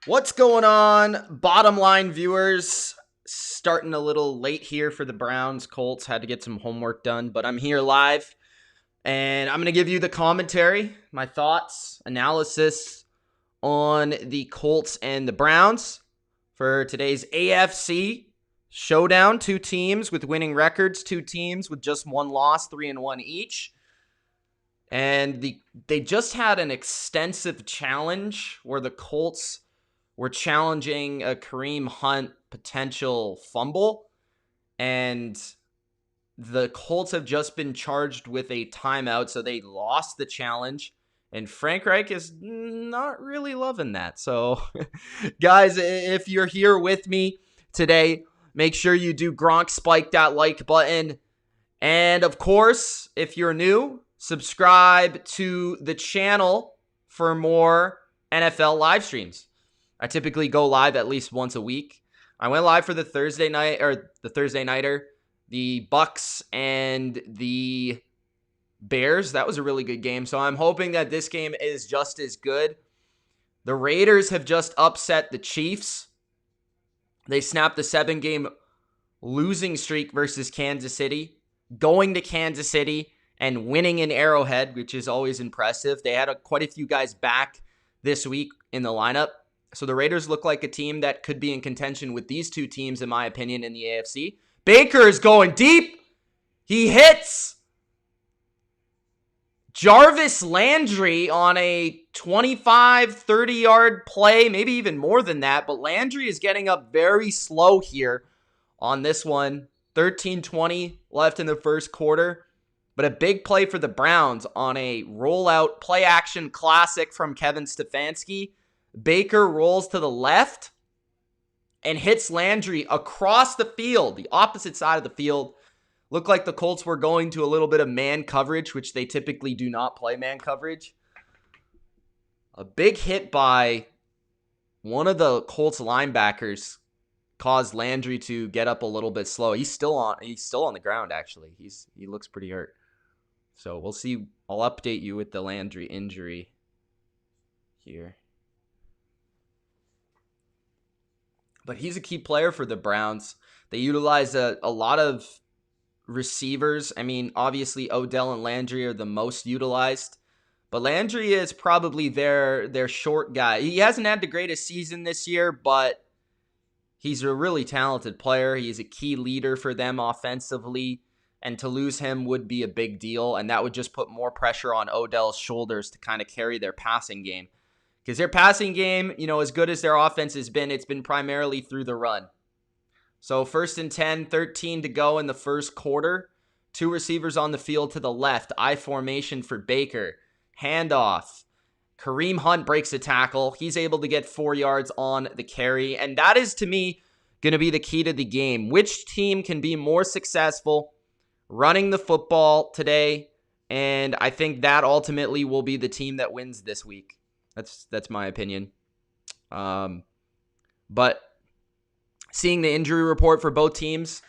What's going on, bottom line viewers? Starting a little late here for the Browns. Colts had to get some homework done, but I'm here live and I'm going to give you the commentary, my thoughts, analysis on the Colts and the Browns for today's AFC showdown. Two teams with winning records, two teams with just one loss, 3-1 each. And they just had an extensive challenge where the Colts were challenging a Kareem Hunt potential fumble, and the Colts have just been charged with a timeout, so they lost the challenge, and Frank Reich is not really loving that. So, guys, if you're here with me today, make sure you do Gronk spike that like button, and of course, if you're new, subscribe to the channel for more NFL live streams. I typically go live at least once a week. I went live for the Thursday nighter, the Bucks and the Bears. That was a really good game. So I'm hoping that this game is just as good. The Raiders have just upset the Chiefs. They snapped the 7-game losing streak versus Kansas City, going to Kansas City and winning in Arrowhead, which is always impressive. They had quite a few guys back this week in the lineup. So the Raiders look like a team that could be in contention with these two teams, in my opinion, in the AFC. Baker is going deep. He hits Jarvis Landry on a 25, 30-yard play, maybe even more than that. But Landry is getting up very slow here on this one. 13-20 left in the first quarter. But a big play for the Browns on a rollout play-action classic from Kevin Stefanski. Baker rolls to the left and hits Landry across the field, the opposite side of the field. Looked like the Colts were going to a little bit of man coverage, which they typically do not play man coverage. A big hit by one of the Colts linebackers caused Landry to get up a little bit slow. He's still on the ground, actually. He looks pretty hurt. So we'll see. I'll update you with the Landry injury here. But he's a key player for the Browns. They utilize a lot of receivers. I mean, obviously Odell and Landry are the most utilized. But Landry is probably their short guy. He hasn't had the greatest season this year, but he's a really talented player. He's a key leader for them offensively. And to lose him would be a big deal. And that would just put more pressure on Odell's shoulders to kind of carry their passing game. Because their passing game, as good as their offense has been, it's been primarily through the run. So 1st and 10, 13 to go in the first quarter. Two receivers on the field to the left. I formation for Baker. Handoff. Kareem Hunt breaks a tackle. He's able to get 4 yards on the carry. And that is, to me, going to be the key to the game. Which team can be more successful running the football today? And I think that ultimately will be the team that wins this week. That's my opinion. But seeing the injury report for both teams,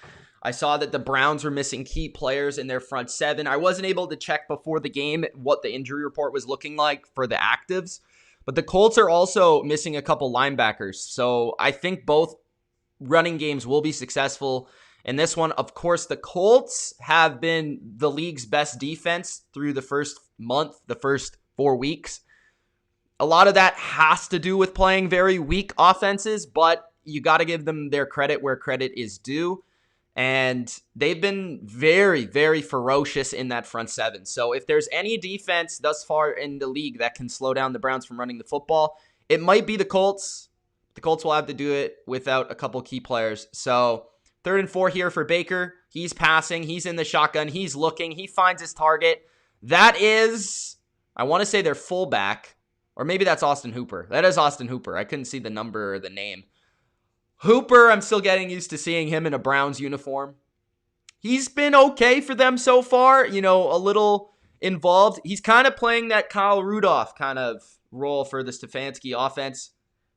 I saw that the Browns were missing key players in their front seven. I wasn't able to check before the game what the injury report was looking like for the actives, but the Colts are also missing a couple linebackers. So I think both running games will be successful in this one. Of course, the Colts have been the league's best defense through the first month, the first 4 weeks. A lot of that has to do with playing very weak offenses, but you got to give them their credit where credit is due. And they've been very, very ferocious in that front seven. So if there's any defense thus far in the league that can slow down the Browns from running the football, it might be the Colts. The Colts will have to do it without a couple key players. So 3rd and 4 here for Baker. He's passing. He's in the shotgun. He's looking. He finds his target. That is, I want to say their fullback. Or maybe that's Austin Hooper. That is Austin Hooper. I couldn't see the number or the name. Hooper, I'm still getting used to seeing him in a Browns uniform. He's been okay for them so far, a little involved. He's kind of playing that Kyle Rudolph kind of role for the Stefanski offense.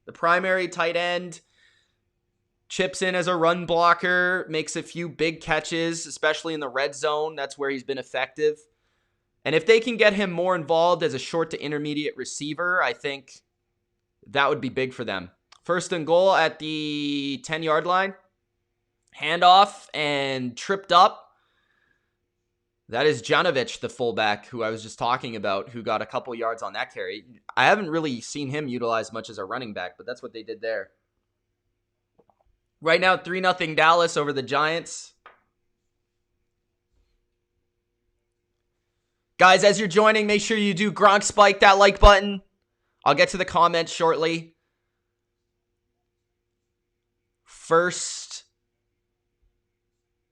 The primary tight end chips in as a run blocker, makes a few big catches, especially in the red zone. That's where he's been effective. And if they can get him more involved as a short to intermediate receiver, I think that would be big for them. First and goal at the 10-yard line. Handoff and tripped up. That is Janovich, the fullback, who I was just talking about, who got a couple yards on that carry. I haven't really seen him utilized much as a running back, but that's what they did there. Right now, 3-0 Dallas over the Giants. Guys, as you're joining, make sure you do Gronk spike that like button. I'll get to the comments shortly. First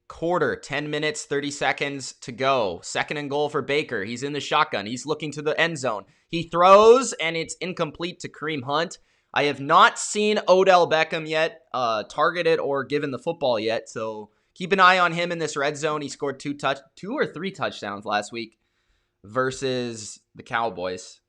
quarter, 10 minutes, 30 seconds to go. Second and goal for Baker. He's in the shotgun. He's looking to the end zone. He throws, and it's incomplete to Kareem Hunt. I have not seen Odell Beckham yet targeted or given the football yet, so keep an eye on him in this red zone. He scored two or three touchdowns last week versus the Cowboys.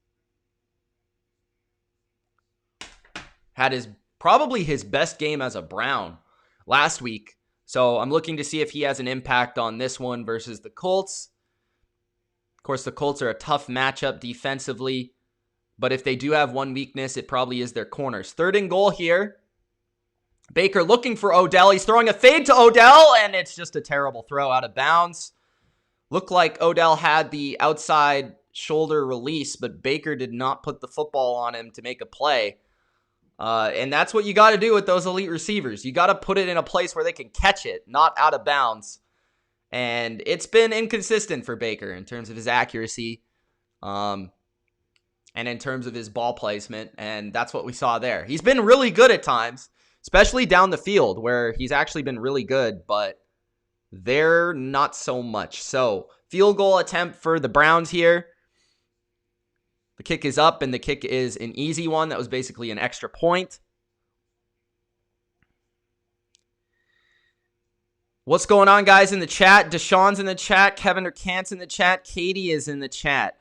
Had probably his best game as a Brown last week. So I'm looking to see if he has an impact on this one versus the Colts. Of course, the Colts are a tough matchup defensively, but if they do have one weakness, it probably is their corners. Third and goal here. Baker looking for Odell. He's throwing a fade to Odell, and it's just a terrible throw out of bounds. Looked like Odell had the outside shoulder release, but Baker did not put the football on him to make a play. And that's what you got to do with those elite receivers. You got to put it in a place where they can catch it, not out of bounds. And it's been inconsistent for Baker in terms of his accuracy and in terms of his ball placement. And that's what we saw there. He's been really good at times, especially down the field where he's actually been really good, but they're not so much. So field goal attempt for the Browns here. The kick is up, and the kick is an easy one. That was basically an extra point. What's going on, guys, in the chat? Deshaun's in the chat. Kevin or Kant's in the chat. Katie is in the chat.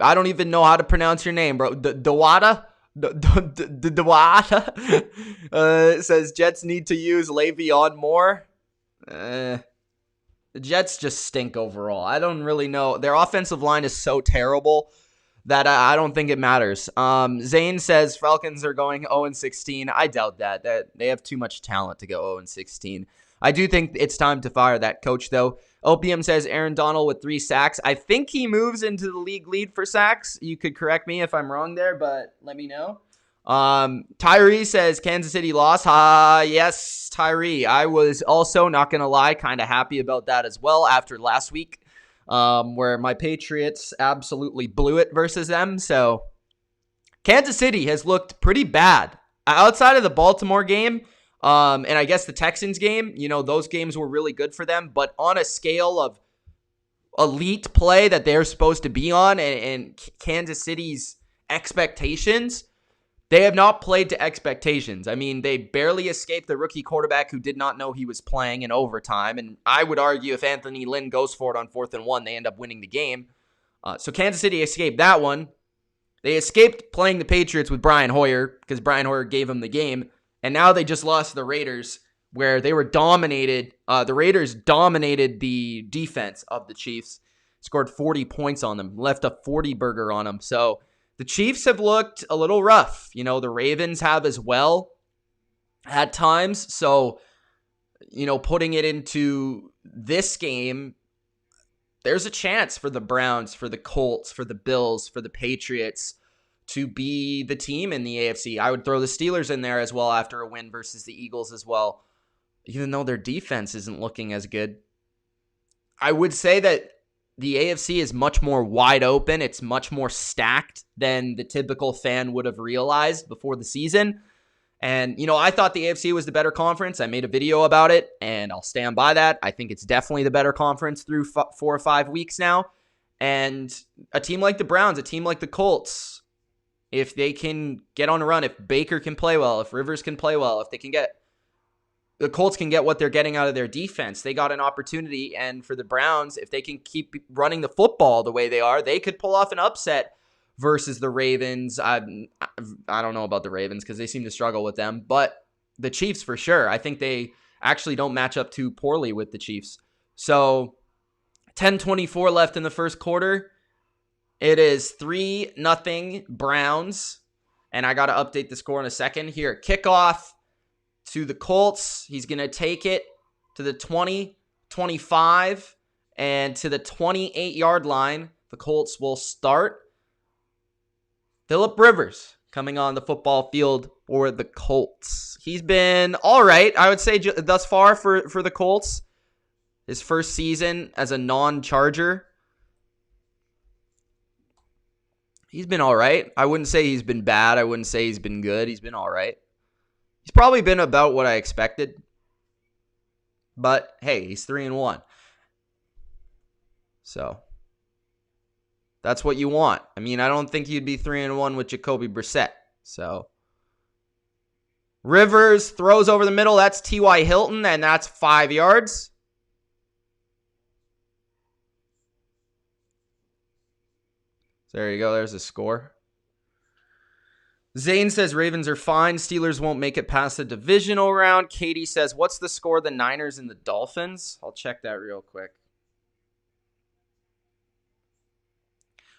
I don't even know how to pronounce your name, bro. Dawada? Dawada? Says Jets need to use Le'Veon more. The Jets just stink overall. I don't really know. Their offensive line is so terrible that I don't think it matters. Zane says Falcons are going 0-16. I doubt that. They have too much talent to go 0-16. I do think it's time to fire that coach, though. Opium says Aaron Donald with 3 sacks. I think he moves into the league lead for sacks. You could correct me if I'm wrong there, but let me know. Tyree says Kansas City lost. Yes, Tyree. I was also, not going to lie, kind of happy about that as well after last week, where my Patriots absolutely blew it versus them. So Kansas City has looked pretty bad outside of the Baltimore game. And I guess the Texans game, those games were really good for them, but on a scale of elite play that they're supposed to be on and Kansas City's expectations, they have not played to expectations. I mean, they barely escaped the rookie quarterback who did not know he was playing in overtime. And I would argue if Anthony Lynn goes for it on 4th and 1, they end up winning the game. So Kansas City escaped that one. They escaped playing the Patriots with Brian Hoyer because Brian Hoyer gave them the game. And now they just lost to the Raiders where they were dominated. The Raiders dominated the defense of the Chiefs, scored 40 points on them, left a 40 burger on them. So the Chiefs have looked a little rough. The Ravens have as well at times. So, putting it into this game, there's a chance for the Browns, for the Colts, for the Bills, for the Patriots to be the team in the AFC. I would throw the Steelers in there as well after a win versus the Eagles as well, even though their defense isn't looking as good. I would say that the AFC is much more wide open. It's much more stacked than the typical fan would have realized before the season. And, I thought the AFC was the better conference. I made a video about it, and I'll stand by that. I think it's definitely the better conference through 4 or 5 weeks now. And a team like the Browns, a team like the Colts, if they can get on a run, if Baker can play well, if Rivers can play well, if they can get the Colts can get what they're getting out of their defense. They got an opportunity, and for the Browns, if they can keep running the football the way they are, they could pull off an upset versus the Ravens. I don't know about the Ravens because they seem to struggle with them, but the Chiefs for sure. I think they actually don't match up too poorly with the Chiefs. So 10:24 left in the first quarter. It is 3-0 Browns. And I got to update the score in a second. Here, kickoff to the Colts. He's going to take it to the 20, 25, and to the 28-yard line. The Colts will start. Phillip Rivers coming on the football field for the Colts. He's been all right, I would say, thus far for the Colts. His first season as a non-Charger. He's been all right. I wouldn't say he's been bad. I wouldn't say he's been good. He's been all right. He's probably been about what I expected. But, hey, he's 3-1. So, that's what you want. I mean, I don't think you'd be 3-1 with Jacoby Brissett. So, Rivers throws over the middle. That's T.Y. Hilton, and that's 5 yards. So there you go. There's a score. Zane says Ravens are fine. Steelers won't make it past the divisional round. Katie says, what's the score of the Niners and the Dolphins? I'll check that real quick.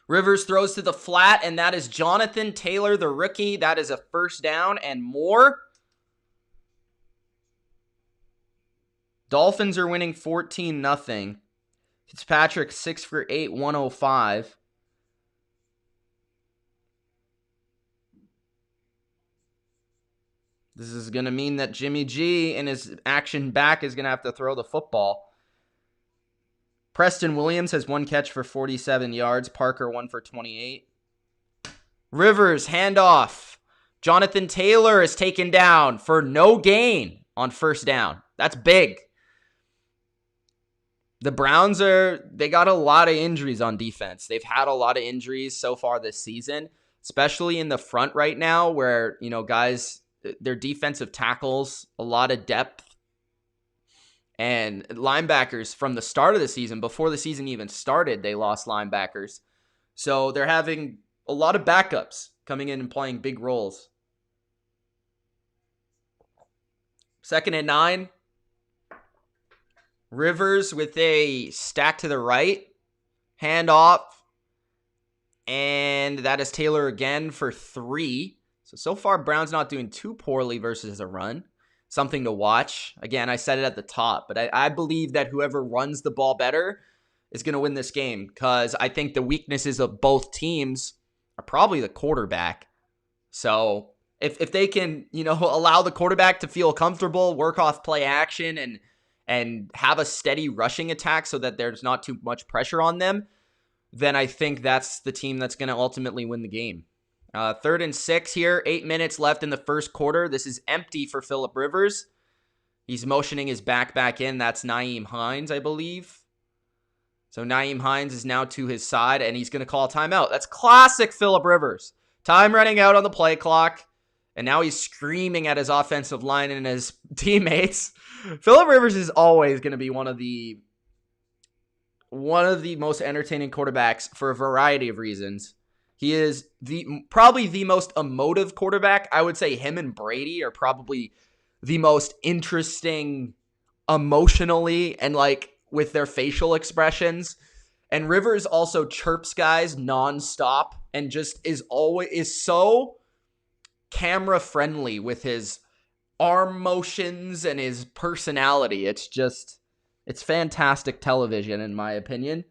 Rivers throws to the flat, and that is Jonathan Taylor, the rookie. That is a first down and more. Dolphins are winning 14-0. Fitzpatrick 6 for 8, 105. This is going to mean that Jimmy G in his action back is going to have to throw the football. Preston Williams has 1 catch for 47 yards. Parker 1 for 28. Rivers, handoff. Jonathan Taylor is taken down for no gain on first down. That's big. The Browns they got a lot of injuries on defense. They've had a lot of injuries so far this season, especially in the front right now where, guys, their defensive tackles, a lot of depth, and linebackers from the start of the season, before the season even started, they lost linebackers. So they're having a lot of backups coming in and playing big roles. 2nd and 9. Rivers with a stack to the right. Handoff. And that is Taylor again for 3. So far, Brown's not doing too poorly versus a run. Something to watch. Again, I said it at the top, but I believe that whoever runs the ball better is going to win this game because I think the weaknesses of both teams are probably the quarterback. So if they can, allow the quarterback to feel comfortable, work off play action, and have a steady rushing attack so that there's not too much pressure on them, then I think that's the team that's going to ultimately win the game. 3rd and 6 here. 8 minutes left in the first quarter. This is empty for Phillip Rivers. He's motioning his back in. That's Nyheim Hines, I believe. So Nyheim Hines is now to his side, and he's going to call a timeout. That's classic Phillip Rivers. Time running out on the play clock, and now he's screaming at his offensive line and his teammates. Phillip Rivers is always going to be one of the most entertaining quarterbacks for a variety of reasons. He is probably the most emotive quarterback. I would say him and Brady are probably the most interesting emotionally and with their facial expressions. And Rivers also chirps guys nonstop and just is so camera friendly with his arm motions and his personality. It's fantastic television in my opinion.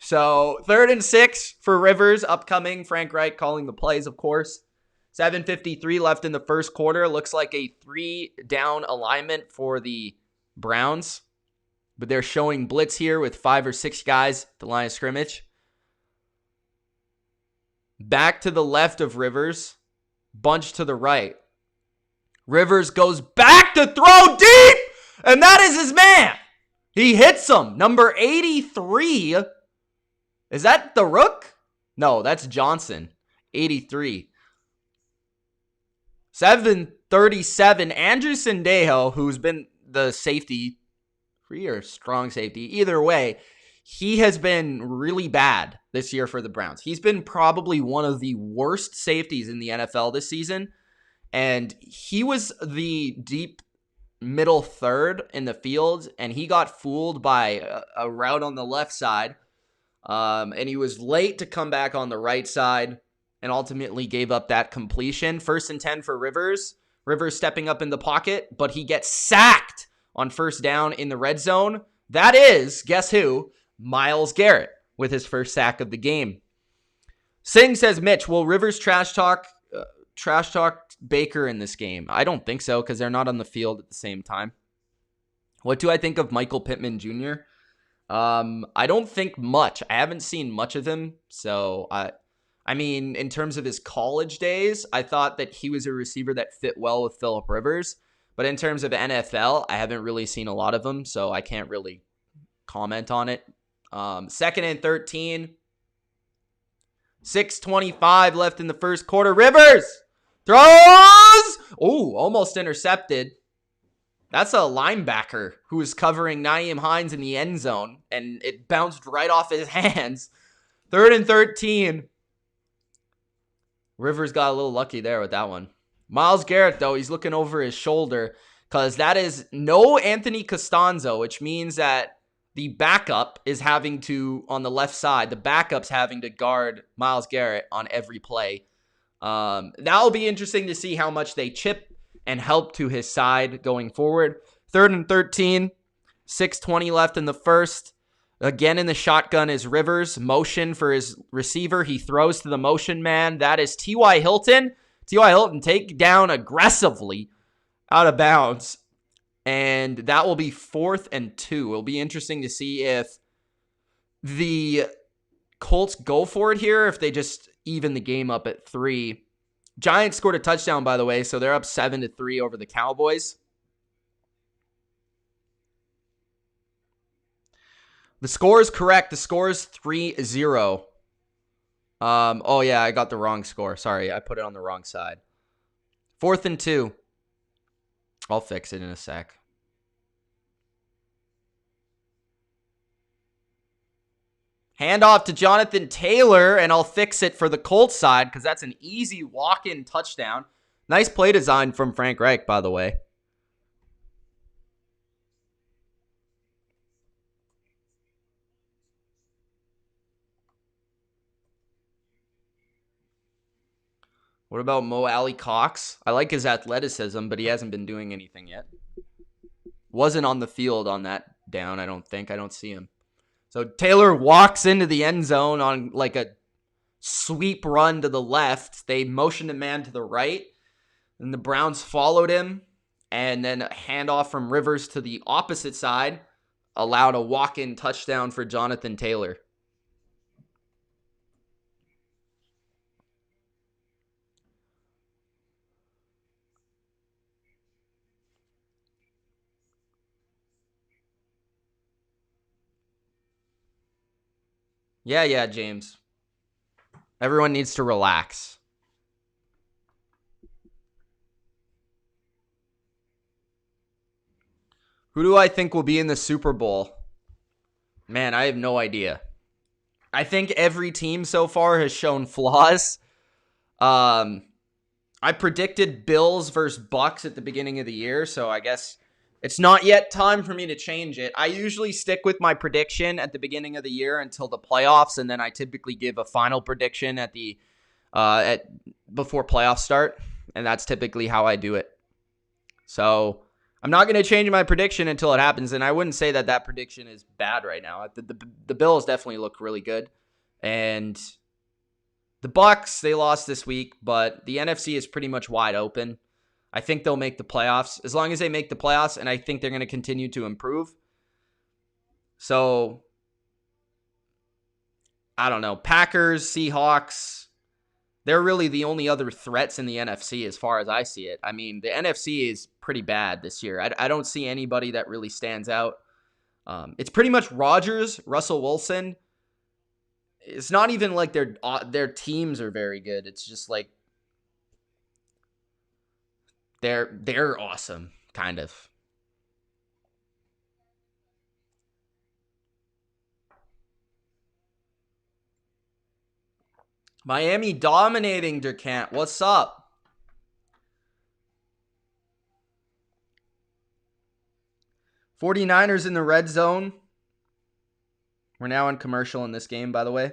So 3rd and 6 for Rivers upcoming. Frank Reich calling the plays, of course. 7:53 left in the first quarter. Looks like a 3-down alignment for the Browns. But they're showing blitz here with 5 or 6 guys at the line of scrimmage. Back to the left of Rivers. Bunch to the right. Rivers goes back to throw deep. And that is his man. He hits him. Number 83. Is that the Rook? No, that's Johnson. 83. 7:37. Andrew Sendejo, who's been the safety, free or strong safety, either way, he has been really bad this year for the Browns. He's been probably one of the worst safeties in the NFL this season. And he was the deep middle third in the field, and he got fooled by a route on the left side. And he was late to come back on the right side and ultimately gave up that completion. 1st and 10 for Rivers. Rivers stepping up in the pocket, but he gets sacked on 1st down in the red zone. That is, guess who? Myles Garrett with his 1st sack of the game. Singh says, Mitch, will Rivers trash talk Baker in this game? I don't think so, because they're not on the field at the same time. What do I think of Michael Pittman Jr.? I don't think much. I haven't seen much of him. So, I mean, in terms of his college days, I thought that he was a receiver that fit well with Phillip Rivers. But in terms of NFL, I haven't really seen a lot of him, so I can't really comment on it. 2nd and 13. 6:25 left in the 1st quarter. Rivers throws. Oh, almost intercepted. That's a linebacker who was covering Nyheim Hines in the end zone, and it bounced right off his hands. 3rd and 13. Rivers got a little lucky there with that one. Myles Garrett, though, he's looking over his shoulder because that is no Anthony Costanzo, which means that the backup is having to, on the left side, the backup's having to guard Myles Garrett on every play. That'll be interesting to see how much they chip and help to his side going forward. 3rd and 13, 6:20 left in the 1st. Again in the shotgun is Rivers. Motion for his receiver. He throws to the motion man. That is T.Y. Hilton. T.Y. Hilton take down aggressively out of bounds. And that will be 4th and 2. It'll be interesting to see if the Colts go for it here, if they just even the game up at 3. Giants scored a touchdown, by the way, so they're up 7-3 over the Cowboys. The score is correct. The score is 3-0. Oh, yeah, I got the wrong score. Sorry, I put it on the wrong side. 4th and 2. I'll fix it in a sec. Handoff to Jonathan Taylor, and I'll fix it for the Colts side because that's an easy walk-in touchdown. Nice play design from Frank Reich, by the way. What about Mo Alley Cox? I like his athleticism, but he hasn't been doing anything yet. Wasn't on the field on that down, I don't think. I don't see him. So Taylor walks into the end zone on like a sweep run to the left. They motioned a man to the right, and the Browns followed him. And then a handoff from Rivers to the opposite side allowed a walk-in touchdown for Jonathan Taylor. Yeah, James. Everyone needs to relax. Who do I think will be in the Super Bowl? Man, I have no idea. I think every team so far has shown flaws. I predicted Bills versus Bucks at the beginning of the year, so I guess it's not yet time for me to change it. I usually stick with my prediction at the beginning of the year until the playoffs, and then I typically give a final prediction at the before playoffs start, and that's typically how I do it. So I'm not going to change my prediction until it happens, and I wouldn't say that that prediction is bad right now. The Bills definitely look really good, and the Bucks, they lost this week, but the NFC is pretty much wide open. I think they'll make the playoffs as long as they make the playoffs, and I think they're going to continue to improve. So, I don't know. Packers, Seahawks, they're really the only other threats in the NFC as far as I see it. I mean, the NFC is pretty bad this year. I don't see anybody that really stands out. It's pretty much Rodgers, Russell Wilson. It's not even like their teams are very good. It's just like they're awesome, kind of. Miami dominating Durkant. What's up? '49ers in the red zone. We're now on commercial in this game, by the way.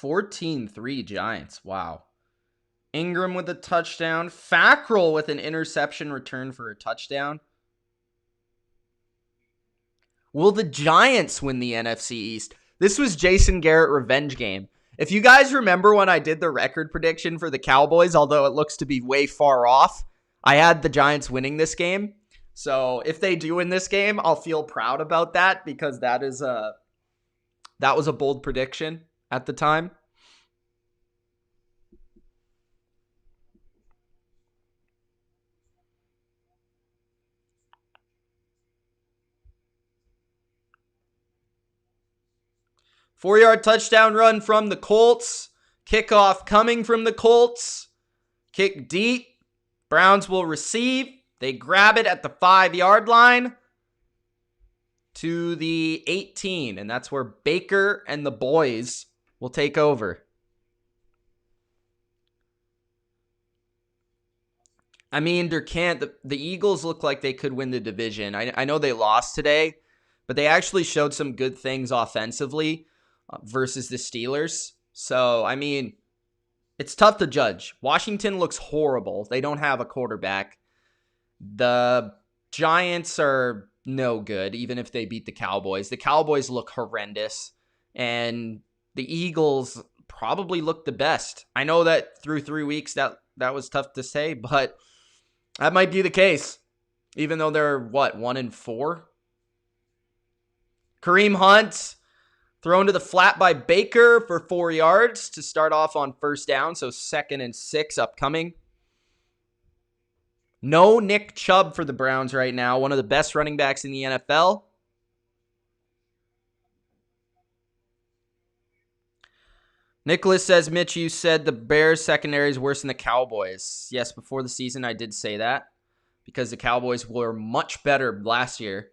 (14-3) Giants. Wow. Ingram with a touchdown. Fackrell with an interception return for a touchdown. Will the Giants win the NFC East? This was Jason Garrett revenge game. If you guys remember when I did the record prediction for the Cowboys, although it looks to be way far off, I had the Giants winning this game. So if they do win this game, I'll feel proud about that because that was a bold prediction at the time. Four-yard touchdown run from the Colts. Kickoff coming from the Colts. Kick deep. Browns will receive. They grab it at the 5-yard line to the 18. And that's where Baker and the boys will take over. I mean, the Eagles look like they could win the division. I know they lost today, but they actually showed some good things offensively versus the Steelers. So, I mean, it's tough to judge. Washington looks horrible. They don't have a quarterback. The Giants are no good, even if they beat the Cowboys. The Cowboys look horrendous. And the Eagles probably look the best. I know that through 3 weeks that was tough to say, but that might be the case. Even though they're, 1-4? Kareem Hunt thrown to the flat by Baker for 4 yards to start off on first down. So 2nd and 6 upcoming. No Nick Chubb for the Browns right now. One of the best running backs in the NFL. Nicholas says, Mitch, you said the Bears secondary is worse than the Cowboys. Yes, before the season I did say that because the Cowboys were much better last year.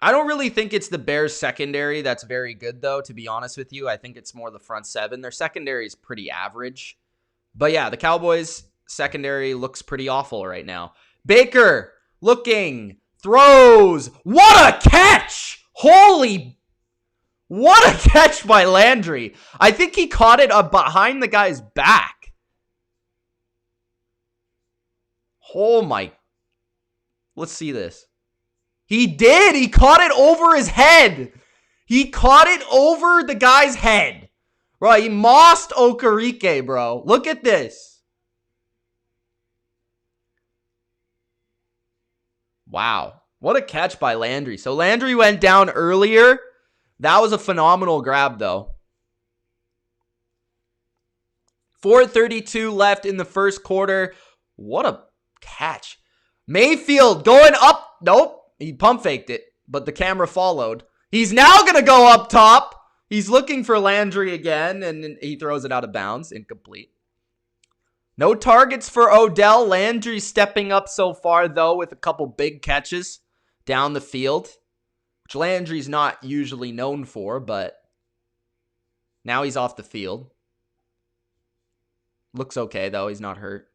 I don't really think it's the Bears secondary that's very good, though, to be honest with you. I think it's more the front seven. Their secondary is pretty average. But yeah, the Cowboys secondary looks pretty awful right now. Baker looking, throws. What a catch! What a catch by Landry. I think he caught it behind the guy's back. Oh my. Let's see this. He did. He caught it over his head. He caught it over the guy's head. Bro, he mossed Okereke, bro. Look at this. Wow. What a catch by Landry. So Landry went down earlier. That was a phenomenal grab, though. 4:32 left in the first quarter. What a catch. Mayfield going up. Nope. He pump faked it, but the camera followed. He's now going to go up top. He's looking for Landry again, and he throws it out of bounds. Incomplete. No targets for Odell. Landry stepping up so far, though, with a couple big catches down the field, which Landry's not usually known for, but now he's off the field. Looks okay, though. He's not hurt.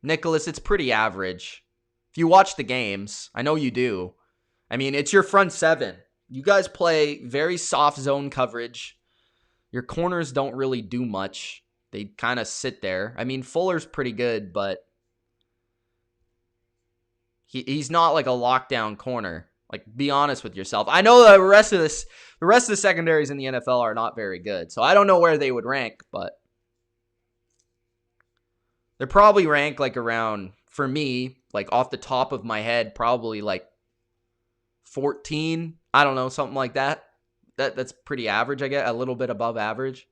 Nicholas, it's pretty average. If you watch the games, I know you do. I mean, it's your front seven. You guys play very soft zone coverage. Your corners don't really do much. They kind of sit there. I mean, Fuller's pretty good, but he's not like a lockdown corner. Like, be honest with yourself. I know the rest of the secondaries in the NFL are not very good. So I don't know where they would rank, but they're probably ranked like around, for me, like off the top of my head, probably like 14. I don't know, something like that. That's pretty average, I guess. A little bit above average.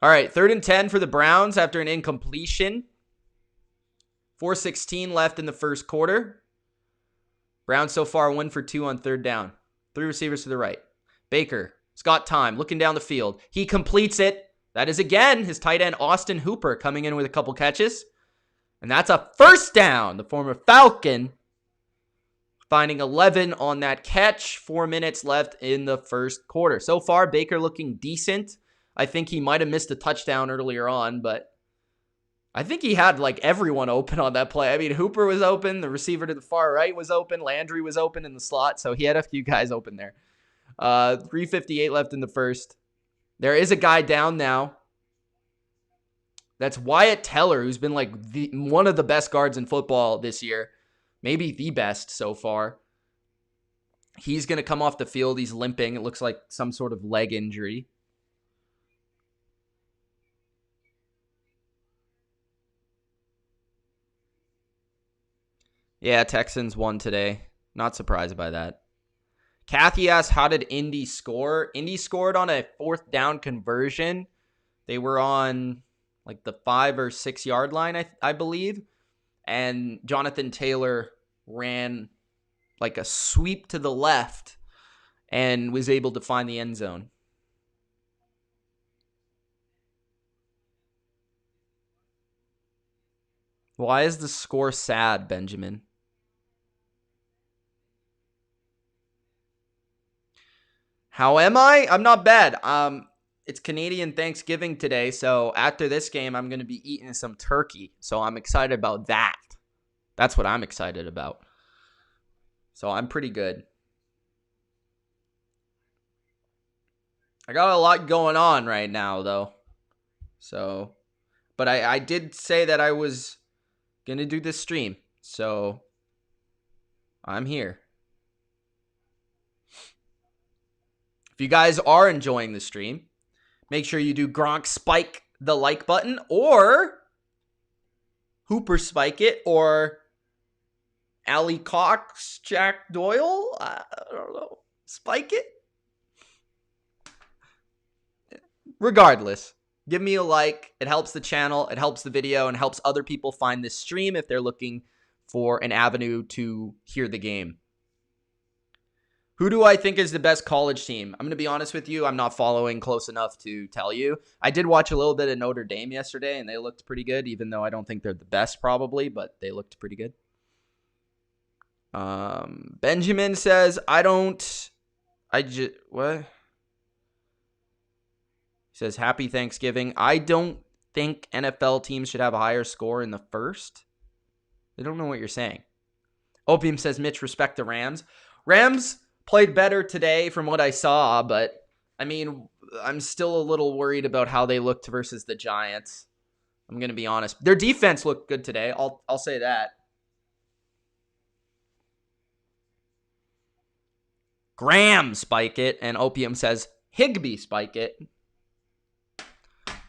All right, 3rd and 10 for the Browns after an incompletion. 4:16 left in the first quarter. Browns so far 1 for 2 on 3rd down. 3 receivers to the right. Baker, Scott Time, looking down the field. He completes it. That is, again, his tight end, Austin Hooper, coming in with a couple catches. And that's a first down. The former Falcon finding 11 on that catch. 4 minutes left in the first quarter. So far, Baker looking decent. I think he might have missed a touchdown earlier on, but I think he had like everyone open on that play. I mean, Hooper was open. The receiver to the far right was open. Landry was open in the slot. So he had a few guys open there. 3:58 left in the first. There is a guy down now. That's Wyatt Teller, who's been like one of the best guards in football this year. Maybe the best so far. He's going to come off the field. He's limping. It looks like some sort of leg injury. Yeah, Texans won today. Not surprised by that. Kathy asks, how did Indy score? Indy scored on a 4th down conversion. They were on like the 5 or 6 yard line, I believe. And Jonathan Taylor ran like a sweep to the left and was able to find the end zone. Why is the score sad, Benjamin? How am I? I'm not bad. It's Canadian Thanksgiving today, so after this game, I'm going to be eating some turkey. So I'm excited about that. That's what I'm excited about. So I'm pretty good. I got a lot going on right now, though. So, but I did say that I was going to do this stream. So I'm here. If you guys are enjoying the stream, make sure you do Gronk spike the like button or Hooper spike it or Ali Cox, Jack Doyle. I don't know. Spike it. Regardless, give me a like. It helps the channel. It helps the video and helps other people find this stream if they're looking for an avenue to hear the game. Who do I think is the best college team? I'm going to be honest with you. I'm not following close enough to tell you. I did watch a little bit of Notre Dame yesterday, and they looked pretty good, even though I don't think they're the best probably, but they looked pretty good. Benjamin says, what? He says, happy Thanksgiving. I don't think NFL teams should have a higher score in the first. I don't know what you're saying. Opium says, Mitch, respect the Rams. Rams played better today from what I saw, but I mean, I'm still a little worried about how they looked versus the Giants. I'm going to be honest. Their defense looked good today. I'll say that. Graham spike it, and Opium says Higbee spike it.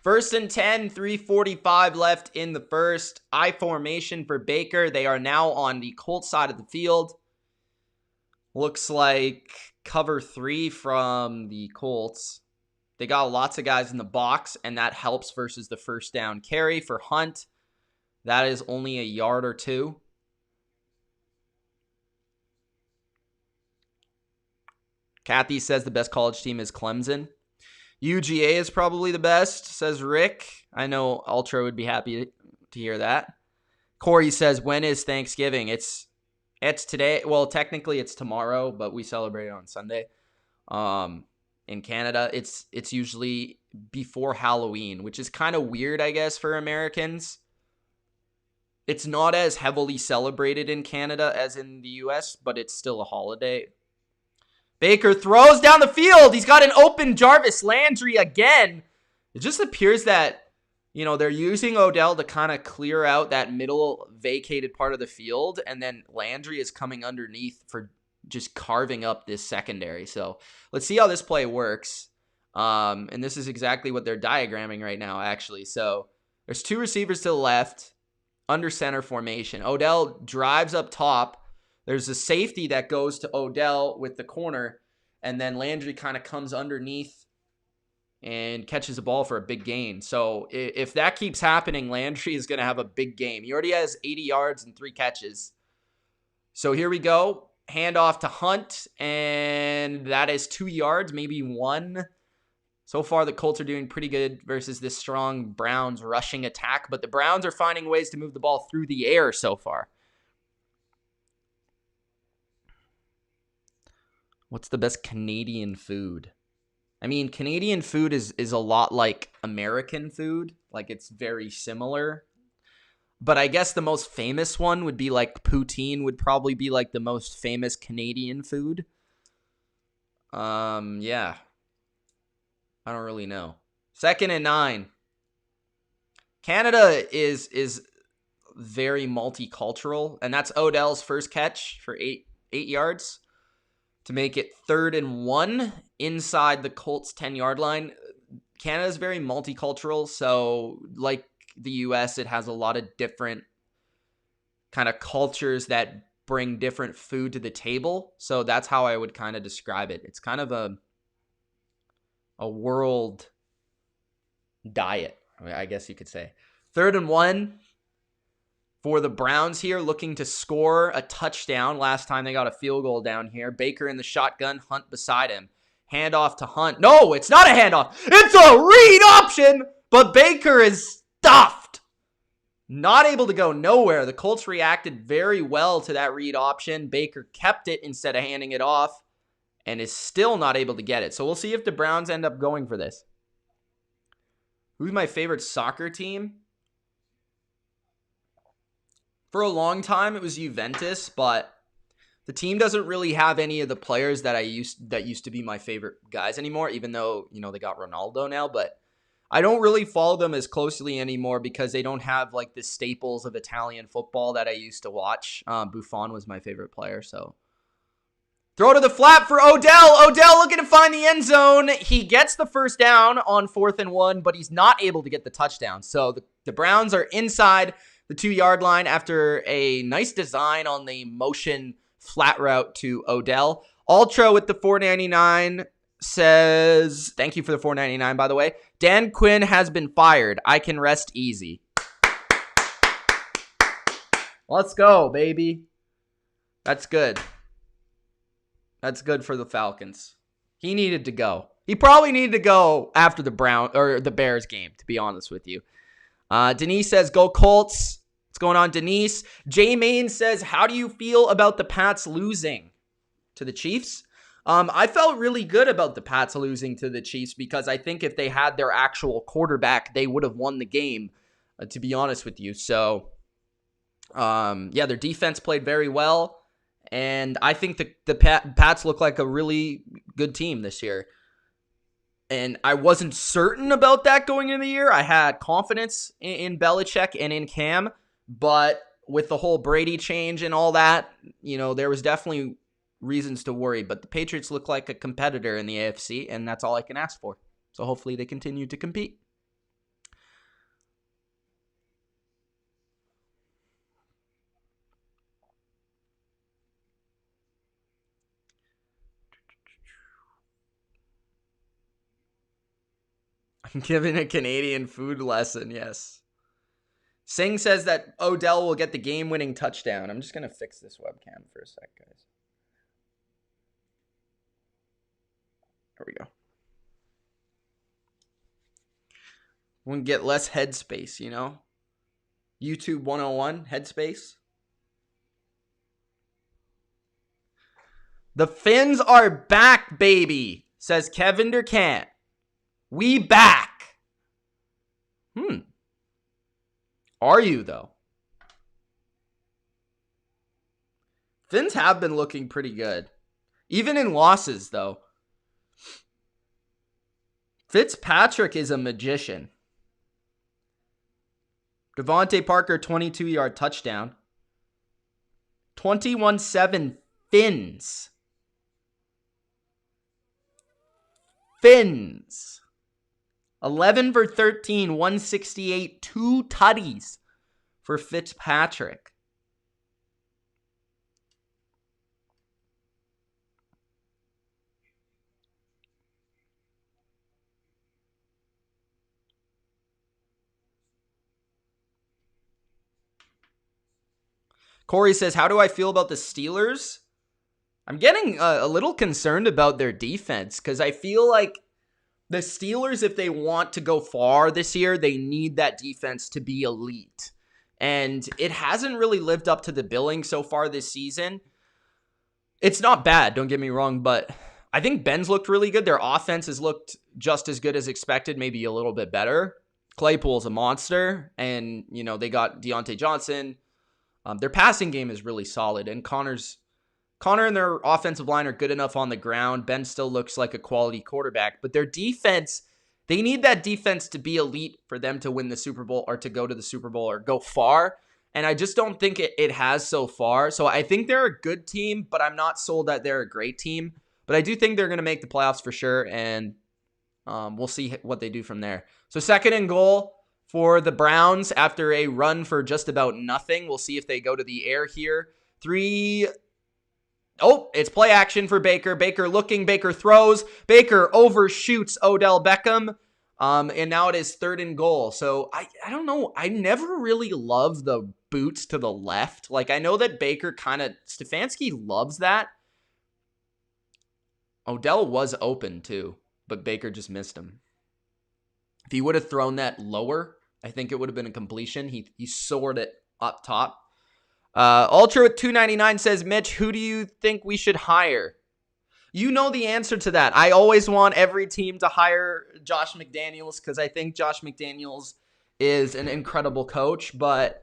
1st and 10, 3:45 left in the first. I formation for Baker. They are now on the Colts side of the field. Looks like cover 3 from the Colts. They got lots of guys in the box, and that helps versus the 1st down carry for Hunt. That is only a yard or 2. Kathy says the best college team is Clemson. UGA is probably the best, says Rick. I know Ultra would be happy to hear that. Corey says, when is Thanksgiving? It's today. Well, technically it's tomorrow, but we celebrate it on Sunday. In Canada, it's usually before Halloween, which is kind of weird, I guess, for Americans. It's not as heavily celebrated in Canada as in the US, but it's still a holiday. Baker throws down the field. He's got an open Jarvis Landry again. It just appears that, they're using Odell to kind of clear out that middle vacated part of the field, and then Landry is coming underneath for just carving up this secondary. So let's see how this play works. And this is exactly what they're diagramming right now, actually. So there's 2 receivers to the left, under center formation. Odell drives up top. There's a safety that goes to Odell with the corner, and then Landry kind of comes underneath and catches the ball for a big gain. So if that keeps happening, Landry is going to have a big game. He already has 80 yards and 3 catches. So here we go. Handoff to Hunt, and that is 2 yards, maybe 1. So far, the Colts are doing pretty good versus this strong Browns rushing attack, but the Browns are finding ways to move the ball through the air so far. What's the best Canadian food? I mean, Canadian food is a lot like American food. Like, it's very similar. But I guess the most famous one would be like poutine would probably be like the most famous Canadian food. Yeah. I don't really know. 2nd and 9. Canada is very multicultural, and that's Odell's first catch for 8 yards to make it 3rd and 1 inside the Colts 10-yard line. Canada's very multicultural, so like the US, it has a lot of different kind of cultures that bring different food to the table. So that's how I would kind of describe it. It's kind of a world diet, I guess you could say. 3rd and 1 for the Browns here, looking to score a touchdown. Last time they got a field goal down here. Baker in the shotgun, Hunt beside him. Handoff to Hunt. No, it's not a handoff. It's a read option, but Baker is stuffed. Not able to go nowhere. The Colts reacted very well to that read option. Baker kept it instead of handing it off and is still not able to get it. So we'll see if the Browns end up going for this. Who's my favorite soccer team? For a long time, it was Juventus, but the team doesn't really have any of the players that used to be my favorite guys anymore, even though, they got Ronaldo now, but I don't really follow them as closely anymore because they don't have like the staples of Italian football that I used to watch. Buffon was my favorite player, so throw to the flat for Odell. Odell looking to find the end zone. He gets the first down on 4th and 1, but he's not able to get the touchdown. So the Browns are inside the 2-yard line after a nice design on the motion flat route to Odell. Ultra with the $4.99 says, thank you for the $4.99, by the way. Dan Quinn has been fired. I can rest easy. Let's go, baby. That's good. That's good for the Falcons. He needed to go. He probably needed to go after the Bears game, to be honest with you. Denise says, go Colts. What's going on, Denise? J Main says, how do you feel about the Pats losing to the Chiefs? I felt really good about the Pats losing to the Chiefs because I think if they had their actual quarterback, they would have won the game, to be honest with you. So, their defense played very well, and I think the Pats look like a really good team this year. And I wasn't certain about that going into the year. I had confidence in Belichick and in Cam, but with the whole Brady change and all that, there was definitely reasons to worry. But the Patriots look like a competitor in the AFC, and that's all I can ask for. So hopefully they continue to compete. I'm giving a Canadian food lesson, yes. Singh says that Odell will get the game-winning touchdown. I'm just going to fix this webcam for a sec, guys. There we go. We can get less headspace, YouTube 101, headspace. The Finns are back, baby, says Kevin Durkant. We back. Are you, though? Finns have been looking pretty good. Even in losses, though. Fitzpatrick is a magician. Devontae Parker, 22-yard touchdown. 21-7 Finns. Finns. 11 for 13, 168, 2 tutties for Fitzpatrick. Corey says, how do I feel about the Steelers? I'm getting a little concerned about their defense because I feel like the Steelers, if they want to go far this year, they need that defense to be elite. And it hasn't really lived up to the billing so far this season. It's not bad, don't get me wrong, but I think Ben's looked really good. Their offense has looked just as good as expected, maybe a little bit better. Claypool's a monster, and, they got Deontay Johnson. Their passing game is really solid, and Connor and their offensive line are good enough on the ground. Ben still looks like a quality quarterback, but their defense, they need that defense to be elite for them to win the Super Bowl or to go to the Super Bowl or go far. And I just don't think it has so far. So I think they're a good team, but I'm not sold that they're a great team. But I do think they're going to make the playoffs for sure, and we'll see what they do from there. So 2nd and goal for the Browns after a run for just about nothing. We'll see if they go to the air here. 3. Oh, it's play action for Baker. Baker looking. Baker throws. Baker overshoots Odell Beckham. And now it is 3rd and goal. So I don't know. I never really love the boots to the left. Like, I know that Baker Stefanski loves that. Odell was open too, but Baker just missed him. If he would have thrown that lower, I think it would have been a completion. He soared it up top. Ultra with 299 says, Mitch, who do you think we should hire? You know the answer to that. I always want every team to hire Josh McDaniels because I think Josh McDaniels is an incredible coach, but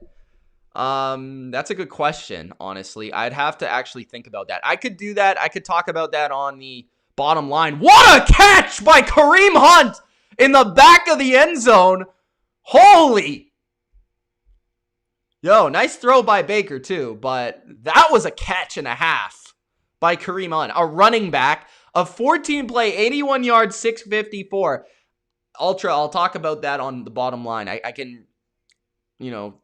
that's a good question, honestly. I'd have to actually think about that. I could do that. I could talk about that on the bottom line. What a catch by Kareem Hunt in the back of the end zone. Holy. Yo, nice throw by Baker too, but that was a catch and a half by Kareem Hunt, a running back, a 14-play, 81 yards, 654. Ultra, I'll talk about that on the bottom line. I can,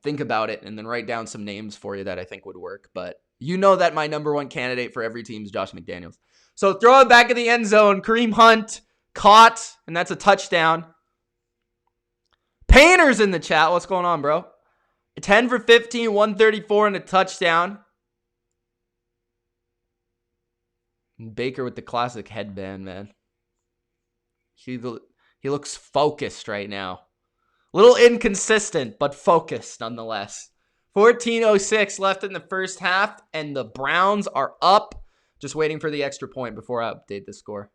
think about it and then write down some names for you that I think would work. But you know that my number one candidate for every team is Josh McDaniels. So throw it back in the end zone. Kareem Hunt caught, and that's a touchdown. Painter's in the chat. What's going on, bro? 10 for 15, 134 and a touchdown. Baker with the classic headband, man. He looks focused right now. A little inconsistent, but focused nonetheless. 14:06 left in the first half, and the Browns are up. Just waiting for the extra point before I update the score.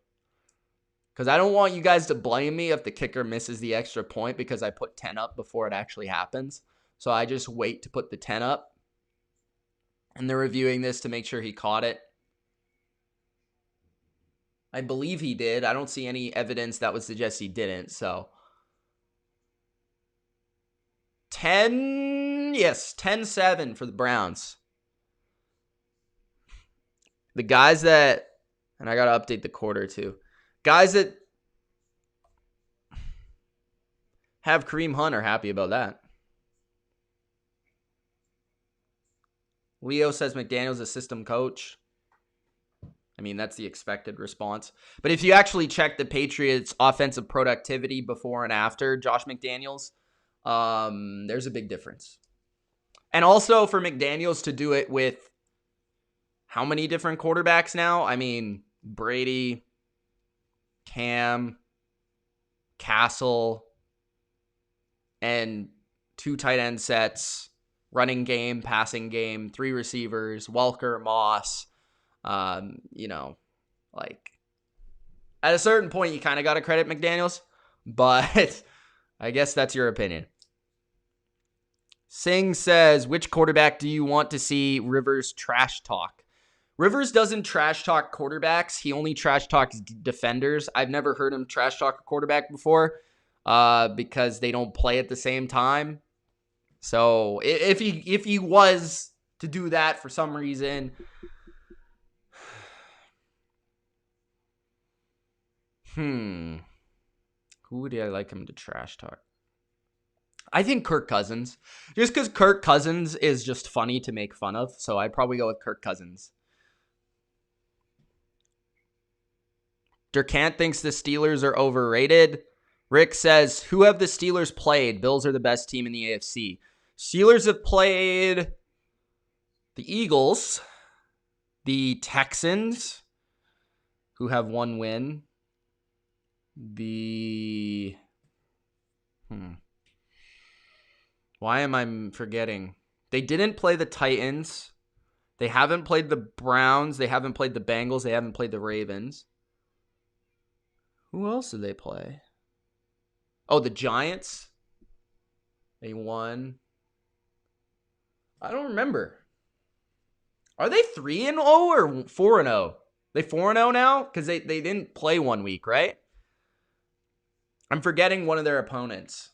Because I don't want you guys to blame me if the kicker misses the extra point because I put 10 up before it actually happens. So I just wait to put the 10 up. And they're reviewing this to make sure he caught it. I believe he did. I don't see any evidence that would suggest he didn't. So 10-7 for the Browns. The guys that, and I got to update the quarter too. Guys that have Kareem Hunt are happy about that. Leo says McDaniel's a system coach. I mean, that's the expected response. But if you actually check the Patriots' offensive productivity before and after Josh McDaniels, there's a big difference. And also for McDaniels to do it with how many different quarterbacks now? I mean, Brady, Cam, Castle, and 2 tight end sets, running game, passing game, 3 receivers, Welker, Moss. Like at a certain point, you kind of got to credit McDaniels, but I guess that's your opinion. Singh says, which quarterback do you want to see Rivers trash talk? Rivers doesn't trash talk quarterbacks. He only trash talks defenders. I've never heard him trash talk a quarterback before because they don't play at the same time. So if he was to do that for some reason, who would I like him to trash talk? I think Kirk Cousins. Just because Kirk Cousins is just funny to make fun of. So I'd probably go with Kirk Cousins. Durkant thinks the Steelers are overrated. Rick says, who have the Steelers played? Bills are the best team in the AFC. Steelers have played the Eagles, the Texans, who have 1 win. Why am I forgetting? They didn't play the Titans. They haven't played the Browns. They haven't played the Bengals. They haven't played the Ravens. Who else did they play? Oh, the Giants. They won. I don't remember. Are they 3-0 or 4-0? They 4-0 now? Because they didn't play 1 week, right? I'm forgetting one of their opponents.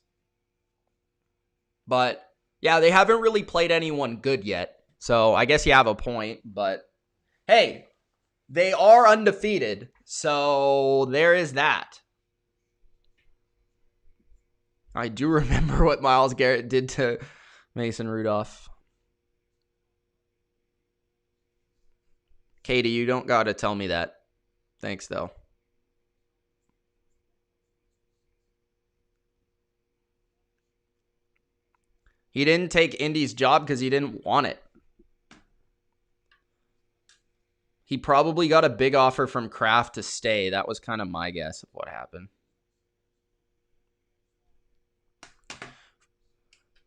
But, yeah, they haven't really played anyone good yet. So, I guess you have a point. But, hey, they are undefeated. So, there is that. I do remember what Myles Garrett did to Mason Rudolph. Katie, you don't got to tell me that. Thanks, though. He didn't take Indy's job because he didn't want it. He probably got a big offer from Kraft to stay. That was kind of my guess of what happened.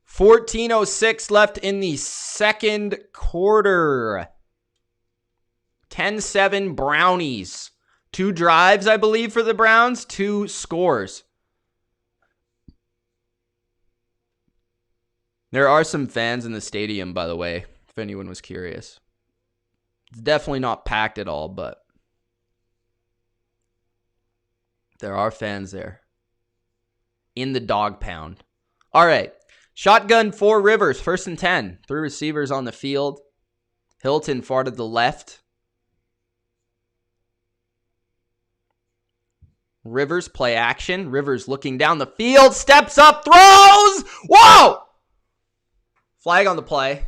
14:06 left in the second quarter. 10-7 Brownies. 2 drives, I believe, for the Browns. 2 scores. There are some fans in the stadium, by the way, if anyone was curious. It's definitely not packed at all, but there are fans there. In the dog pound. All right. Shotgun for Rivers. 1st and 10. 3 receivers on the field. Hilton far to the left. Rivers play action. Rivers looking down the field. Steps up. Throws. Whoa! Flag on the play.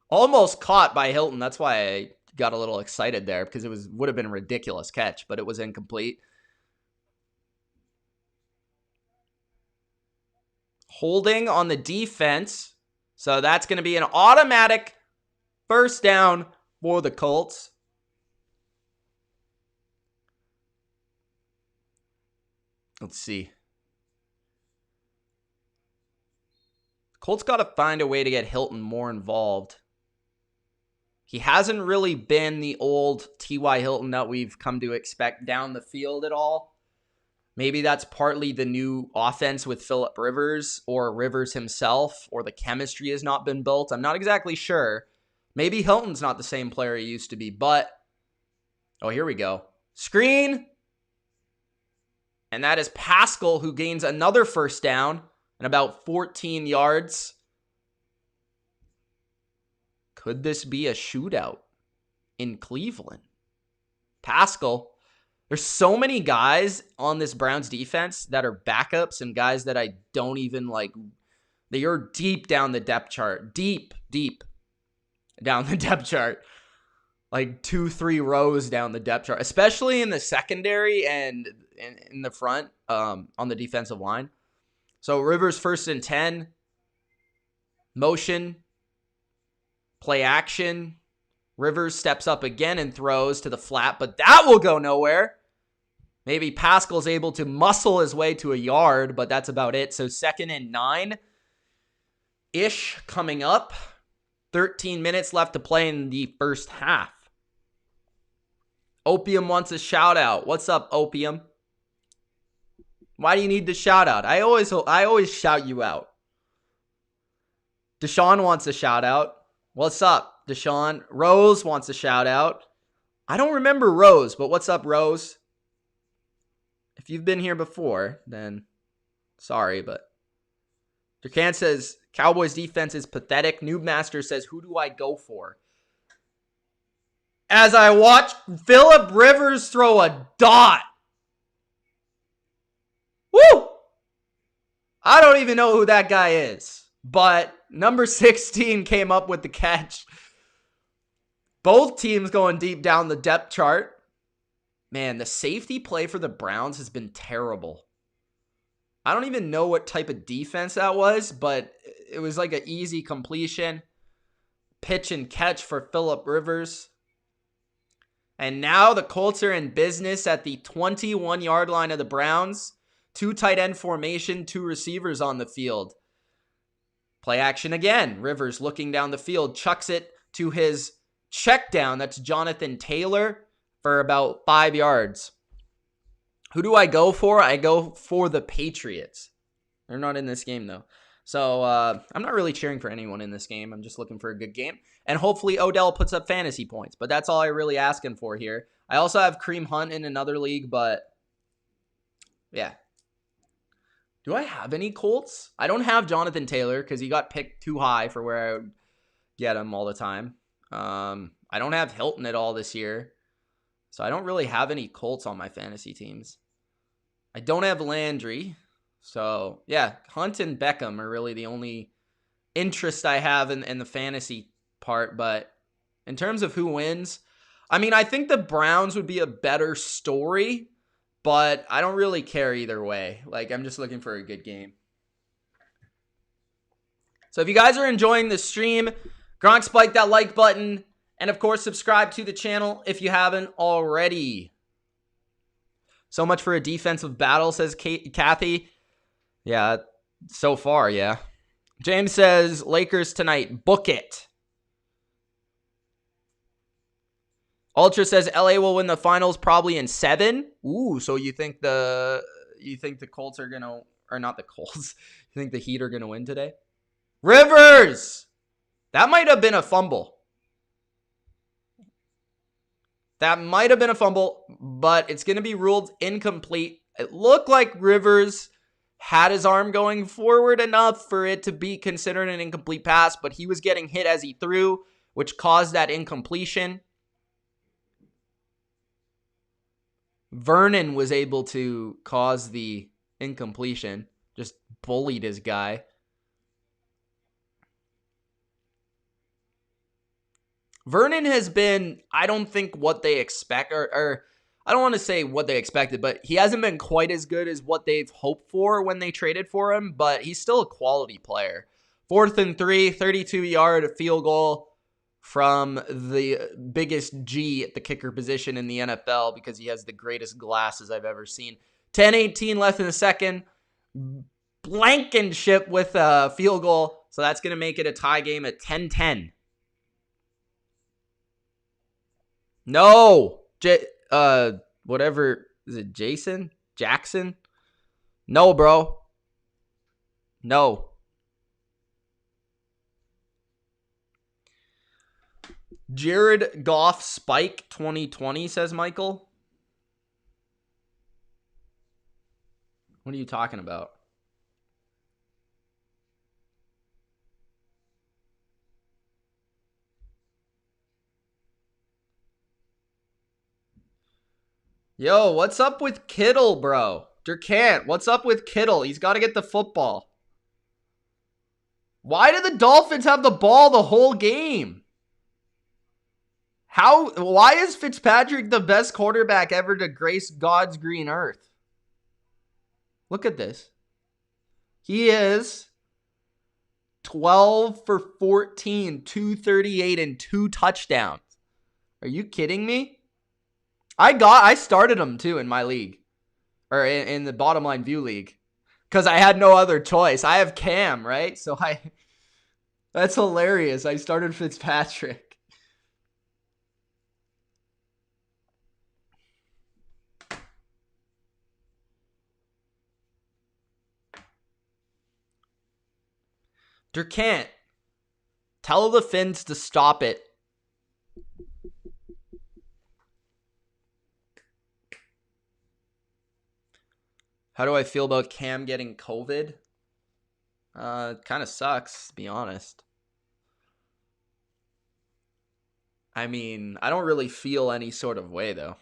Almost caught by Hilton. That's why I got a little excited there because it would have been a ridiculous catch, but it was incomplete. Holding on the defense. So that's going to be an automatic 1st down for the Colts. Let's see. Colts got to find a way to get Hilton more involved. He hasn't really been the old T.Y. Hilton that we've come to expect down the field at all. Maybe that's partly the new offense with Phillip Rivers or Rivers himself, or the chemistry has not been built. I'm not exactly sure. Maybe Hilton's not the same player he used to be, but... Oh, here we go. Screen. And that is Pascal, who gains another 1st down and about 14 yards. Could this be a shootout in Cleveland? Pascal. There's so many guys on this Browns defense that are backups and guys that I don't even like. They are deep down the depth chart. Deep down the depth chart. Like 2-3 rows down the depth chart. Especially in the secondary and in the front on the defensive line. So Rivers 1st and 10. Motion. Play action. Rivers steps up again and throws to the flat, but that will go nowhere. Maybe Pascal's able to muscle his way to a yard, but that's about it. So 2nd and 9-ish coming up. 13 minutes left to play in the 1st half. Opium wants a shout out. What's up, Opium? Why do you need the shout out? I always shout you out. Deshaun wants a shout out. What's up, Deshaun? Rose wants a shout out. I don't remember Rose, but what's up, Rose? If you've been here before, then sorry, but Durcan says Cowboys defense is pathetic. Noobmaster says, who do I go for? As I watch Phillip Rivers throw a dot. Woo! I don't even know who that guy is, but number 16 came up with the catch. Both teams going deep down the depth chart. Man, the safety play for the Browns has been terrible. I don't even know what type of defense that was, but it was like an easy completion. Pitch and catch for Phillip Rivers. And now the Colts are in business at the 21-yard line of the Browns. 2 tight end formation, 2 receivers on the field. Play action again. Rivers looking down the field, chucks it to his check down. That's Jonathan Taylor for about 5 yards. Who do I go for? I go for the Patriots. They're not in this game, though. So I'm not really cheering for anyone in this game. I'm just looking for a good game. And hopefully Odell puts up fantasy points. But that's all I'm really asking for here. I also have Kareem Hunt in another league, but yeah. Do I have any Colts? I don't have Jonathan Taylor because he got picked too high for where I would get him all the time. I don't have Hilton at all this year. So I don't really have any Colts on my fantasy teams. I don't have Landry. So, yeah, Hunt and Beckham are really the only interest I have in the fantasy part. But in terms of who wins, I mean, I think the Browns would be a better story, but I don't really care either way. Like, I'm just looking for a good game. So if you guys are enjoying the stream, Gronk spike that like button. And, of course, subscribe to the channel if you haven't already. So much for a defensive battle, says Kathy. Yeah, so far, yeah. James says, Lakers tonight. Book it. Ultra says, LA will win the finals probably in 7. Ooh, so you think the Colts are going to, or not the Colts, you think the Heat are going to win today? Rivers! That might have been a fumble. That might have been a fumble, but it's going to be ruled incomplete. It looked like Rivers had his arm going forward enough for it to be considered an incomplete pass, but he was getting hit as he threw, which caused that incompletion. Vernon was able to cause the incompletion, just bullied his guy. Vernon has been, I don't think what they expect, or I don't want to say what they expected, but he hasn't been quite as good as what they've hoped for when they traded for him, but he's still a quality player. 4th and 3, 32-yard field goal from the biggest G at the kicker position in the NFL because he has the greatest glasses I've ever seen. 10-18 left in the second. Blankenship with a field goal, so that's going to make it a tie game at 10-10. No! Whatever, is it Jackson? No, bro. No. Jared Goff spike 2020, says Michael. What are you talking about? Yo, what's up with Kittle, bro? Durkant, what's up with Kittle? He's got to get the football. Why did the Dolphins have the ball the whole game? Why is Fitzpatrick the best quarterback ever to grace God's green earth? Look at this. He is 12 for 14, 238, and 2 touchdowns. Are you kidding me? I started him too in my league, or in the Bottom Line View league, because I had no other choice. I have Cam, right? So that's hilarious. I started Fitzpatrick. Durkant, tell the Finns to stop it. How do I feel about Cam getting COVID? It kind of sucks, to be honest. I mean, I don't really feel any sort of way, though.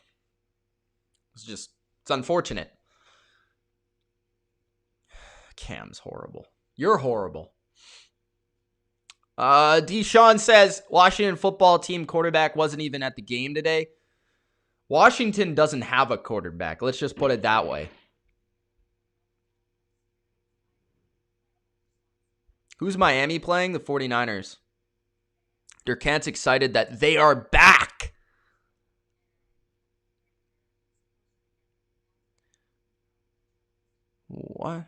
It's unfortunate. Cam's horrible. You're horrible. Deshaun says, Washington football team quarterback wasn't even at the game today. Washington doesn't have a quarterback. Let's just put it that way. Who's Miami playing? The 49ers. Durkant's excited that they are back. What?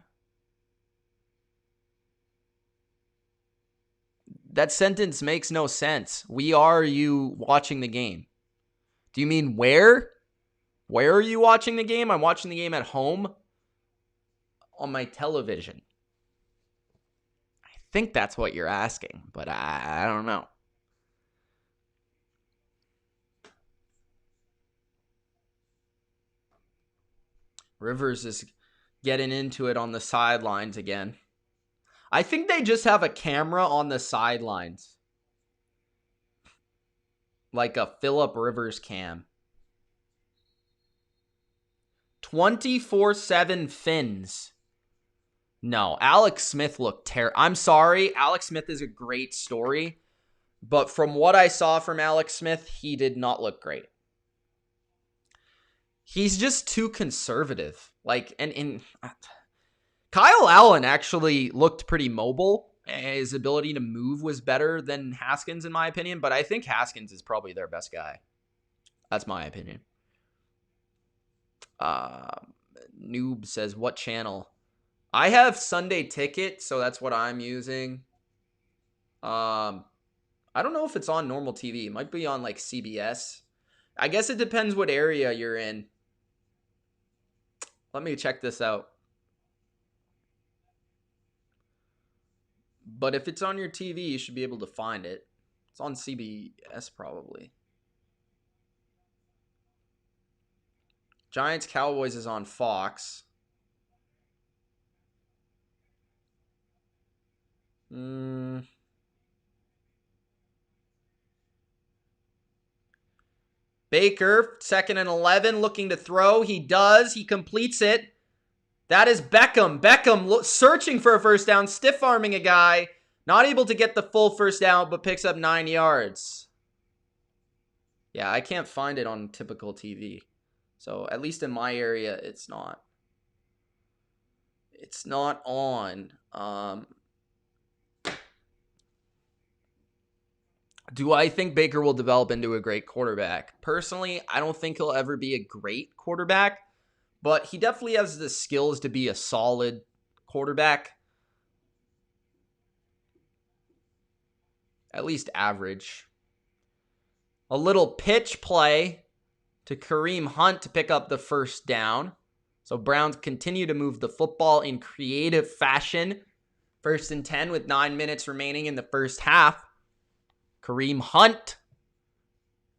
That sentence makes no sense. We are you watching the game. Do you mean where? Where are you watching the game? I'm watching the game at home on my television. I think that's what you're asking, but I don't know. Rivers is getting into it on the sidelines again. I think they just have a camera on the sidelines. Like a Phillip Rivers cam. 24/7 Fins. No, Alex Smith looked terrible. I'm sorry. Alex Smith is a great story. But from what I saw from Alex Smith, he did not look great. He's just too conservative. And Kyle Allen actually looked pretty mobile. His ability to move was better than Haskins, in my opinion. But I think Haskins is probably their best guy. That's my opinion. Noob says, what channel? I have Sunday Ticket, so that's what I'm using. I don't know if it's on normal TV. It might be on like CBS. I guess it depends what area you're in. Let me check this out. But if it's on your TV, you should be able to find it. It's on CBS probably. Giants Cowboys is on Fox. Baker, 2nd and 11, looking to throw. He does. He completes it. That is Beckham. Beckham searching for a first down, stiff-arming a guy. Not able to get the full first down, but picks up 9 yards. Yeah, I can't find it on typical TV. So, at least in my area, it's not. It's not on. Do I think Baker will develop into a great quarterback? Personally, I don't think he'll ever be a great quarterback, but he definitely has the skills to be a solid quarterback. At least average. A little pitch play to Kareem Hunt to pick up the first down. So Browns continue to move the football in creative fashion. 1st and 10 with 9 minutes remaining in the first half. Kareem Hunt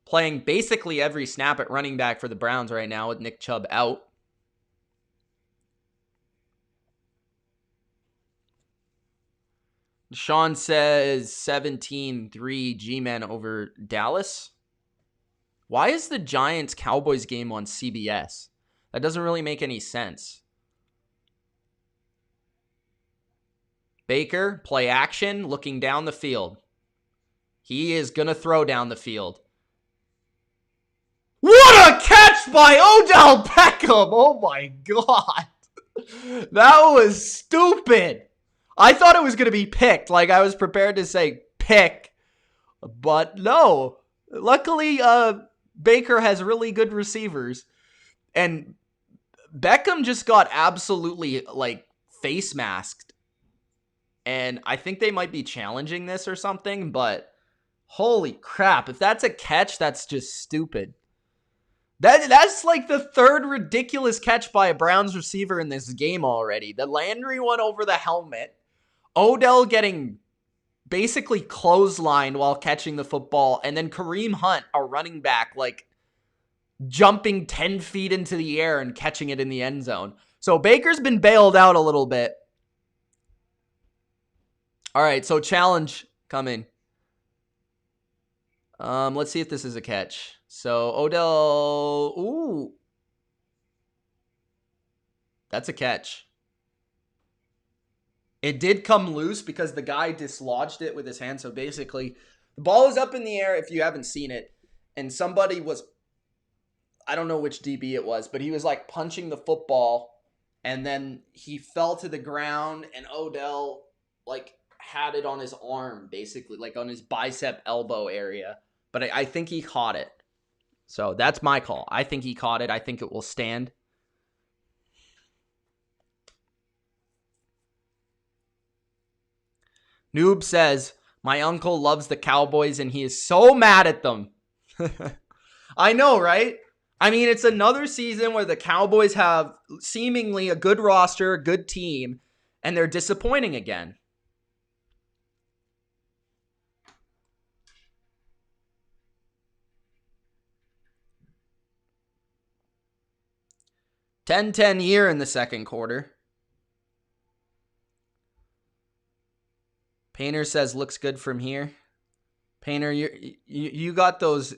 playing basically every snap at running back for the Browns right now with Nick Chubb out. Sean says 17-3 G-Men over Dallas. Why is the Giants-Cowboys game on CBS? That doesn't really make any sense. Baker, play action, looking down the field. He is going to throw down the field. What a catch by Odell Beckham! Oh my God. That was stupid. I thought it was going to be picked. Like, I was prepared to say pick. But no. Luckily, Baker has really good receivers. And Beckham just got absolutely, face masked. And I think they might be challenging this or something, but holy crap. If that's a catch, that's just stupid. That's like the 3rd ridiculous catch by a Browns receiver in this game already. The Landry one over the helmet. Odell getting basically clotheslined while catching the football. And then Kareem Hunt, a running back, jumping 10 feet into the air and catching it in the end zone. So Baker's been bailed out a little bit. All right, so challenge coming. Let's see if this is a catch. So Odell, ooh. That's a catch. It did come loose because the guy dislodged it with his hand. So basically, the ball is up in the air if you haven't seen it. And somebody was, I don't know which DB it was, but he was punching the football. And then he fell to the ground and Odell had it on his arm, basically, on his bicep elbow area. But I think he caught it. So that's my call. I think he caught it. I think it will stand. Noob says, my uncle loves the Cowboys and he is so mad at them. I know, right? I mean, it's another season where the Cowboys have seemingly a good roster, a good team, and they're disappointing again. Ten year in the second quarter. Painter says looks good from here. Painter, you got those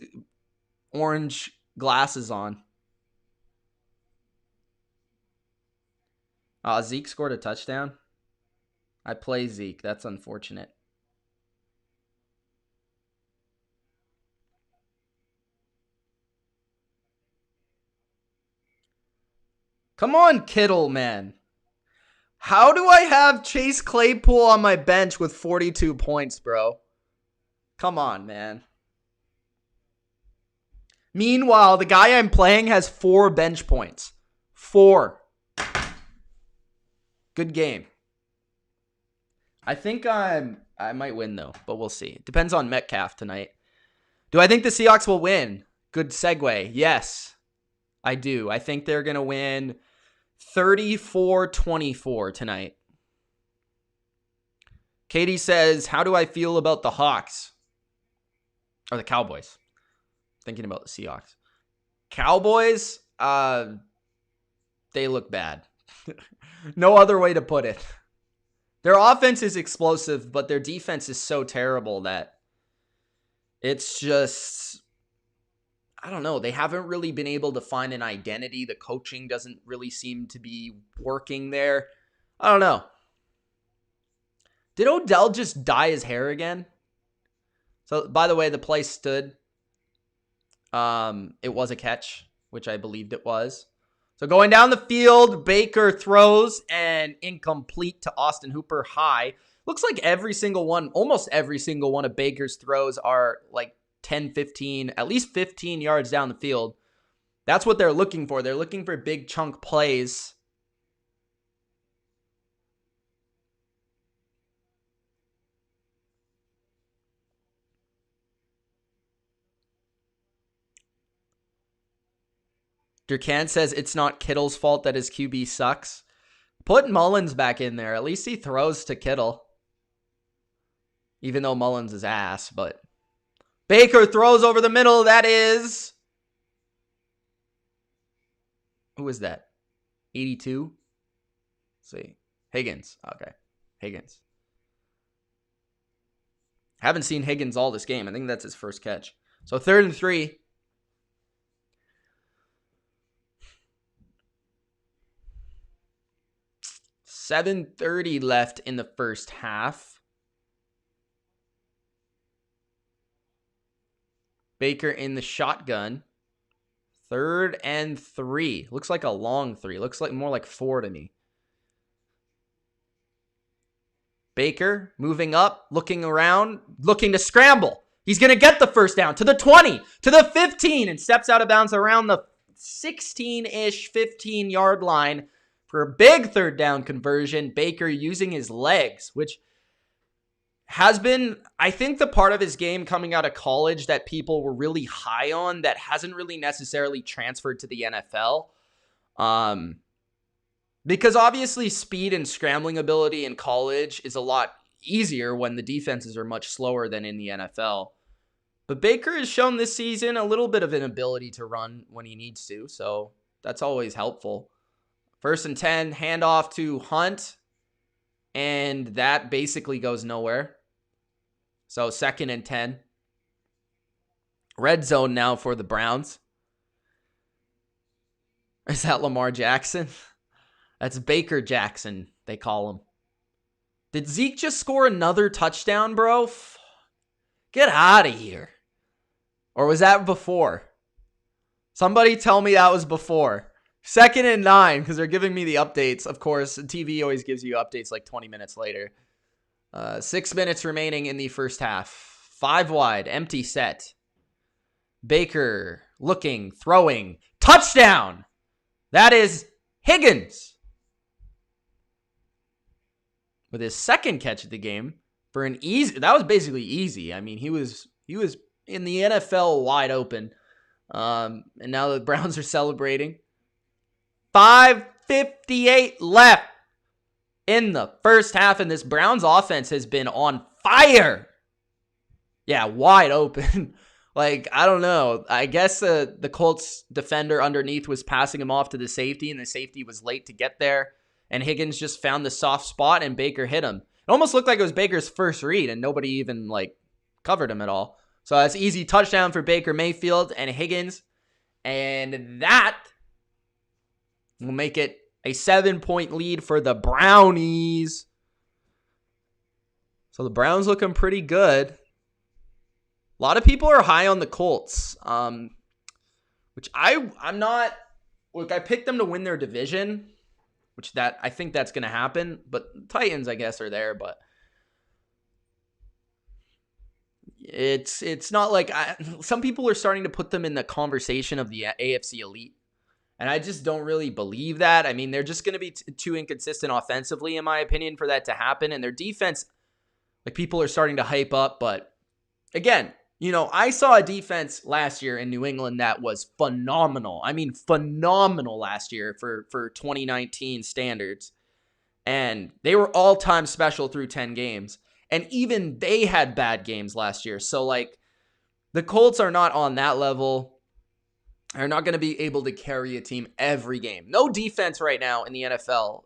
orange glasses on. Zeke scored a touchdown. I play Zeke. That's unfortunate. Come on, Kittle, man. How do I have Chase Claypool on my bench with 42 points, bro? Come on, man. Meanwhile, the guy I'm playing has 4 bench points. 4. Good game. I think I might win, though, but we'll see. It depends on Metcalf tonight. Do I think the Seahawks will win? Good segue. Yes, I do. I think they're going to win 34-24 tonight. Katie says, how do I feel about the Hawks? Or the Cowboys. Thinking about the Seahawks. Cowboys, they look bad. No other way to put it. Their offense is explosive, but their defense is so terrible that it's just, I don't know. They haven't really been able to find an identity. The coaching doesn't really seem to be working there. I don't know. Did Odell just dye his hair again? So, by the way, the play stood. It was a catch, which I believed it was. So going down the field, Baker throws and incomplete to Austin Hooper high. Looks like every single one, almost every single one of Baker's throws are like 10, 15, at least 15 yards down the field. That's what they're looking for. They're looking for big chunk plays. Durcan says it's not Kittle's fault that his QB sucks. Put Mullins back in there. At least he throws to Kittle. Even though Mullins is ass, but Baker throws over the middle. That is... Who is that? 82? Let's see. Higgins. Okay. Higgins. Haven't seen Higgins all this game. I think that's his first catch. So 3rd and 3. $7:30 left in the first half. Baker in the shotgun. 3rd and 3. Looks like a long 3. Looks like more like 4 to me. Baker moving up, looking around, looking to scramble. He's going to get the first down to the 20, to the 15, and steps out of bounds around the 16-ish, 15-yard line. For a big 3rd down conversion, Baker using his legs, which has been, I think, the part of his game coming out of college that people were really high on that hasn't really necessarily transferred to the NFL. Because obviously speed and scrambling ability in college is a lot easier when the defenses are much slower than in the NFL. But Baker has shown this season a little bit of an ability to run when he needs to, so that's always helpful. 1st and 10, handoff to Hunt, and that basically goes nowhere. So 2nd and 10. Red zone now for the Browns. Is that Lamar Jackson? That's Baker Jackson, they call him. Did Zeke just score another touchdown, bro? Get out of here. Or was that before? Somebody tell me that was before. 2nd and 9, because they're giving me the updates. Of course, TV always gives you updates like 20 minutes later. 6 minutes remaining in the first half. 5 wide, empty set. Baker looking, throwing. Touchdown! That is Higgins. With his 2nd catch of the game for an easy. That was basically easy. I mean, he was in the NFL wide open. And now the Browns are celebrating. 5:58 left in the first half, and this Browns offense has been on fire. Yeah, wide open. Like, I don't know. I guess the Colts defender underneath was passing him off to the safety, and the safety was late to get there. And Higgins just found the soft spot, and Baker hit him. It almost looked like it was Baker's first read, and nobody even, covered him at all. So that's easy touchdown for Baker Mayfield and Higgins. And that will make it a 7-point lead for the Brownies. So the Browns looking pretty good. A lot of people are high on the Colts, which I'm not. Look, I picked them to win their division, I think that's going to happen. But Titans, I guess, are there. But it's not like some people are starting to put them in the conversation of the AFC elite. And I just don't really believe that. I mean, they're just going to be too inconsistent offensively, in my opinion, for that to happen. And their defense, people are starting to hype up. But again, I saw a defense last year in New England that was phenomenal. I mean, phenomenal last year for 2019 standards. And they were all-time special through 10 games. And even they had bad games last year. So, the Colts are not on that level. They're not going to be able to carry a team every game. No defense right now in the NFL,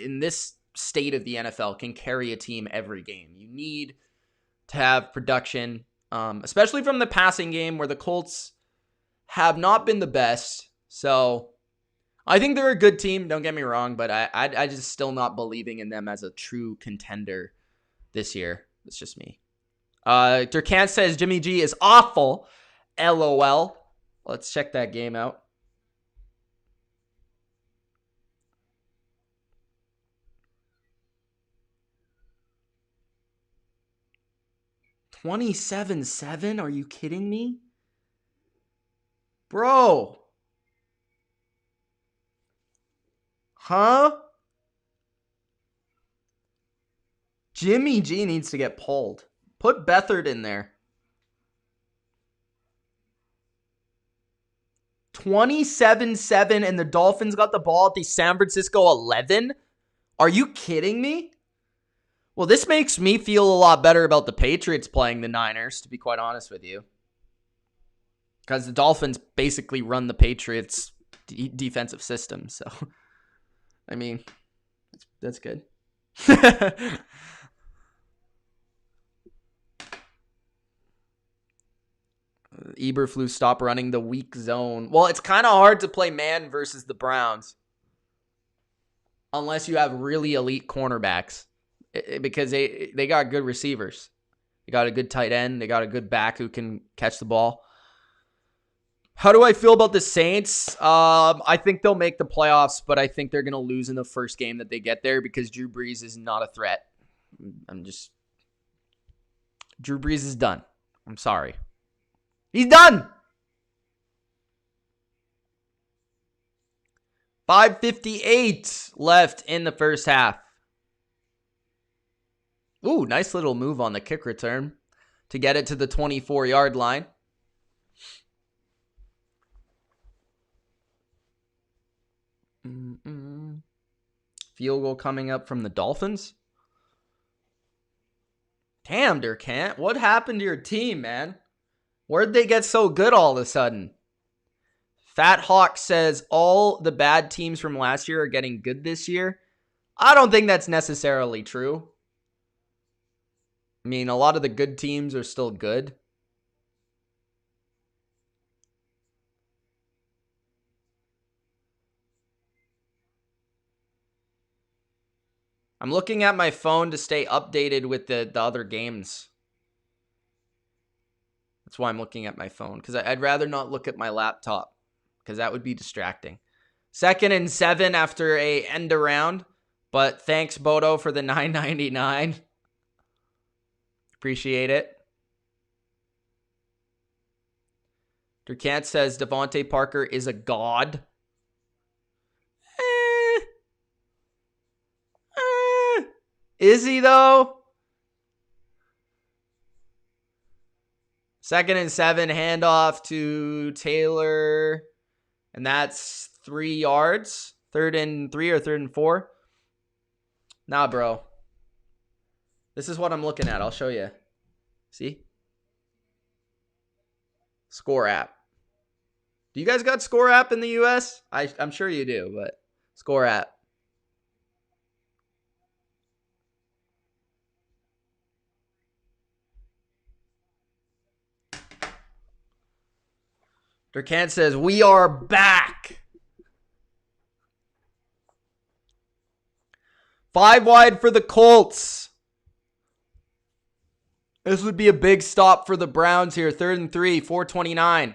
in this state of the NFL, can carry a team every game. You need to have production, especially from the passing game, where the Colts have not been the best. So I think they're a good team, don't get me wrong, but I just still not believing in them as a true contender this year. That's just me. Durkant says Jimmy G is awful. LOL. Let's check that game out. $27-7? Are you kidding me? Bro. Huh? Jimmy G needs to get pulled. Put Beathard in there. 27-7 and the Dolphins got the ball at the San Francisco 11? Are you kidding me? Well, this makes me feel a lot better about the Patriots playing the Niners, to be quite honest with you. Because the Dolphins basically run the Patriots' defensive system. So, I mean, that's good. Eberflus stop running the weak zone. Well, it's kind of hard to play man versus the Browns unless you have really elite cornerbacks because they got good receivers. They got a good tight end. They got a good back who can catch the ball. How do I feel about the Saints? I think they'll make the playoffs, but I think they're going to lose in the first game that they get there because Drew Brees is not a threat. Drew Brees is done. I'm sorry. He's done. 5:58 left in the first half. Ooh, nice little move on the kick return to get it to the 24-yard line. Field goal coming up from the Dolphins. Damn, Durkant, what happened to your team, man? Where'd they get so good all of a sudden? Fat Hawk says all the bad teams from last year are getting good this year. I don't think that's necessarily true. I mean, a lot of the good teams are still good. I'm looking at my phone to stay updated with the other games. That's why I'm looking at my phone, because I'd rather not look at my laptop, because that would be distracting. 2nd and 7 after a end around, but thanks, Bodo, for the $9.99. Appreciate it. Durkant says Devontae Parker is a god. Is he, though? 2nd and 7, handoff to Taylor. And that's 3 yards. 3rd and 3 or 3rd and 4. Nah, bro. This is what I'm looking at. I'll show you. See? Score app. Do you guys got Score app in the US? I'm sure you do, but Score app. Durkant says, we are back. 5 wide for the Colts. This would be a big stop for the Browns here. 3rd and 3, 4:29.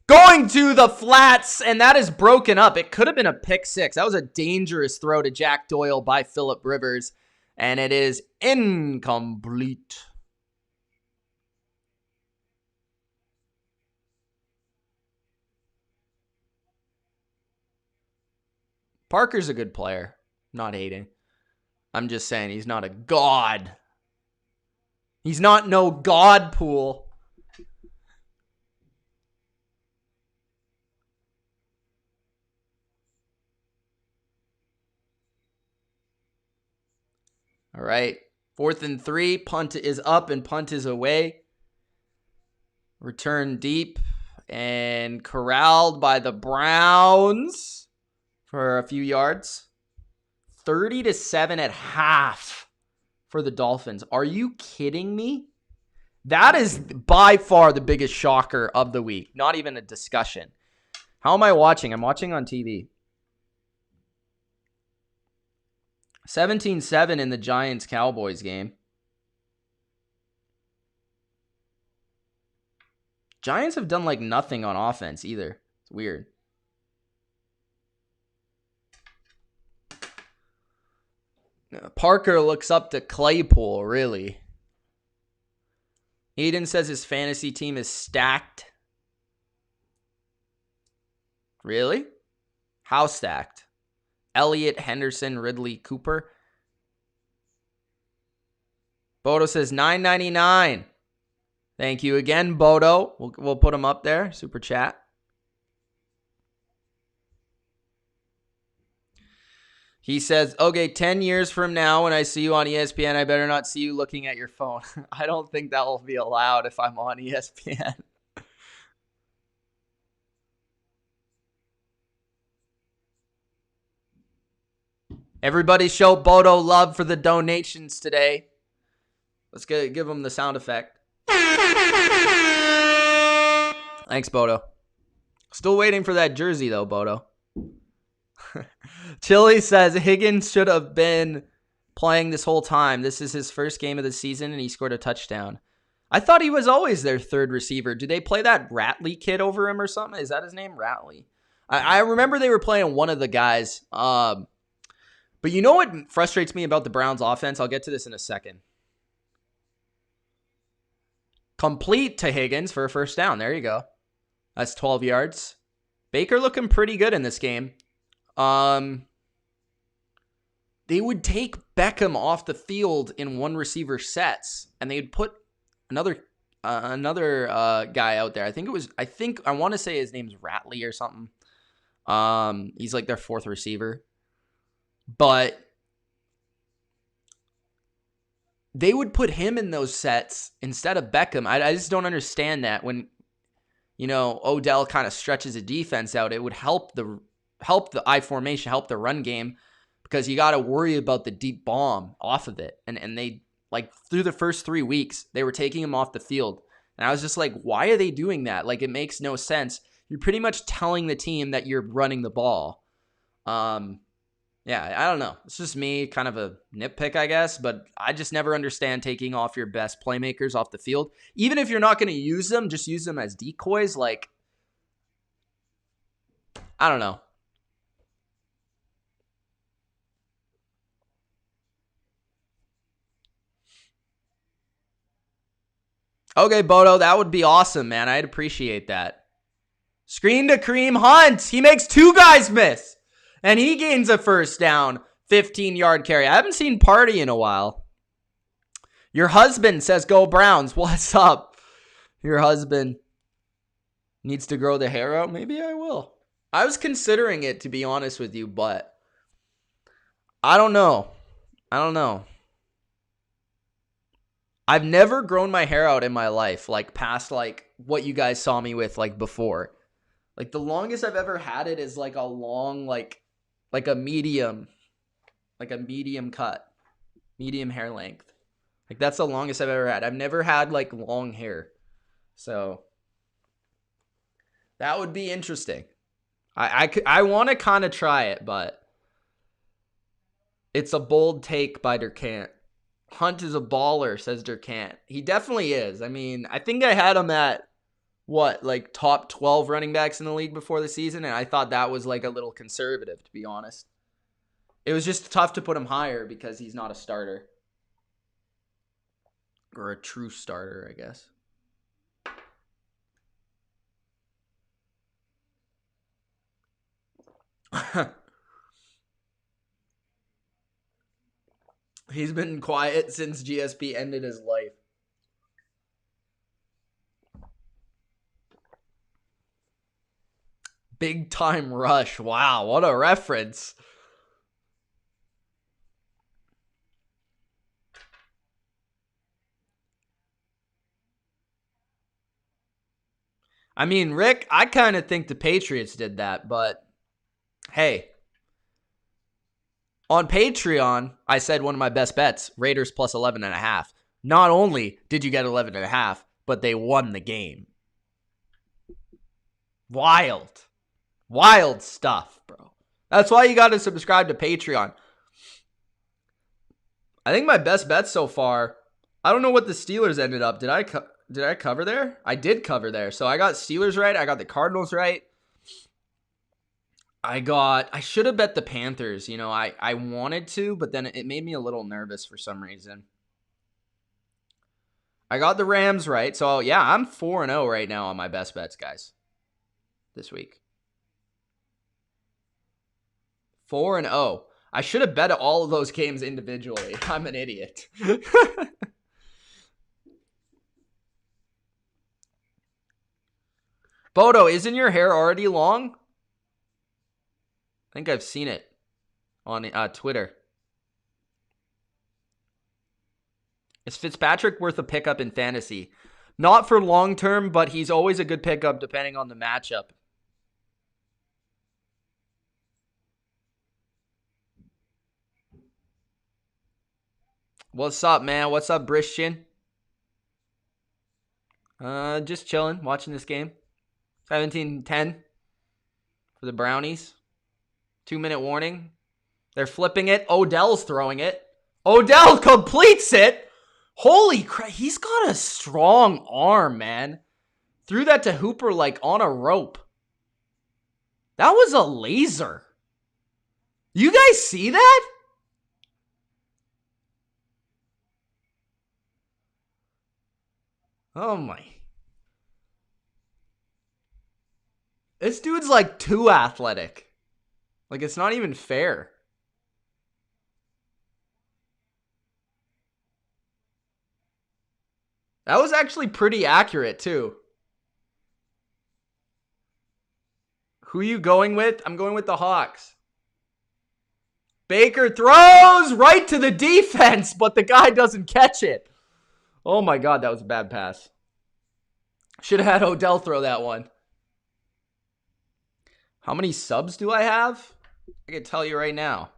Going to the flats, and that is broken up. It could have been a pick 6. That was a dangerous throw to Jack Doyle by Phillip Rivers, and it is incomplete. Parker's a good player. Not hating. I'm just saying he's not a god. He's not no god pool. All right. 4th and 3. Punt is up and punt is away. Return deep and corralled by the Browns for a few yards. 30-7 at half for the Dolphins. Are you kidding me? That is by far the biggest shocker of the week. Not even a discussion. How am I watching? I'm watching on TV. 17-7 in the Giants-Cowboys game. Giants have done like nothing on offense either. It's weird. Parker looks up to Claypool, really. Aiden says his fantasy team is stacked. Really? How stacked? Elliott, Henderson, Ridley, Cooper. Bodo says $9.99. Thank you again, Bodo. We'll put him up there. Super chat. He says, okay, 10 years from now when I see you on ESPN, I better not see you looking at your phone. I don't think that will be allowed if I'm on ESPN. Everybody show Bodo love for the donations today. Let's give him the sound effect. Thanks, Bodo. Still waiting for that jersey, though, Bodo. Chili says Higgins should have been playing this whole time. This is his first game of the season, and he scored a touchdown. I thought he was always their third receiver. Do they play that Ratley kid over him or something? Is that his name? Ratley. I remember they were playing one of the guys. But you know what frustrates me about the Browns offense? I'll get to this in a second. Complete to Higgins for a first down. There you go. That's 12 yards. Baker looking pretty good in this game. They would take Beckham off the field in one receiver sets, and they'd put another guy out there. I want to say his name's Ratley or something. He's like their fourth receiver, but they would put him in those sets instead of Beckham. I just don't understand that. When, Odell kind of stretches a defense out, it would help the I formation, help the run game, because you got to worry about the deep bomb off of it. And they, like, through the first 3 weeks, they were taking him off the field. And I was just like, why are they doing that? Like, it makes no sense. You're pretty much telling the team that you're running the ball. Yeah, I don't know. It's just me, kind of a nitpick, I guess. But I just never understand taking off your best playmakers off the field. Even if you're not going to use them, just use them as decoys. Like, I don't know. Okay, Bodo, that would be awesome, man. I'd appreciate that. Screen to Kareem Hunt. He makes two guys miss. And he gains a first down, 15-yard carry. I haven't seen Party in a while. Your husband says, go Browns. What's up? your husband needs to grow the hair out, maybe I will. I was considering it, to be honest with you, but I don't know. I've never grown my hair out in my life, like past like what you guys saw me with like before. Like the longest I've ever had it is like a long, like a medium cut, medium hair length. Like that's the longest I've ever had. I've never had like long hair. So that would be interesting. I want to kind of try it, but it's a bold take by Durkant. Hunt is a baller, says Durkant. He definitely is. I mean, I think I had him at like top 12 running backs in the league before the season, and I thought that was like a little conservative, to be honest. It was just tough to put him higher because he's not a starter. Or a true starter, I guess. He's been quiet since GSP ended his life. Big Time Rush. Wow, what a reference. I mean, Rick, I kind of think the Patriots did that, but hey. On Patreon, I said one of my best bets, Raiders plus 11.5. Not only did you get 11.5, but they won the game. Wild. Wild stuff, bro. That's why you got to subscribe to Patreon. I think my best bet so far, I don't know what the Steelers ended up. Did I cover there? I did cover there. So I got Steelers right. I got the Cardinals right. I should have bet the Panthers. You know, I wanted to, but then it made me a little nervous for some reason. I got the Rams right. So, yeah, I'm 4-0 right now on my best bets, guys, this week. 4-0. I should have bet all of those games individually. I'm an idiot. Bodo, isn't your hair already long? I think I've seen it on Twitter. Is Fitzpatrick worth a pickup in fantasy? Not for long term, but he's always a good pickup depending on the matchup. What's up, man? What's up, Christian? Just chilling, watching this game. 17-10 for the Brownies. 2-minute warning. They're flipping it. Odell's throwing it. Odell completes it. Holy crap. He's got a strong arm, man. Threw that to Hooper like on a rope. That was a laser. You guys see that? Oh my. This dude's like too athletic. Like it's not even fair. That was actually pretty accurate too. Who are you going with? I'm going with the Hawks. Baker throws right to the defense, but the guy doesn't catch it. Oh my God, that was a bad pass. Should have had Odell throw that one. How many subs do I have? I can tell you right now.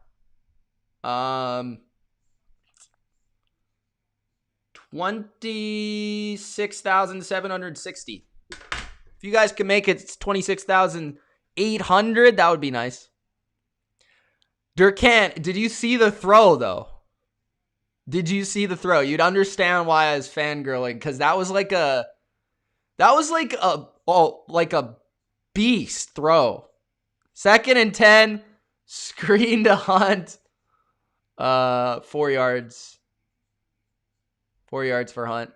26,760. If you guys can make it 26,800, that would be nice. Durkant, did you see the throw though? Did you see the throw? You'd understand why I was fangirling, because that was like a beast throw. 2nd and 10, screen to Hunt. 4 yards. 4 yards for Hunt.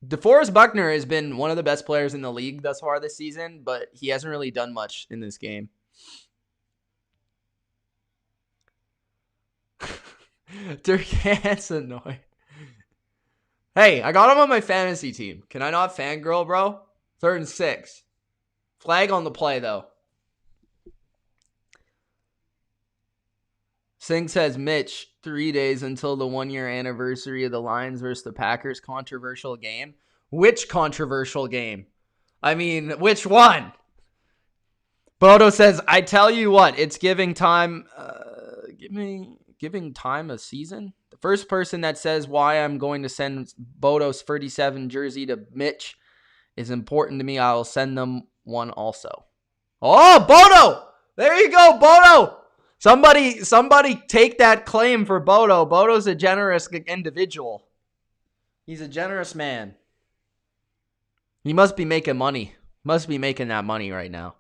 DeForest Buckner has been one of the best players in the league thus far this season, but he hasn't really done much in this game. Durkant's annoying. Hey, I got him on my fantasy team. Can I not fangirl, bro? 3rd and 6. Flag on the play, though. Singh says, Mitch, 3 days until the 1-year anniversary of the Lions versus the Packers controversial game. Which controversial game? I mean, which one? Bodo says, I tell you what, it's giving time, giving time a season. The first person that says why I'm going to send Bodo's 37 jersey to Mitch is important to me. I'll send them one also. Oh, Bodo! There you go, Bodo! Somebody take that claim for Bodo. Bodo's a generous individual. He's a generous man. He must be making money. Must be making that money right now.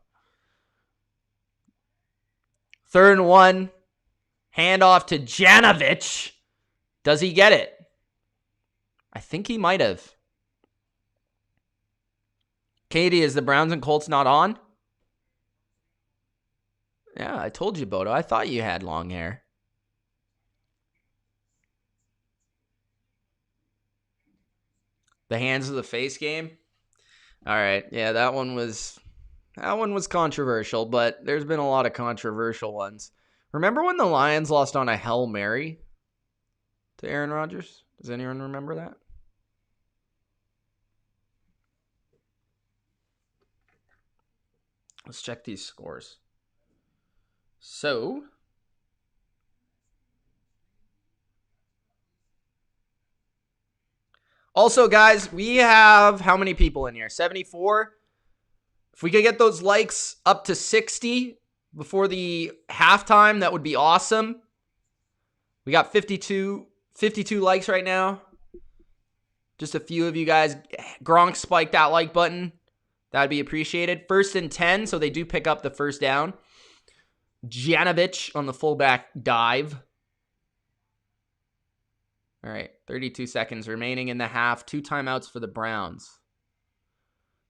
3rd and 1. Handoff to Janovich. Does he get it? I think he might have. Katie, is the Browns and Colts not on? Yeah, I told you, Bodo. I thought you had long hair. The hands of the face game. All right. Yeah, that one was controversial, but there's been a lot of controversial ones. Remember when the Lions lost on a Hail Mary to Aaron Rodgers? Does anyone remember that? Let's check these scores. So, also, guys, we have how many people in here? 74. If we could get those likes up to 60 before the halftime, that would be awesome. We got 52 likes right now. Just a few of you guys. Gronk spiked that like button. That'd be appreciated. 1st and 10, so they do pick up the first down. Janovich on the fullback dive. All right, 32 seconds remaining in the half. 2 timeouts for the Browns.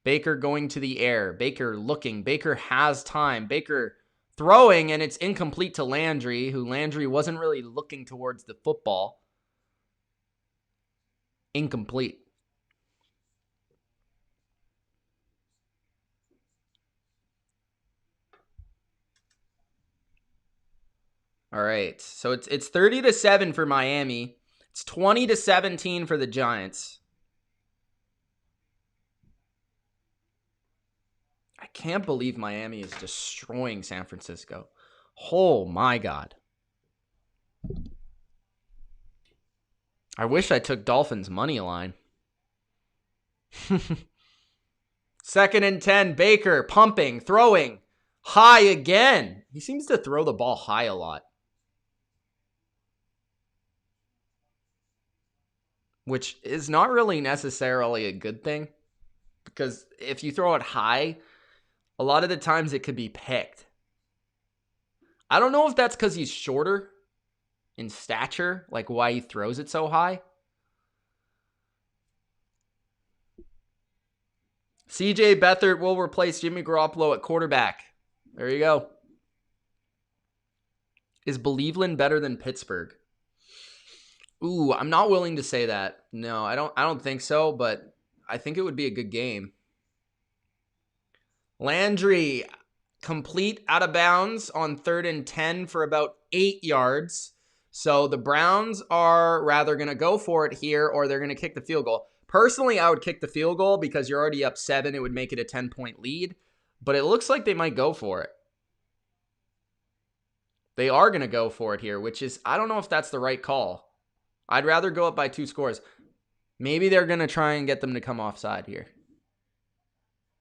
Baker going to the air. Baker looking. Baker has time. Baker throwing, and it's incomplete to Landry, who Landry wasn't really looking towards the football. Incomplete. All right, so it's 30-7 for Miami. It's 20-17 for the Giants. I can't believe Miami is destroying San Francisco. Oh my God. I wish I took Dolphins money line. 2nd and 10, Baker pumping, throwing, high again. He seems to throw the ball high a lot. Which is not really necessarily a good thing. Because if you throw it high, a lot of the times it could be picked. I don't know if that's because he's shorter in stature, like why he throws it so high. CJ Beathard will replace Jimmy Garoppolo at quarterback. There you go. Is Believeland better than Pittsburgh? Ooh, I'm not willing to say that. No, I don't think so, but I think it would be a good game. Landry, complete out of bounds on 3rd and 10 for about 8 yards. So the Browns are rather going to go for it here, or they're going to kick the field goal. Personally, I would kick the field goal because you're already up 7. It would make it a 10-point lead. But it looks like they might go for it. They are going to go for it here, which is, I don't know if that's the right call. I'd rather go up by 2 scores. Maybe they're going to try and get them to come offside here.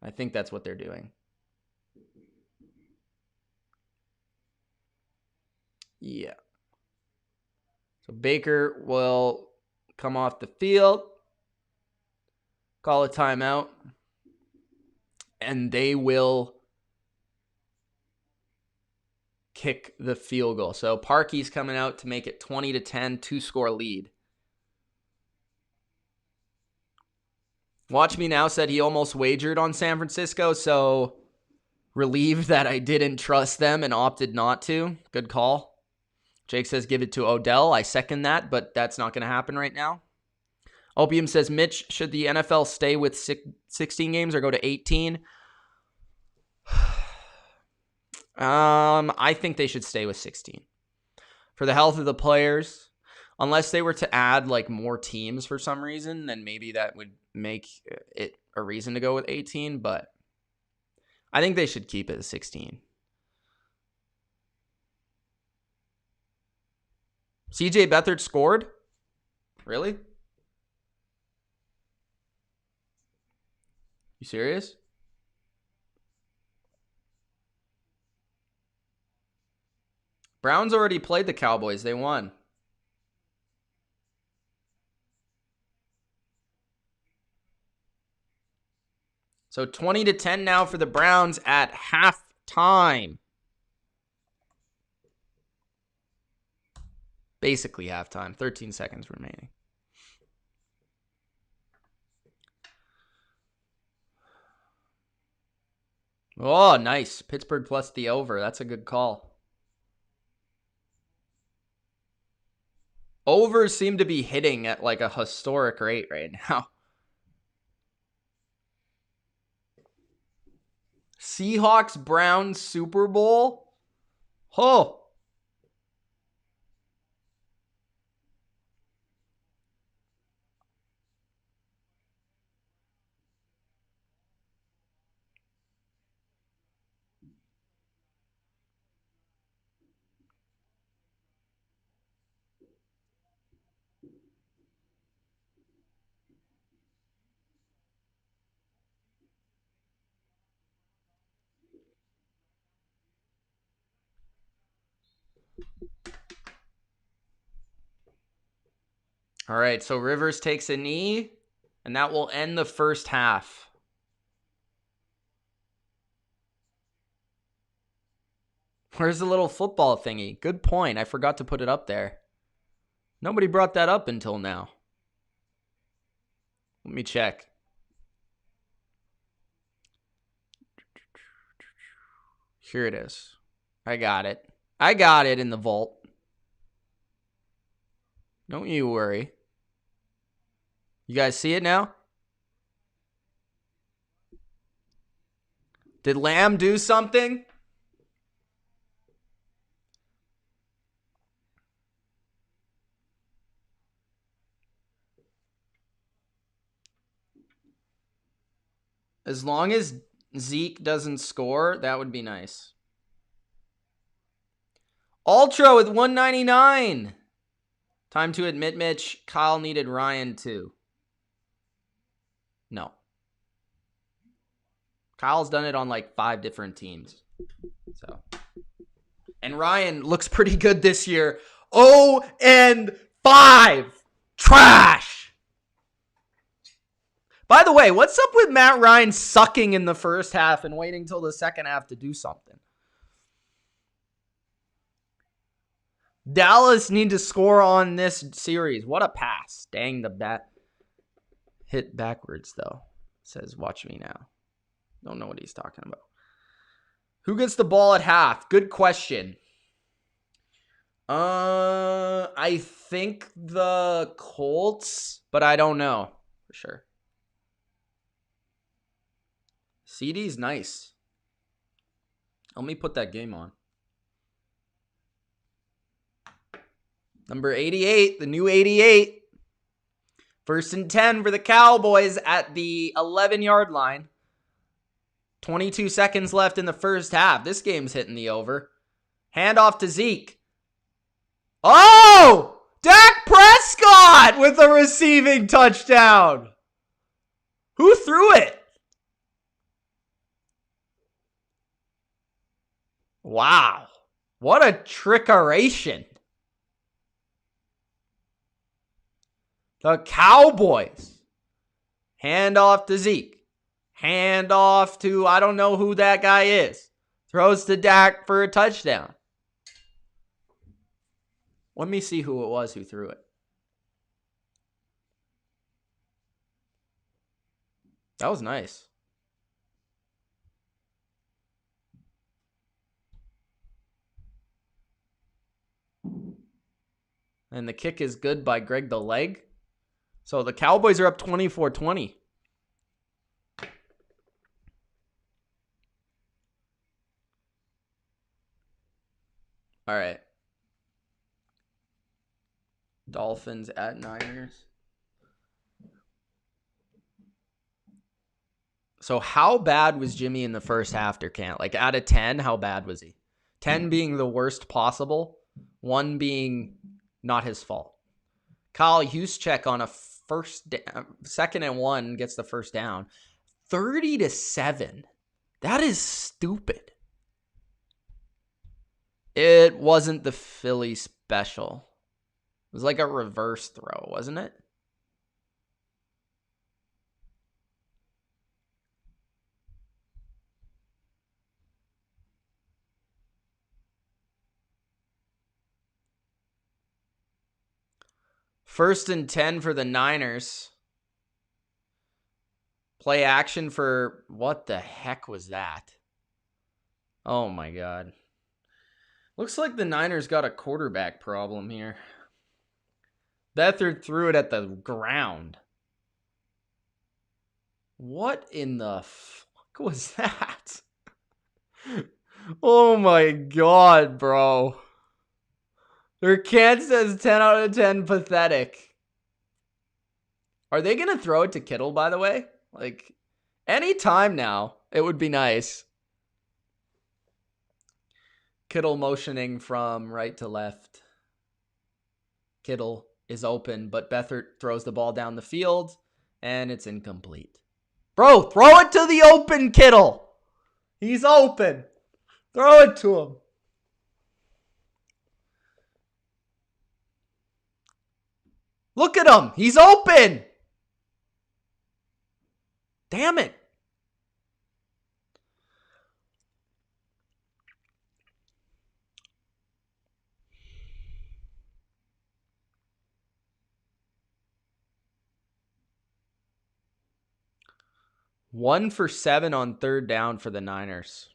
I think that's what they're doing. Yeah. So Baker will come off the field, call a timeout, and they will kick the field goal. So Parkey's coming out to make it 20-10, 2-score lead. Watch Me Now said he almost wagered on San Francisco, so relieved that I didn't trust them and opted not to. Good call. Jake says give it to Odell. I second that, but that's not going to happen right now. Opium says, Mitch, should the NFL stay with 16 games or go to 18? I think they should stay with 16. For the health of the players, unless they were to add like more teams for some reason, then maybe that would make it a reason to go with 18, but I think they should keep it at 16. CJ Beathard scored? Really? You serious? Browns already played the Cowboys. They won. So 20-10 now for the Browns at halftime. Basically halftime. 13 seconds remaining. Oh, nice. Pittsburgh plus the over. That's a good call. Overs seem to be hitting at like a historic rate right now. Seahawks Browns Super Bowl. Oh. All right, so Rivers takes a knee, and that will end the first half. Where's the little football thingy? Good point. I forgot to put it up there. Nobody brought that up until now. Let me check. Here it is. I got it. I got it in the vault. Don't you worry. You guys see it now? Did Lamb do something? As long as Zeke doesn't score, that would be nice. Ultra with 199. Time to admit, Mitch, Kyle needed Ryan too. No. Kyle's done it on like 5 different teams. So, and Ryan looks pretty good this year. 0-5. Trash. By the way, what's up with Matt Ryan sucking in the first half and waiting till the second half to do something? Dallas need to score on this series. What a pass. Dang, the bat hit backwards, though. Says, watch me now. Don't know what he's talking about. Who gets the ball at half? Good question. I think the Colts, but I don't know for sure. CD's nice. Let me put that game on. Number 88, the new 88. 1st and 10 for the Cowboys at the 11-yard line. 22 seconds left in the first half. This game's hitting the over. Hand off to Zeke. Oh! Dak Prescott with a receiving touchdown. Who threw it? Wow. What a trickeration. The Cowboys. Hand off to Zeke. Hand off to, I don't know who that guy is. Throws to Dak for a touchdown. Let me see who it was who threw it. That was nice. And the kick is good by Greg the Leg. So the Cowboys are up 24-20. All right. Dolphins at Niners. So how bad was Jimmy in the first half, Derkant? Like out of 10, how bad was he? 10 being the worst possible, 1 being not his fault. Kyle Juszczyk on a second and 1 gets the first down. 30-7. That is stupid. It wasn't the Philly special. It was like a reverse throw, wasn't it? First and 10 for the Niners. Play action for, what the heck was that? Oh my God. Looks like the Niners got a quarterback problem here. Beathard threw it at the ground. What in the fuck was that? Oh my God, bro. Their cat says 10 out of 10 pathetic. Are they going to throw it to Kittle, by the way? Like, any time now, it would be nice. Kittle motioning from right to left. Kittle is open, but Beathard throws the ball down the field, and it's incomplete. Bro, throw it to the open Kittle. He's open. Throw it to him. Look at him. He's open. Damn it. One for 7 on third down for the Niners.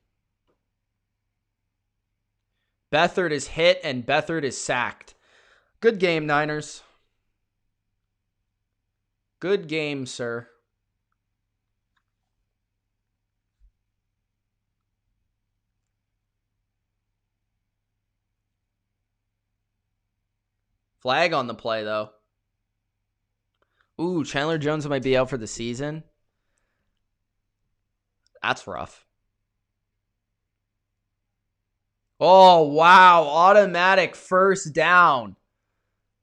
Beathard is hit and Beathard is sacked. Good game, Niners. Good game, sir. Flag on the play, though. Ooh, Chandler Jones might be out for the season. That's rough. Oh, wow. Automatic first down.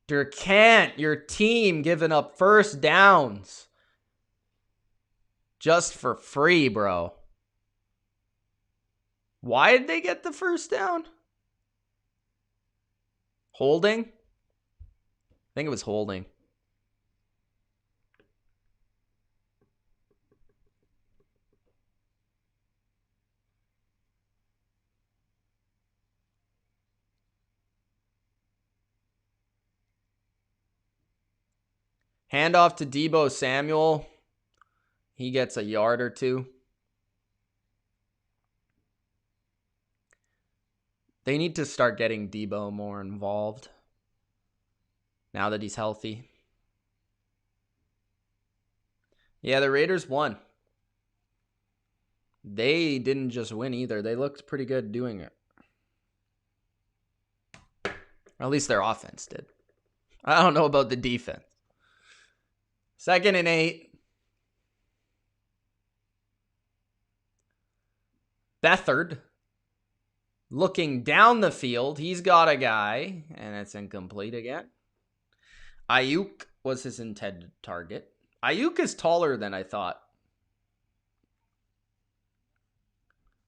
Derkant, your team giving up first downs. Just for free, bro. Why did they get the first down? Holding? I think it was holding. Handoff to Deebo Samuel. He gets a yard or two. They need to start getting Deebo more involved now that he's healthy. Yeah, the Raiders won. They didn't just win either. They looked pretty good doing it. Or at least their offense did. I don't know about the defense. 2nd and 8. Beathard looking down the field. He's got a guy, and it's incomplete again. Ayuk was his intended target. Ayuk is taller than I thought.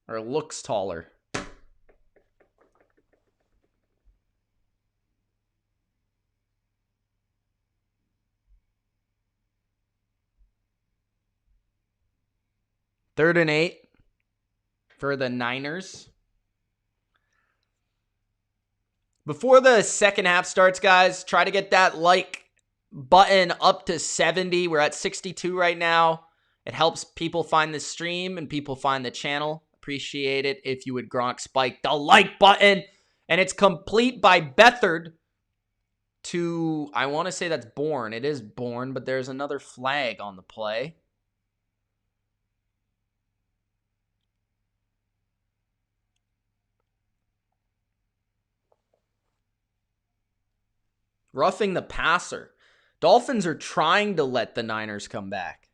Or looks taller. Third and 8 for the Niners. Before the second half starts, guys, try to get that like button up to 70. We're at 62 right now. It helps people find the stream and people find the channel. Appreciate it if you would Gronk spike the like button. And it's complete by Beathard. to, I want to say that's Bourne. It is Bourne, but there's another flag on the play. Roughing the passer. Dolphins are trying to let the Niners come back.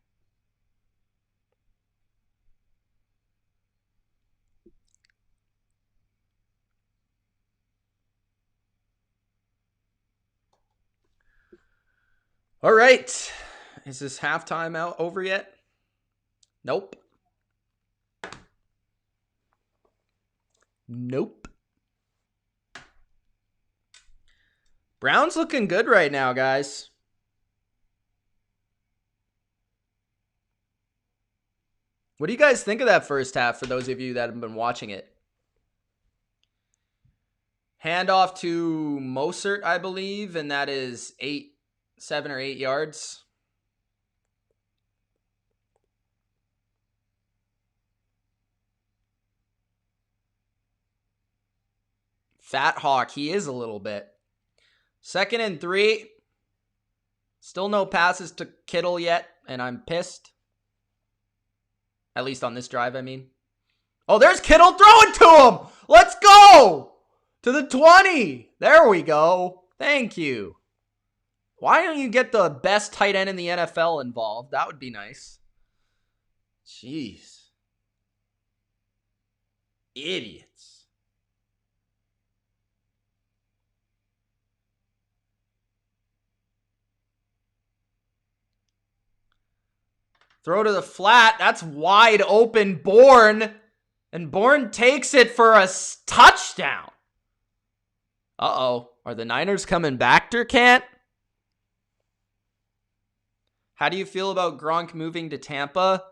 All right. Is this halftime out over yet? Nope. Nope. Browns looking good right now, guys. What do you guys think of that first half for those of you that have been watching it? Handoff to Mostert, I believe, and that is 7 or 8 yards. Fat Hawk, he is a little bit. 2nd and 3. Still no passes to Kittle yet, and I'm pissed. At least on this drive, I mean. Oh, there's Kittle throwing to him. Let's go. To the 20. There we go. Thank you. Why don't you get the best tight end in the NFL involved? That would be nice. Jeez. Idiots. Throw to the flat. That's wide open. Bourne. And Bourne takes it for a touchdown. Uh-oh. Are the Niners coming back, Durkant? How do you feel about Gronk moving to Tampa?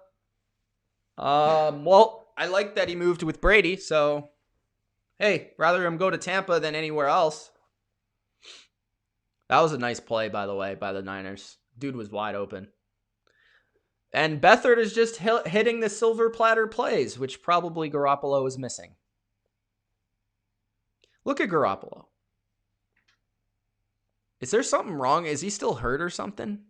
Well, I like that he moved with Brady, so hey, rather him go to Tampa than anywhere else. That was a nice play, by the way, by the Niners. Dude was wide open. And Beathard is just hitting the silver platter plays, which probably Garoppolo is missing. Look at Garoppolo. Is there something wrong? Is he still hurt or something?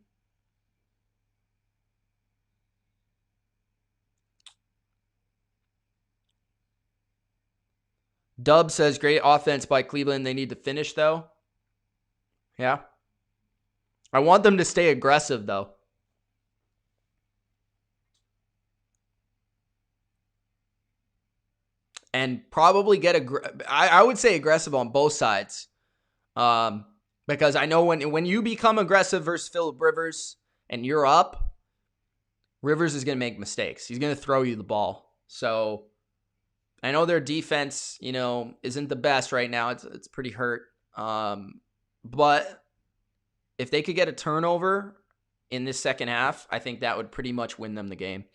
Dub says, great offense by Cleveland. They need to finish, though. Yeah. I want them to stay aggressive, though. And probably I would say aggressive on both sides. Because I know when you become aggressive versus Phillip Rivers and you're up, Rivers is going to make mistakes. He's going to throw you the ball. So I know their defense, isn't the best right now. It's pretty hurt. But if they could get a turnover in this second half, I think that would pretty much win them the game.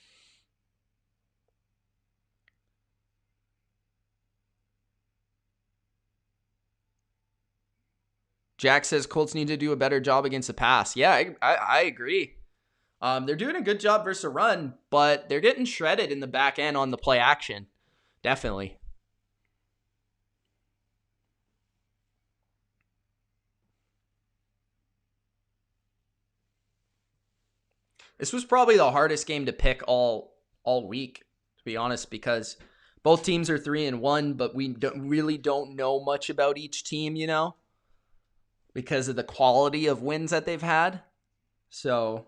Jack says Colts need to do a better job against the pass. Yeah, I agree. They're doing a good job versus a run, but they're getting shredded in the back end on the play action. Definitely. This was probably the hardest game to pick all week, to be honest, because both teams are 3-1, but we really don't know much about each team, because of the quality of wins that they've had. So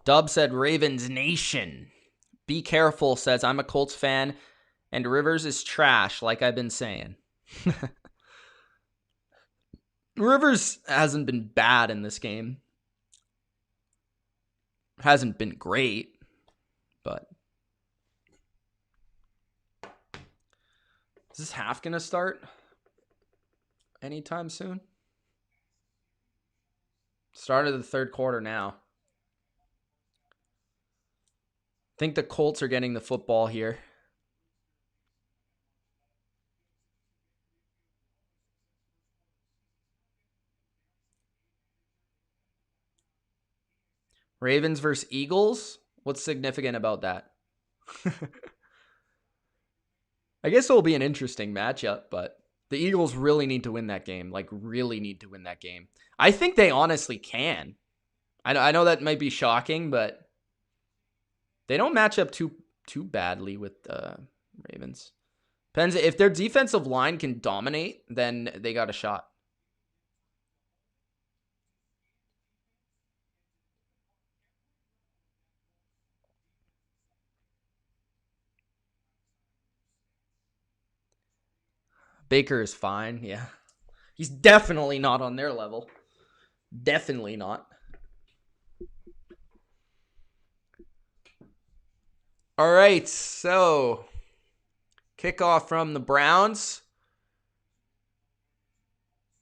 Dub said Ravens Nation. Be careful, says I'm a Colts fan, and Rivers is trash, like I've been saying. Rivers hasn't been bad in this game. Hasn't been great, but is this half going to start anytime soon? Start of the third quarter now. think the Colts are getting the football here. Ravens versus Eagles? What's significant about that? I guess it'll be an interesting matchup, but the Eagles really need to win that game. Like, really need to win that game. I think they honestly can. I know that might be shocking, but they don't match up too badly with Ravens. Depends. If their defensive line can dominate, then they got a shot. Baker is fine, yeah. He's definitely not on their level. Definitely not. All right, so kickoff from the Browns.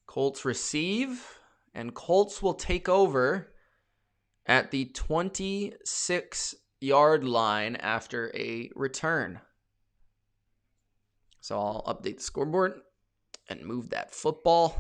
Colts receive, and Colts will take over at the 26-yard line after a return. So I'll update the scoreboard and move that football.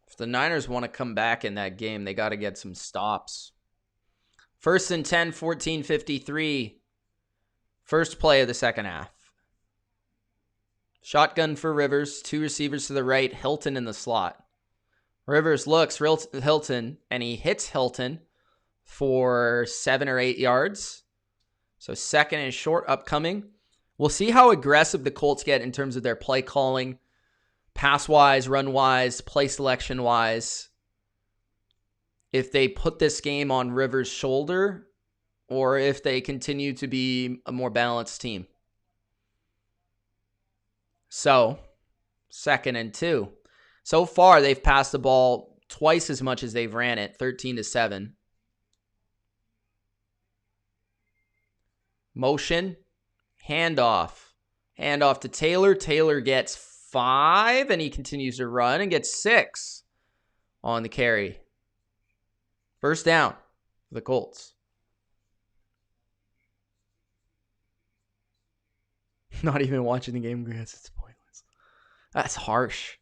If the Niners want to come back in that game, they got to get some stops. 1st and 10, 14:53. First play of the second half. Shotgun for Rivers. 2 receivers to the right. Hilton in the slot. Rivers looks Hilton, and he hits Hilton for 7 or 8 yards. So 2nd and short upcoming. We'll see how aggressive the Colts get in terms of their play calling. Pass-wise, run-wise, play selection-wise. If they put this game on Rivers' shoulder, or if they continue to be a more balanced team. So, 2nd and 2. So far, they've passed the ball twice as much as they've ran it, 13-7. Motion, handoff. Handoff to Taylor. Taylor gets 5, and he continues to run and gets 6 on the carry. First down for the Colts. Not even watching the game because it's pointless. That's harsh.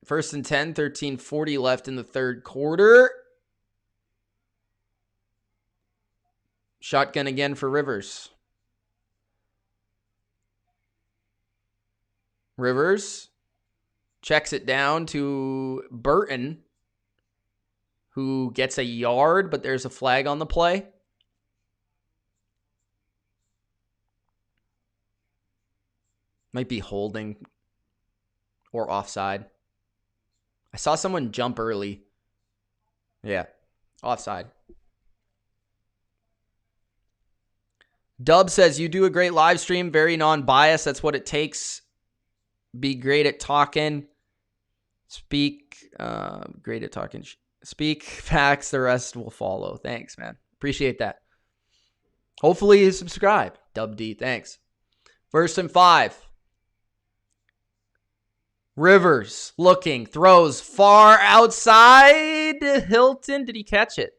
First and 10, 13:40 left in the third quarter. Shotgun again for Rivers. Rivers checks it down to Burton, who gets a yard, but there's a flag on the play. Might be holding or offside. I saw someone jump early. Yeah, offside. Dub says, you do a great live stream, very non-biased. That's what it takes. Be great at talking. Great at talking. Speak facts, the rest will follow. Thanks, man. Appreciate that. Hopefully you subscribe. Dub D, thanks. 1st and 5. Rivers looking, throws far outside. Hilton, did he catch it?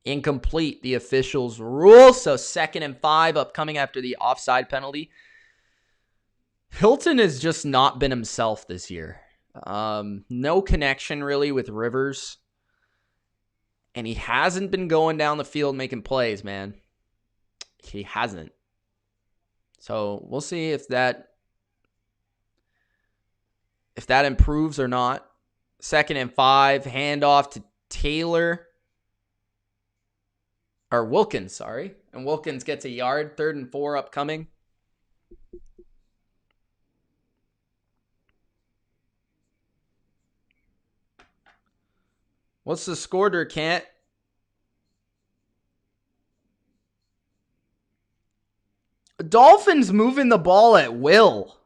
Incomplete, the officials rule. So 2nd and 5 upcoming after the offside penalty. Hilton has just not been himself this year. No connection really with Rivers. And he hasn't been going down the field making plays, man. He hasn't. So we'll see if that improves or not. 2nd and 5, handoff to Taylor. Or Wilkins, sorry. And Wilkins gets a yard. 3rd and 4 upcoming. What's the score there, Kent? Dolphins moving the ball at will.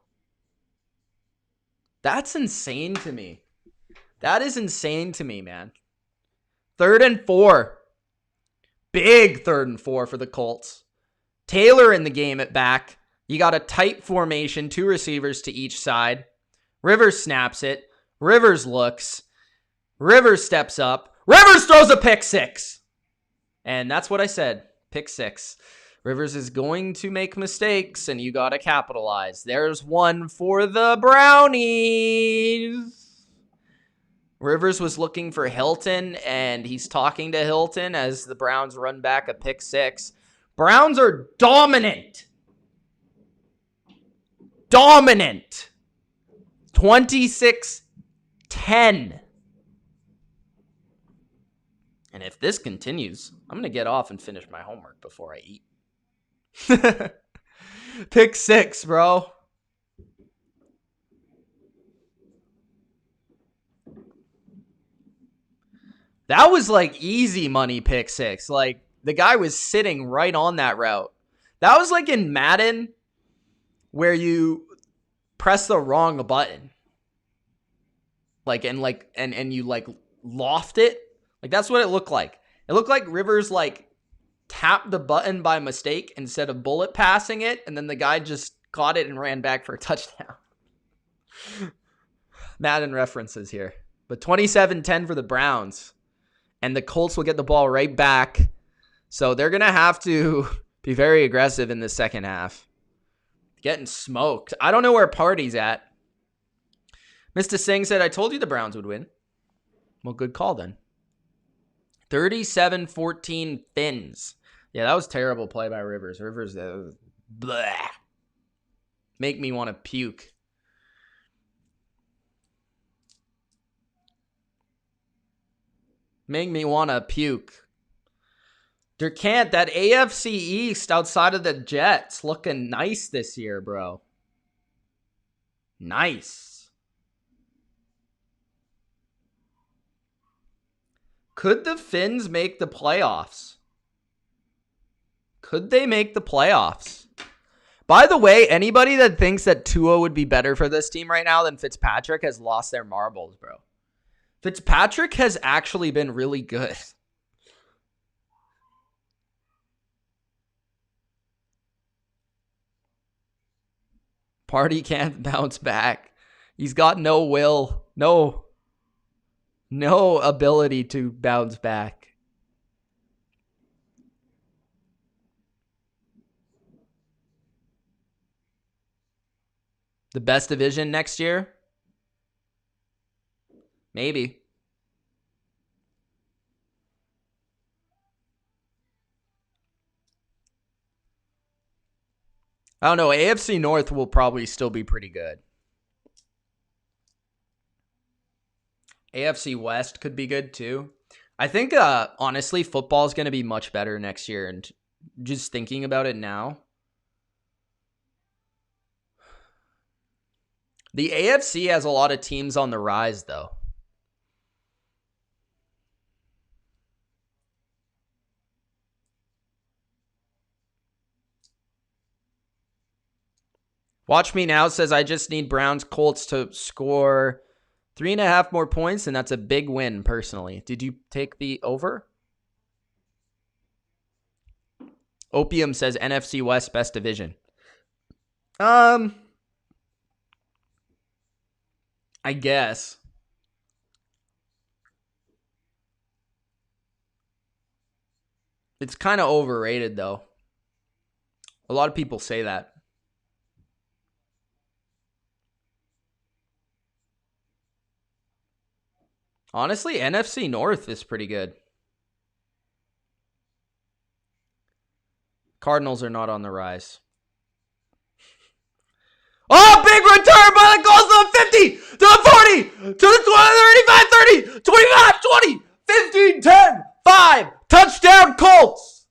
That's insane to me. That is insane to me, man. 3rd and 4. Big 3rd and 4 for the Colts. Taylor in the game at back. You got a tight formation, 2 receivers to each side. Rivers snaps it. Rivers looks. Rivers steps up. Rivers throws a pick 6. And that's what I said. Pick 6. Rivers is going to make mistakes, and you got to capitalize. There's one for the Brownies. Rivers was looking for Hilton, and he's talking to Hilton as the Browns run back a pick 6. Browns are dominant. Dominant. 26-10. And if this continues, I'm going to get off and finish my homework before I eat. Pick 6, bro. That was like easy money pick 6. Like the guy was sitting right on that route. That was like in Madden where you press the wrong button. And you like loft it. Like that's what it looked like. It looked like Rivers like tapped the button by mistake instead of bullet passing it, and then the guy just caught it and ran back for a touchdown. Madden references here. But 27-10 for the Browns. And the Colts will get the ball right back. So they're going to have to be very aggressive in the second half. Getting smoked. I don't know where Party's at. Mr. Singh said, I told you the Browns would win. Well, good call then. 37-14 Fins. Yeah, that was terrible play by Rivers. Rivers, bleh. Make me want to puke. Make me want to puke. Durkant, that AFC East outside of the Jets looking nice this year, bro. Nice. Could the Fins make the playoffs? Could they make the playoffs? By the way, anybody that thinks that Tua would be better for this team right now than Fitzpatrick has lost their marbles, bro. Fitzpatrick has actually been really good. Party can't bounce back. He's got no will. No ability to bounce back. The best division next year? Maybe. I don't know. AFC North will probably still be pretty good. AFC West could be good too. I think, honestly, football is going to be much better next year. And just thinking about it now, the AFC has a lot of teams on the rise, though. Watch Me Now says, I just need Browns Colts to score 3.5 more points, and that's a big win, personally. Did you take the over? Opium says, NFC West best division. I guess. It's kind of overrated, though. A lot of people say that. Honestly, NFC North is pretty good. Cardinals are not on the rise. Oh, big return by the Colts to the 50, to the 40, to the 35, 30, 25, 20, 15, 10, 5. Touchdown Colts.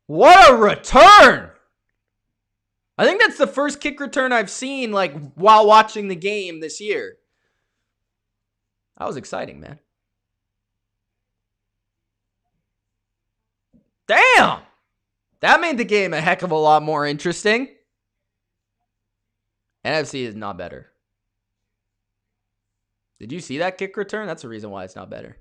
What a return. I think that's the first kick return I've seen while watching the game this year. That was exciting, man. Damn! That made the game a heck of a lot more interesting. NFC is not better. Did you see that kick return? That's the reason why it's not better.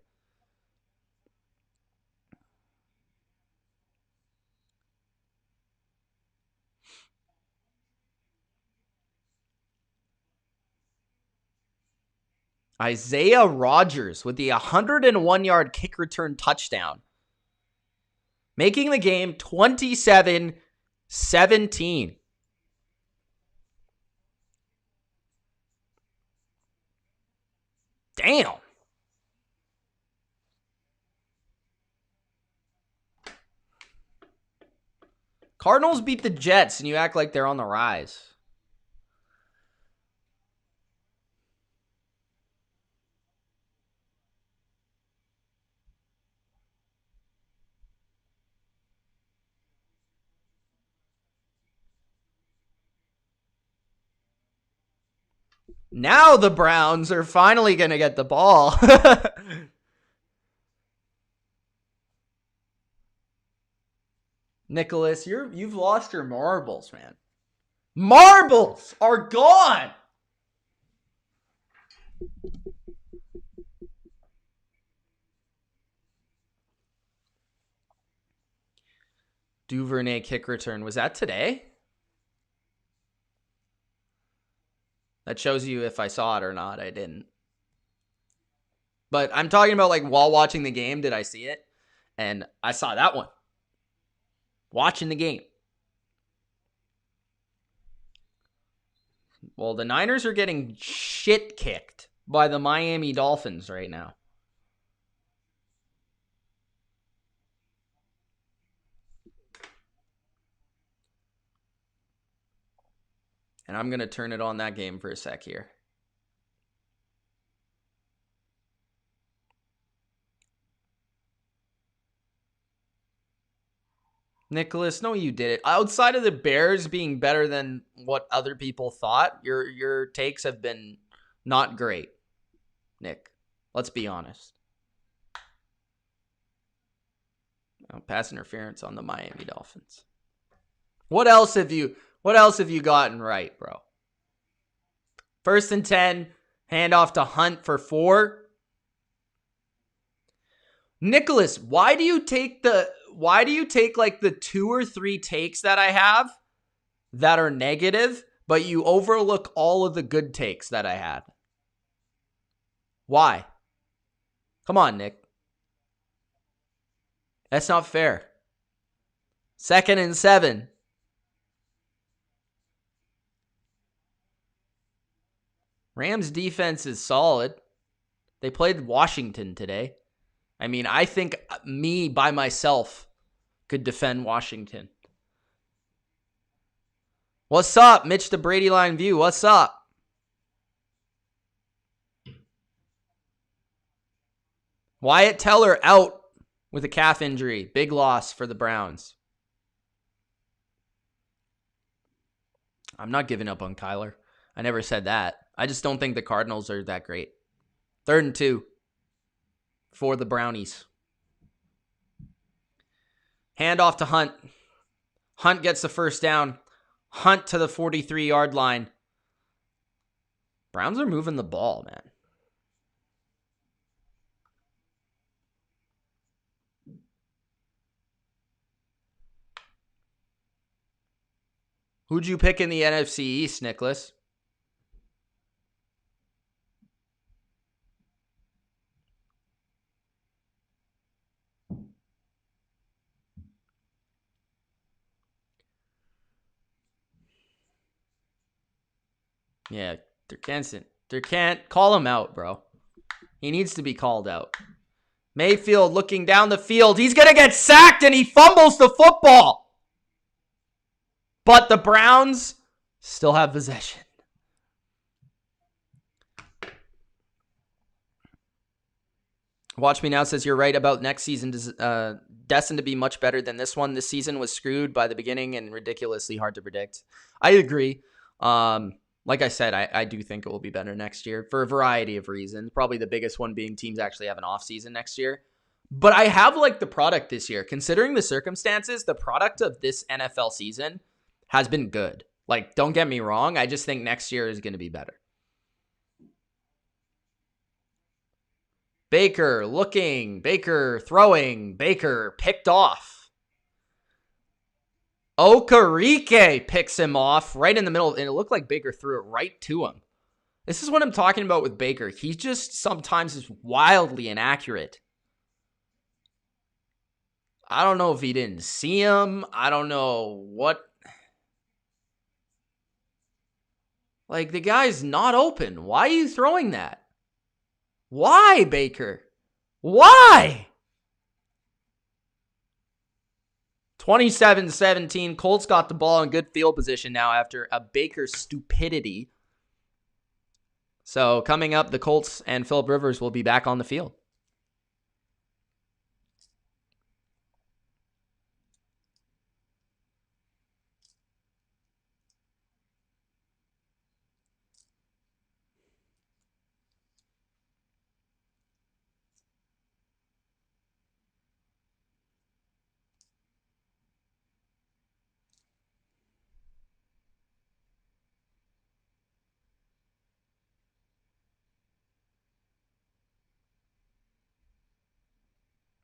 Isaiah Rodgers with the 101-yard kick return touchdown, making the game 27-17. Damn. Cardinals beat the Jets, and you act like they're on the rise. Now the Browns are finally going to get the ball. Nicholas, you've lost your marbles, man. Marbles are gone. Duvernay kick return. Was that today? That shows you if I saw it or not. I didn't. But I'm talking about like while watching the game, did I see it? And I saw that one. Watching the game. Well, the Niners are getting shit kicked by the Miami Dolphins right now. And I'm going to turn it on that game for a sec here. Nicholas, no, you did it. Outside of the Bears being better than what other people thought, your takes have been not great, Nick. Let's be honest. Pass interference on the Miami Dolphins. What else have you gotten right, bro? 1st and 10, handoff to Hunt for 4. Nicholas, why do you take like the 2 or 3 takes that I have that are negative, but you overlook all of the good takes that I had? Why? Come on, Nick. That's not fair. 2nd and 7. Rams defense is solid. They played Washington today. I mean, I think me by myself could defend Washington. What's up, Mitch of TheBottomLineView? What's up? Wyatt Teller out with a calf injury. Big loss for the Browns. I'm not giving up on Kyler. I never said that. I just don't think the Cardinals are that great. 3rd and 2 for the Brownies. Handoff to Hunt. Hunt gets the first down. Hunt to the 43-yard line. Browns are moving the ball, man. Who'd you pick in the NFC East, Nicholas? Yeah, there can't call him out, bro. He needs to be called out. Mayfield looking down the field. He's going to get sacked and he fumbles the football. But the Browns still have possession. Watch Me Now says you're right about next season destined to be much better than this one. This season was screwed by the beginning and ridiculously hard to predict. I agree. Like I said, I do think it will be better next year for a variety of reasons. Probably the biggest one being teams actually have an off season next year. But I have liked the product this year. Considering the circumstances, the product of this NFL season has been good. Like, don't get me wrong. I just think next year is going to be better. Baker looking, Baker throwing, Baker picked off. Okereke picks him off right in the middle, and it looked like Baker threw it right to him. This is what I'm talking about with Baker. He just sometimes is wildly inaccurate. I don't know if he didn't see him. I don't know what. Like, the guy's not open. Why are you throwing that? Why, Baker? Why? 27-17. Colts got the ball in good field position now after a Baker stupidity. So coming up, the Colts and Phillip Rivers will be back on the field.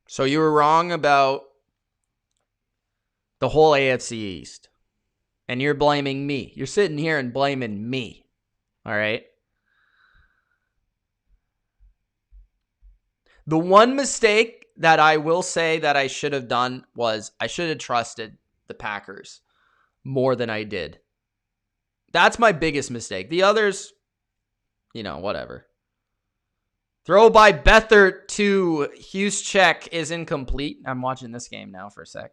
So you were wrong about the whole AFC East. And you're blaming me. You're sitting here and blaming me. All right? The one mistake that I will say that I should have done was I should have trusted the Packers more than I did. That's my biggest mistake. The others, whatever. Throw by Beathard to Juszczyk is incomplete. I'm watching this game now for a sec.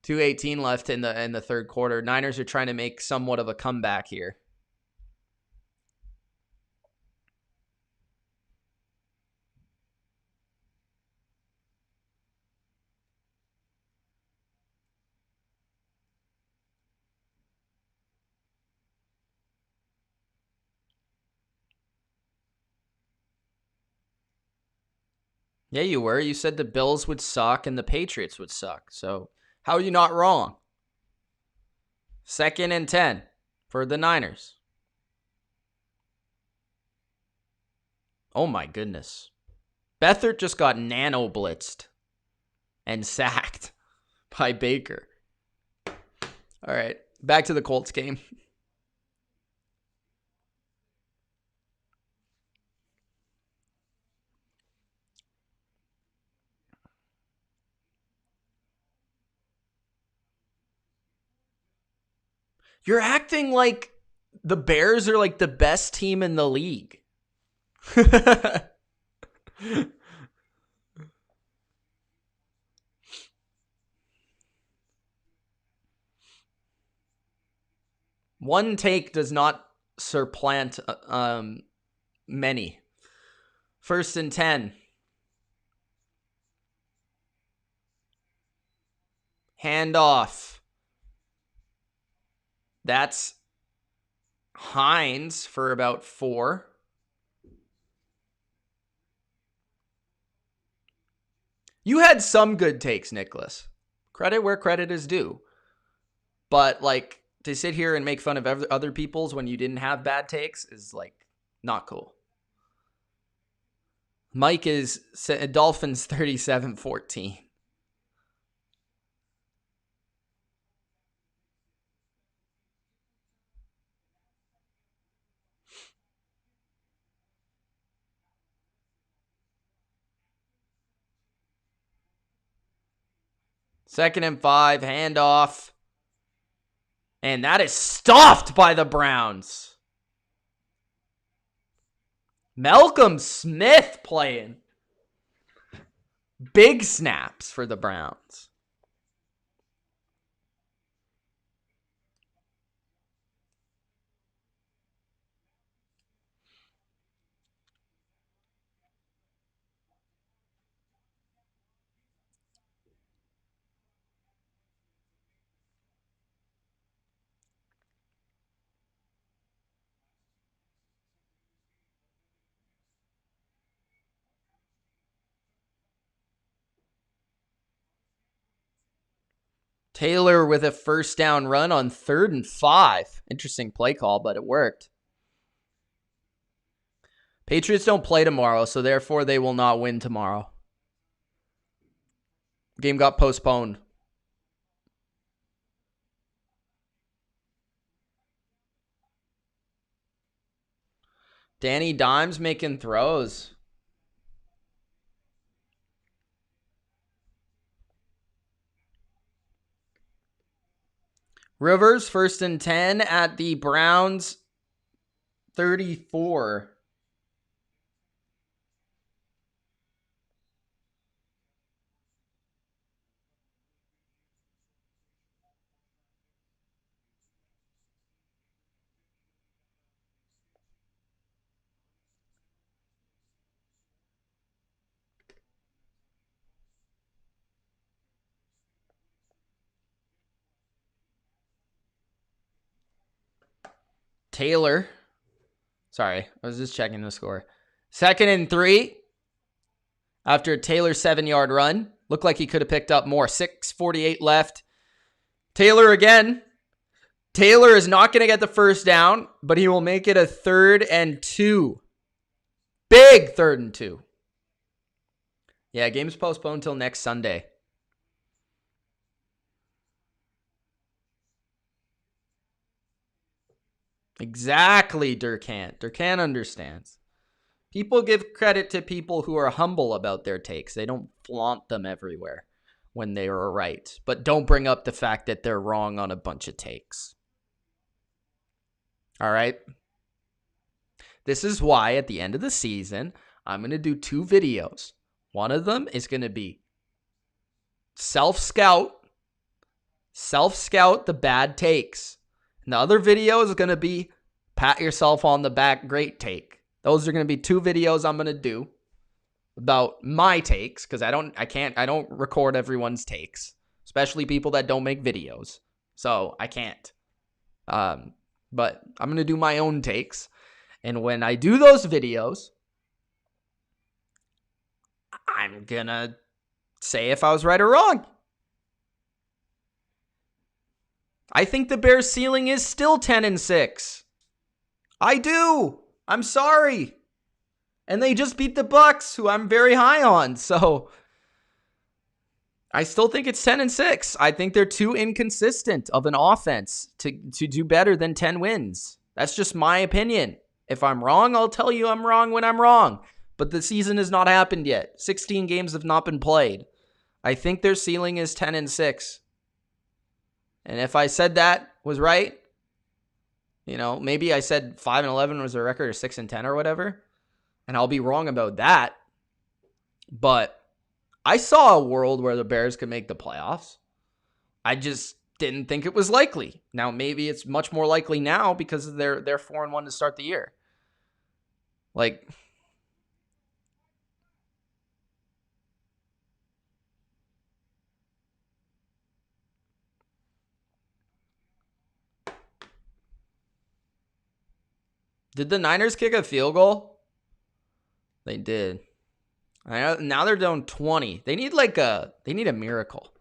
2:18 left in the third quarter. Niners are trying to make somewhat of a comeback here. Yeah, you were. You said the Bills would suck and the Patriots would suck. So how are you not wrong? 2nd and 10 for the Niners. Oh my goodness. Beathard just got nano blitzed and sacked by Baker. All right, back to the Colts game. You're acting like the Bears are like the best team in the league. One take does not supplant many. 1st and 10. Handoff. That's Hines for about 4. You had some good takes, Nicholas. Credit where credit is due. But, like, to sit here and make fun of other people's when you didn't have bad takes is, like, not cool. Mike is Dolphins 37-14. Second and 5, handoff. And that is stuffed by the Browns. Malcolm Smith playing. Big snaps for the Browns. Taylor with a first down run on 3rd and 5. Interesting play call, but it worked. Patriots don't play tomorrow, so therefore they will not win tomorrow. Game got postponed. Danny Dimes making throws. Rivers, 1st and 10 at the Browns 34. Taylor. Sorry, I was just checking the score. 2nd and 3 after a Taylor 7-yard run. Looked like he could have picked up more. 6:48 left. Taylor again. Taylor is not going to get the first down, but he will make it a 3rd and 2. Big 3rd and 2. Yeah, game's postponed until next Sunday. Exactly, Durkant. Durkant understands. People give credit to people who are humble about their takes. They don't flaunt them everywhere when they are right. But don't bring up the fact that they're wrong on a bunch of takes. All right? This is why at the end of the season, I'm going to do 2 videos. One of them is going to be self-scout the bad takes. And the other video is going to be pat yourself on the back, great take. Those are going to be 2 videos I'm going to do about my takes because I don't record everyone's takes, especially people that don't make videos. So I can't. But I'm going to do my own takes. And when I do those videos, I'm going to say if I was right or wrong. I think the Bears' ceiling is still 10-6. I do. I'm sorry. And they just beat the Bucks, who I'm very high on. So I still think it's 10-6. I think they're too inconsistent of an offense to do better than 10 wins. That's just my opinion. If I'm wrong, I'll tell you I'm wrong when I'm wrong. But the season has not happened yet. 16 games have not been played. I think their ceiling is 10-6. And if I said that was right, maybe I said 5-11 was their record or 6-10 or whatever, and I'll be wrong about that. But I saw a world where the Bears could make the playoffs. I just didn't think it was likely. Now, maybe it's much more likely now because they're 4-1 to start the year. Did the Niners kick a field goal? They did. Now they're down 20. They need a miracle.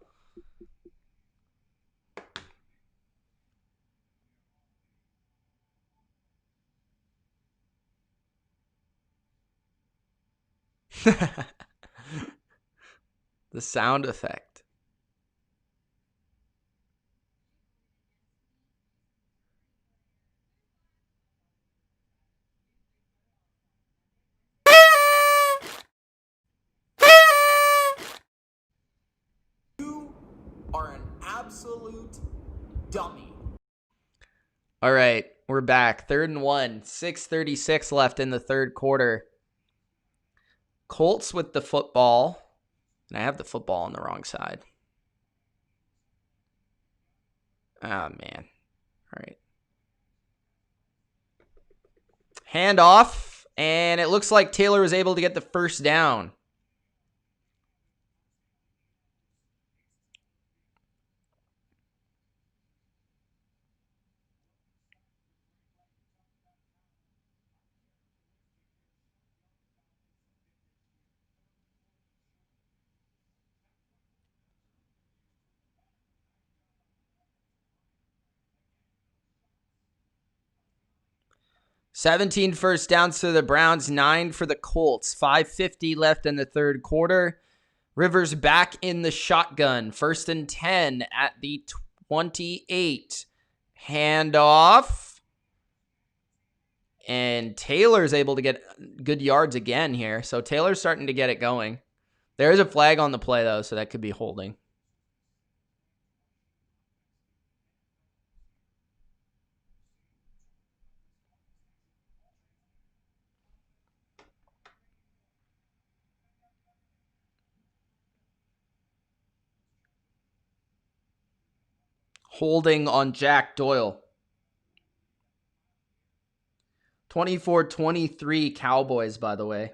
The sound effect. You are an absolute dummy. All right, we're back. 3rd and 1. 6:36 left in the 3rd quarter. Colts with the football. And I have the football on the wrong side. Oh, man. All right. Handoff. And it looks like Taylor was able to get the first down. 17 first downs to the Browns, 9 for the Colts. 5:50 left in the third quarter. Rivers back in the shotgun. 1st and 10 at the 28. Handoff. And Taylor's able to get good yards again here. So Taylor's starting to get it going. There is a flag on the play, though, so that could be holding. Holding on Jack Doyle. 24-23 Cowboys, by the way.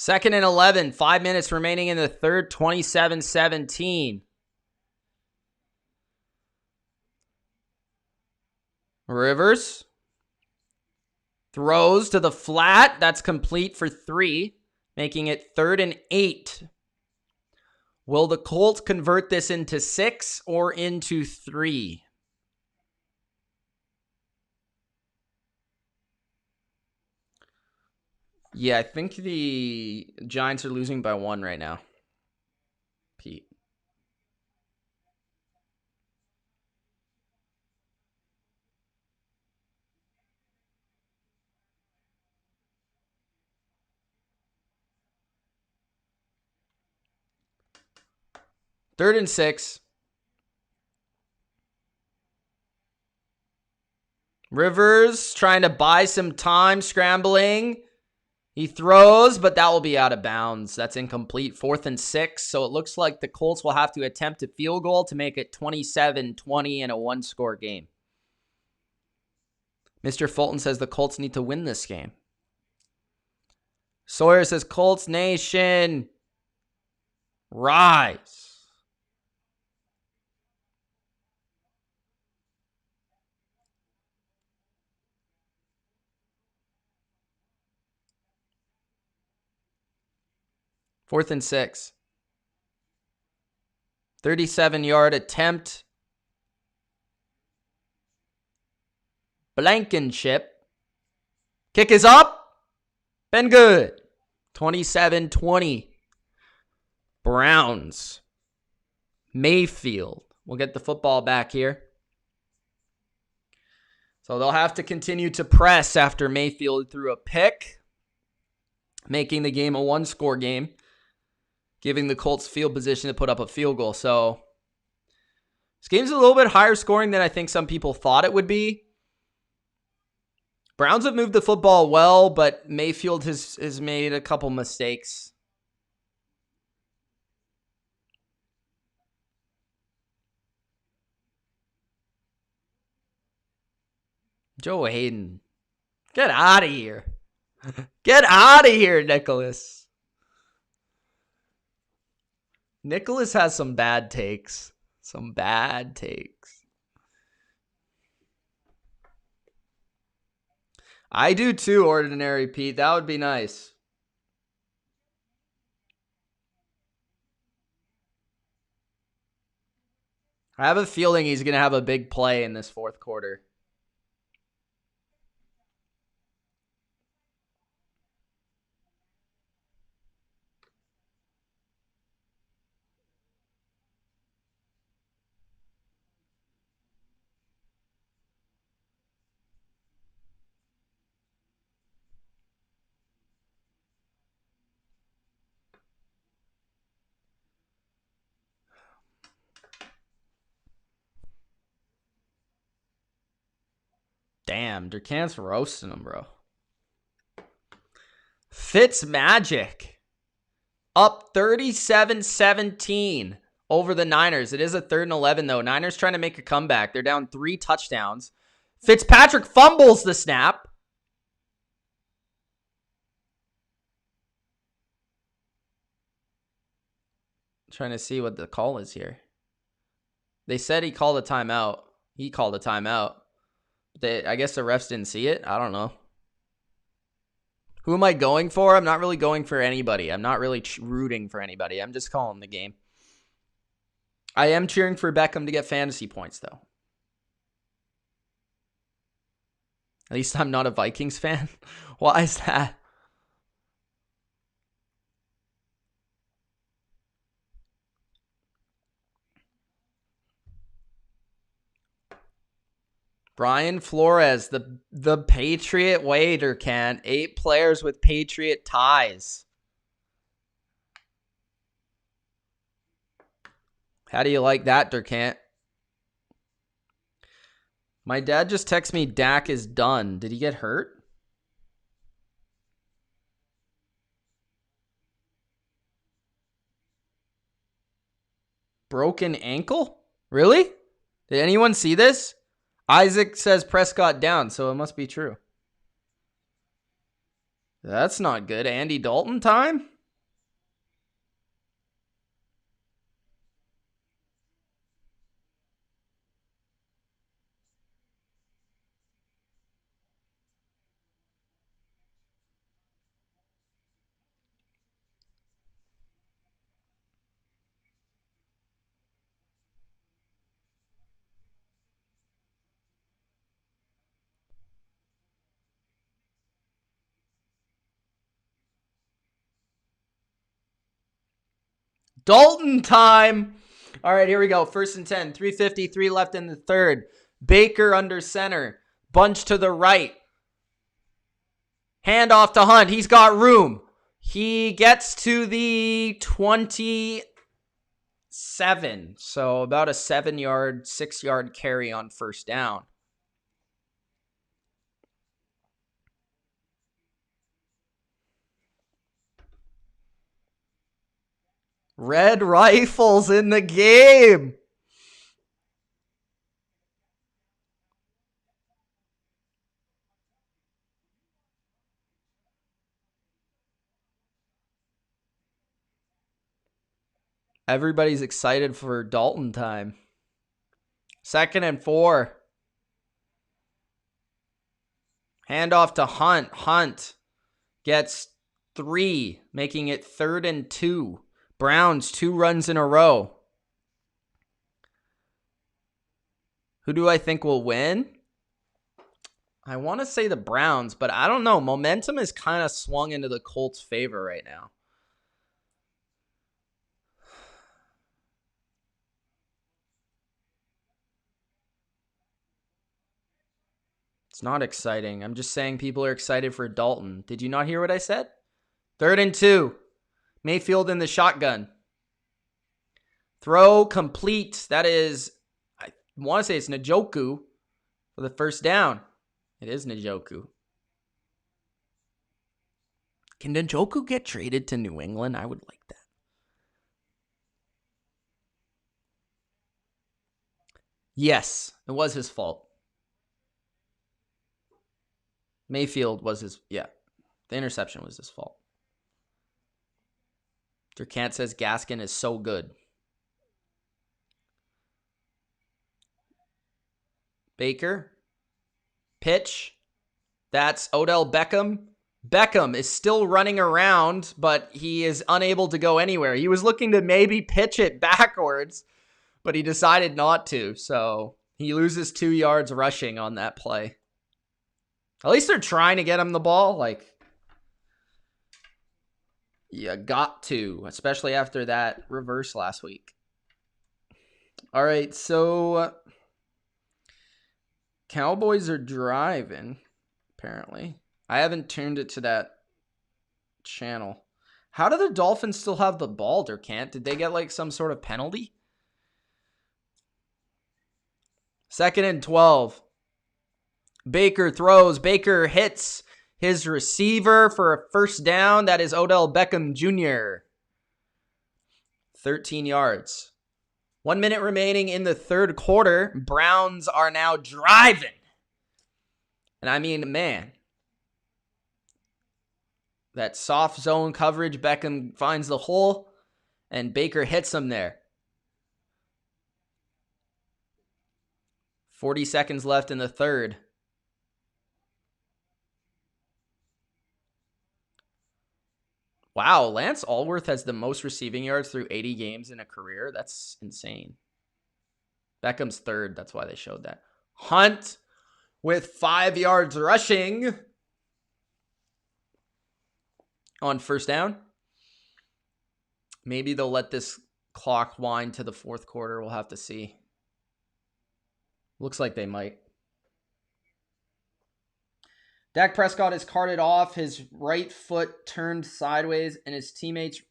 Second and 11, 5 minutes remaining in the third, 27-17. Rivers throws to the flat. That's complete for 3, making it 3rd and 8. Will the Colts convert this into 6 or into 3? Yeah, I think the Giants are losing by 1 right now. Pete. Third and 6. Rivers trying to buy some time, scrambling. He throws, but that will be out of bounds. That's incomplete. 4th and 6. So it looks like the Colts will have to attempt a field goal to make it 27-20 in a 1-score game. Mr. Fulton says the Colts need to win this game. Sawyer says Colts Nation, rise. Fourth and 6. 37-yard attempt. Blankenship. Kick is up. Been good. 27-20. Browns. Mayfield. We'll get the football back here. So they'll have to continue to press after Mayfield threw a pick, making the game a 1-score game, giving the Colts field position to put up a field goal. So this game's a little bit higher scoring than I think some people thought it would be. Browns have moved the football well, but Mayfield has made a couple mistakes. Joe Hayden. Get out of here. Get out of here, Nicholas. Nicholas has some bad takes. Some bad takes. I do too, Ordinary Pete. That would be nice. I have a feeling he's going to have a big play in this fourth quarter. Damn, Durcant's roasting him, bro. Fitz Magic up 37-17 over the Niners. It is a 3rd and 11, though. Niners trying to make a comeback. They're down 3 touchdowns. Fitzpatrick fumbles the snap. Trying to see what the call is here. They said he called a timeout. He called a timeout. I guess the refs didn't see it. I don't know. Who am I going for? I'm not really going for anybody. I'm not really rooting for anybody. I'm just calling the game. I am cheering for Beckham to get fantasy points, though. At least I'm not a Vikings fan. Why is that? Brian Flores, the Patriot waiter, can 8 players with Patriot ties. How do you like that, Durcant? My dad just texted me Dak is done. Did he get hurt? Broken ankle? Really? Did anyone see this? Isaac says Prescott down, so it must be true. That's not good. Andy Dalton time? Dalton time. All right, here we go. 1st and 10. 3:53 left in the 3rd. Baker under center. Bunch to the right. Hand off to Hunt. He's got room. He gets to the 27. So about a 7-yard, 6-yard carry on 1st down. Red Rifles in the game. Everybody's excited for Dalton time. 2nd and 4. Handoff to Hunt. Hunt gets 3, making it 3rd and 2. Browns 2 runs in a row. Who do I think will win? I want to say the Browns, but I don't know. Momentum is kind of swung into the Colts' favor right now. It's not exciting. I'm just saying people are excited for Dalton. Did you not hear what I said? 3rd and 2. Mayfield in the shotgun. Throw complete. That is, I want to say it's Njoku for the 1st down. It is Njoku. Can Njoku get traded to New England? I would like that. Yes, it was his fault. Mayfield was his, the interception was his fault. Durcant says Gaskin is so good. Baker. Pitch. That's Odell Beckham. Beckham is still running around, but he is unable to go anywhere. He was looking to maybe pitch it backwards, but he decided not to. So he loses 2 yards rushing on that play. At least they're trying to get him the ball. Like, you got to, especially after that reverse last week. All right, so Cowboys are driving, apparently. I haven't tuned it to that channel. How do the Dolphins still have the ball, Durcant? Did they get like some sort of penalty? 2nd and 12. Baker throws. Baker hits his receiver for a first down. That is Odell Beckham Jr. 13 yards. 1 minute remaining in the third quarter. Browns are now driving. And I mean, man, that soft zone coverage, Beckham finds the hole, and Baker hits him there. 40 seconds left in the third. Wow, Lance Allworth has the most receiving yards through 80 games in a career. That's insane. Beckham's third. That's why they showed that. Hunt with 5 yards rushing on first down. Maybe they'll let this clock wind to the fourth quarter. We'll have to see. Looks like they might. Dak Prescott is carted off. His right foot turned sideways, and his teammates'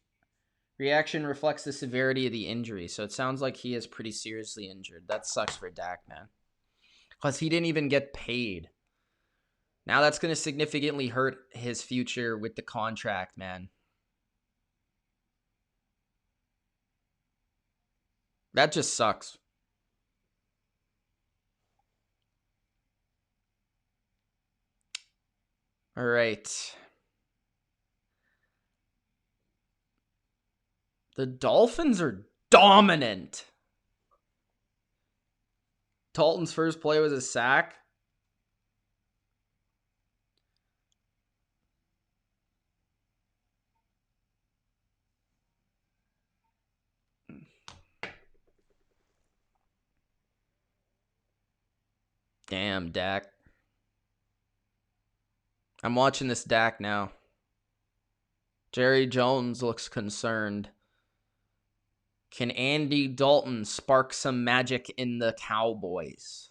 reaction reflects the severity of the injury. So it sounds like he is pretty seriously injured. That sucks for Dak, man. Because he didn't even get paid. Now that's going to significantly hurt his future with the contract, man. That just sucks. All right. The Dolphins are dominant. Dalton's first play was a sack. Damn, Dak. I'm watching this Dak now. Jerry Jones looks concerned. Can Andy Dalton spark some magic in the Cowboys?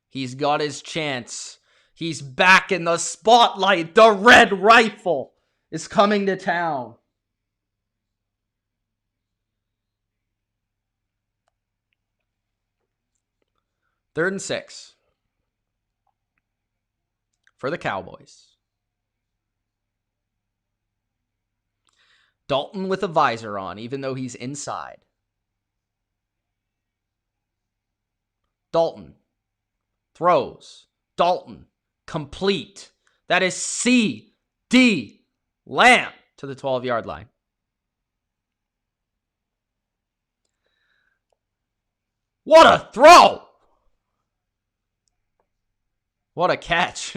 He's got his chance. He's back in the spotlight. The Red Rifle is coming to town. Third and 6. For the Cowboys. Dalton with a visor on, even though he's inside. Dalton throws. Dalton complete. That is C.D. Lamb to the 12-yard line. What a throw! What a catch.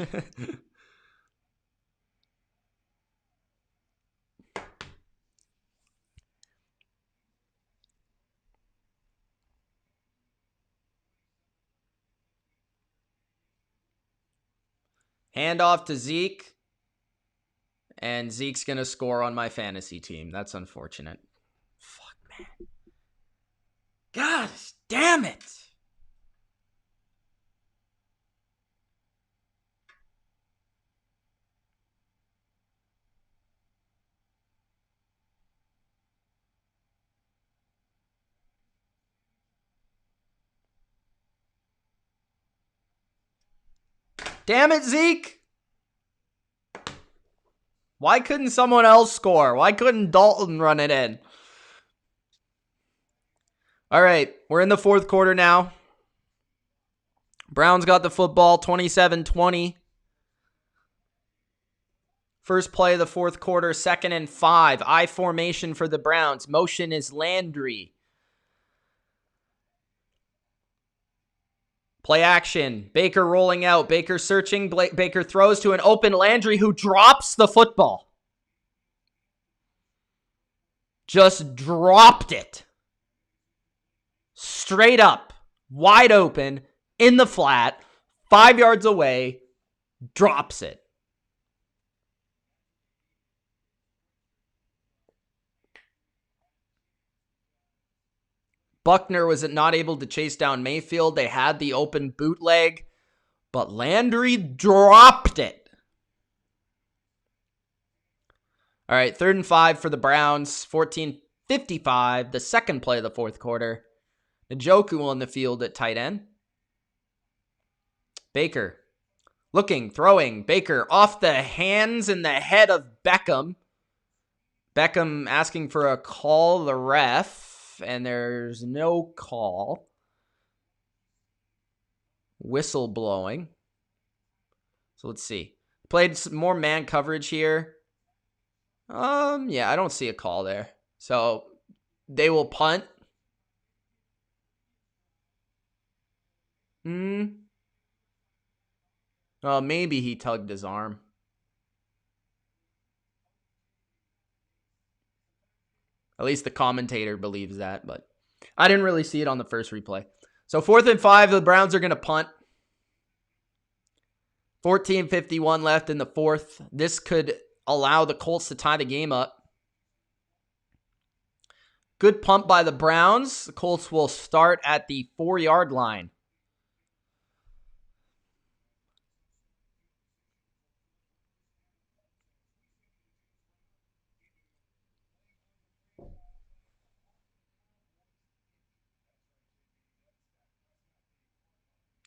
Hand off to Zeke. And Zeke's going to score on my fantasy team. That's unfortunate. Fuck, man. God damn it. Damn it, Zeke. Why couldn't someone else score? Why couldn't Dalton run it in? All right, we're in the fourth quarter now. Browns got the football, 27-20. First play of the fourth quarter, 2nd and 5. I formation for the Browns. Motion is Landry. Play action. Baker rolling out. Baker searching. Baker throws to an open Landry who drops the football. Just dropped it. Straight up. Wide open. In the flat. 5 yards away. Drops it. Buckner was not able to chase down Mayfield. They had the open bootleg, but Landry dropped it. All right, 3rd and 5 for the Browns, 14:55, the second play of the fourth quarter. Njoku on the field at tight end. Baker. Looking, throwing. Baker off the hands and the head of Beckham. Beckham asking for a call, the ref, and there's no call. Whistle blowing. So let's see. Played some more man coverage here. Yeah, I don't see a call there. So they will punt. Well, maybe he tugged his arm. At least the commentator believes that, but I didn't really see it on the first replay. So 4th and 5, the Browns are going to punt. 14:51 left in the fourth. This could allow the Colts to tie the game up. Good punt by the Browns. The Colts will start at the 4-yard line.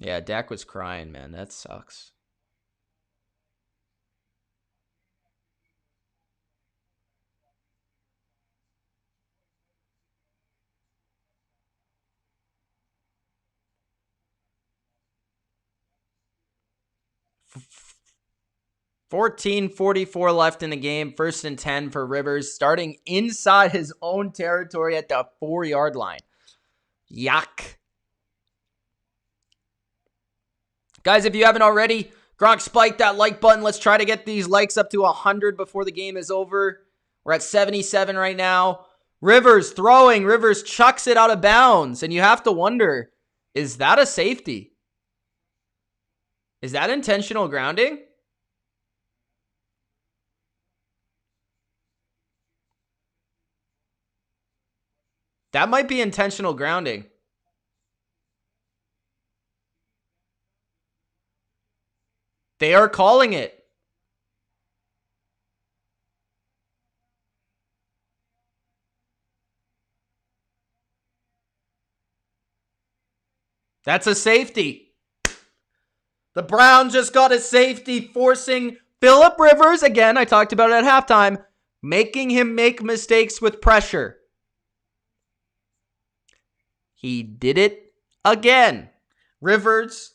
Yeah, Dak was crying, man. That sucks. $14:44 left in the game. 1st and 10 for Rivers, starting inside his own territory at the 4-yard line. Yuck. Guys, if you haven't already, Gronk, spike that like button. Let's try to get these likes up to 100 before the game is over. We're at 77 right now. Rivers throwing. Rivers chucks it out of bounds. And you have to wonder, is that a safety? Is that intentional grounding? That might be intentional grounding. They are calling it. That's a safety. The Browns just got a safety, forcing Phillip Rivers, again, I talked about it at halftime, making him make mistakes with pressure. He did it again. Rivers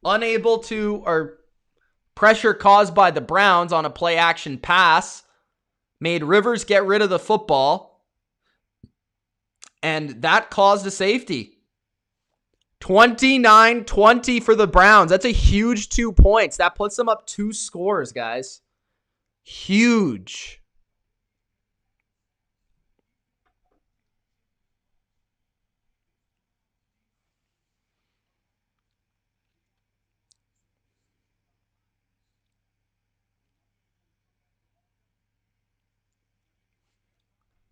unable to, or pressure caused by the Browns on a play action pass, made Rivers get rid of the football, and that caused a safety. 29-20 for the Browns. That's a huge 2 points. That puts them up 2 scores, guys. Huge.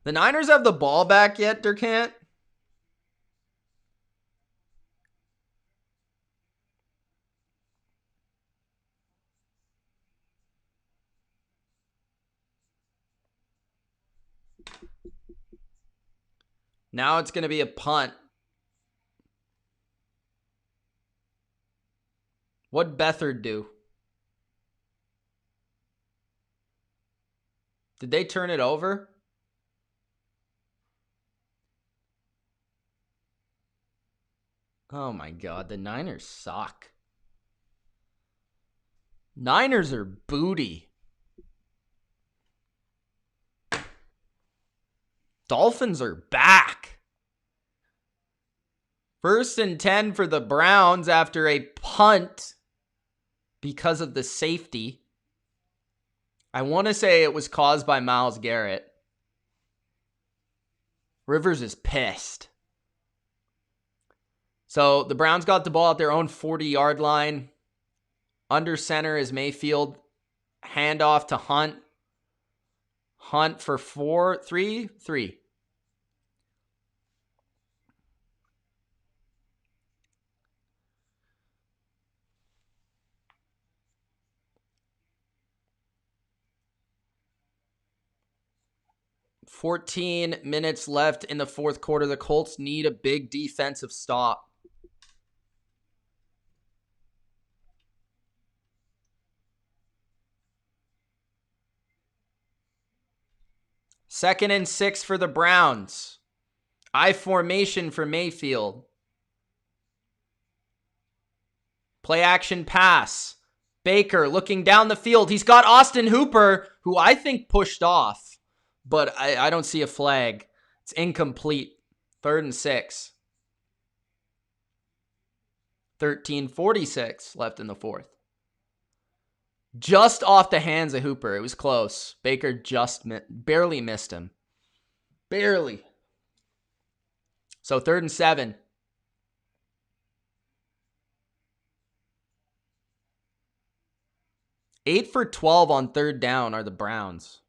The Niners have the ball back yet, Durkant? Now it's going to be a punt. What'd Beathard do? Did they turn it over? Oh my God, the Niners suck. Niners are booty. Dolphins are back. 1st and 10 for the Browns after a punt because of the safety. I want to say it was caused by Myles Garrett. Rivers is pissed. So the Browns got the ball at their own 40-yard line. Under center is Mayfield. Handoff to Hunt. Hunt for 3. 14 minutes left in the fourth quarter. The Colts need a big defensive stop. 2nd and 6 for the Browns. I formation for Mayfield. Play action pass. Baker looking down the field. He's got Austin Hooper, who I think pushed off, but I don't see a flag. It's incomplete. 3rd and 6. 13:46 left in the 4th. Just off the hands of Hooper. It was close. Baker just barely missed him. Barely. So 3rd and 7. Eight for 12 on 3rd down are the Browns.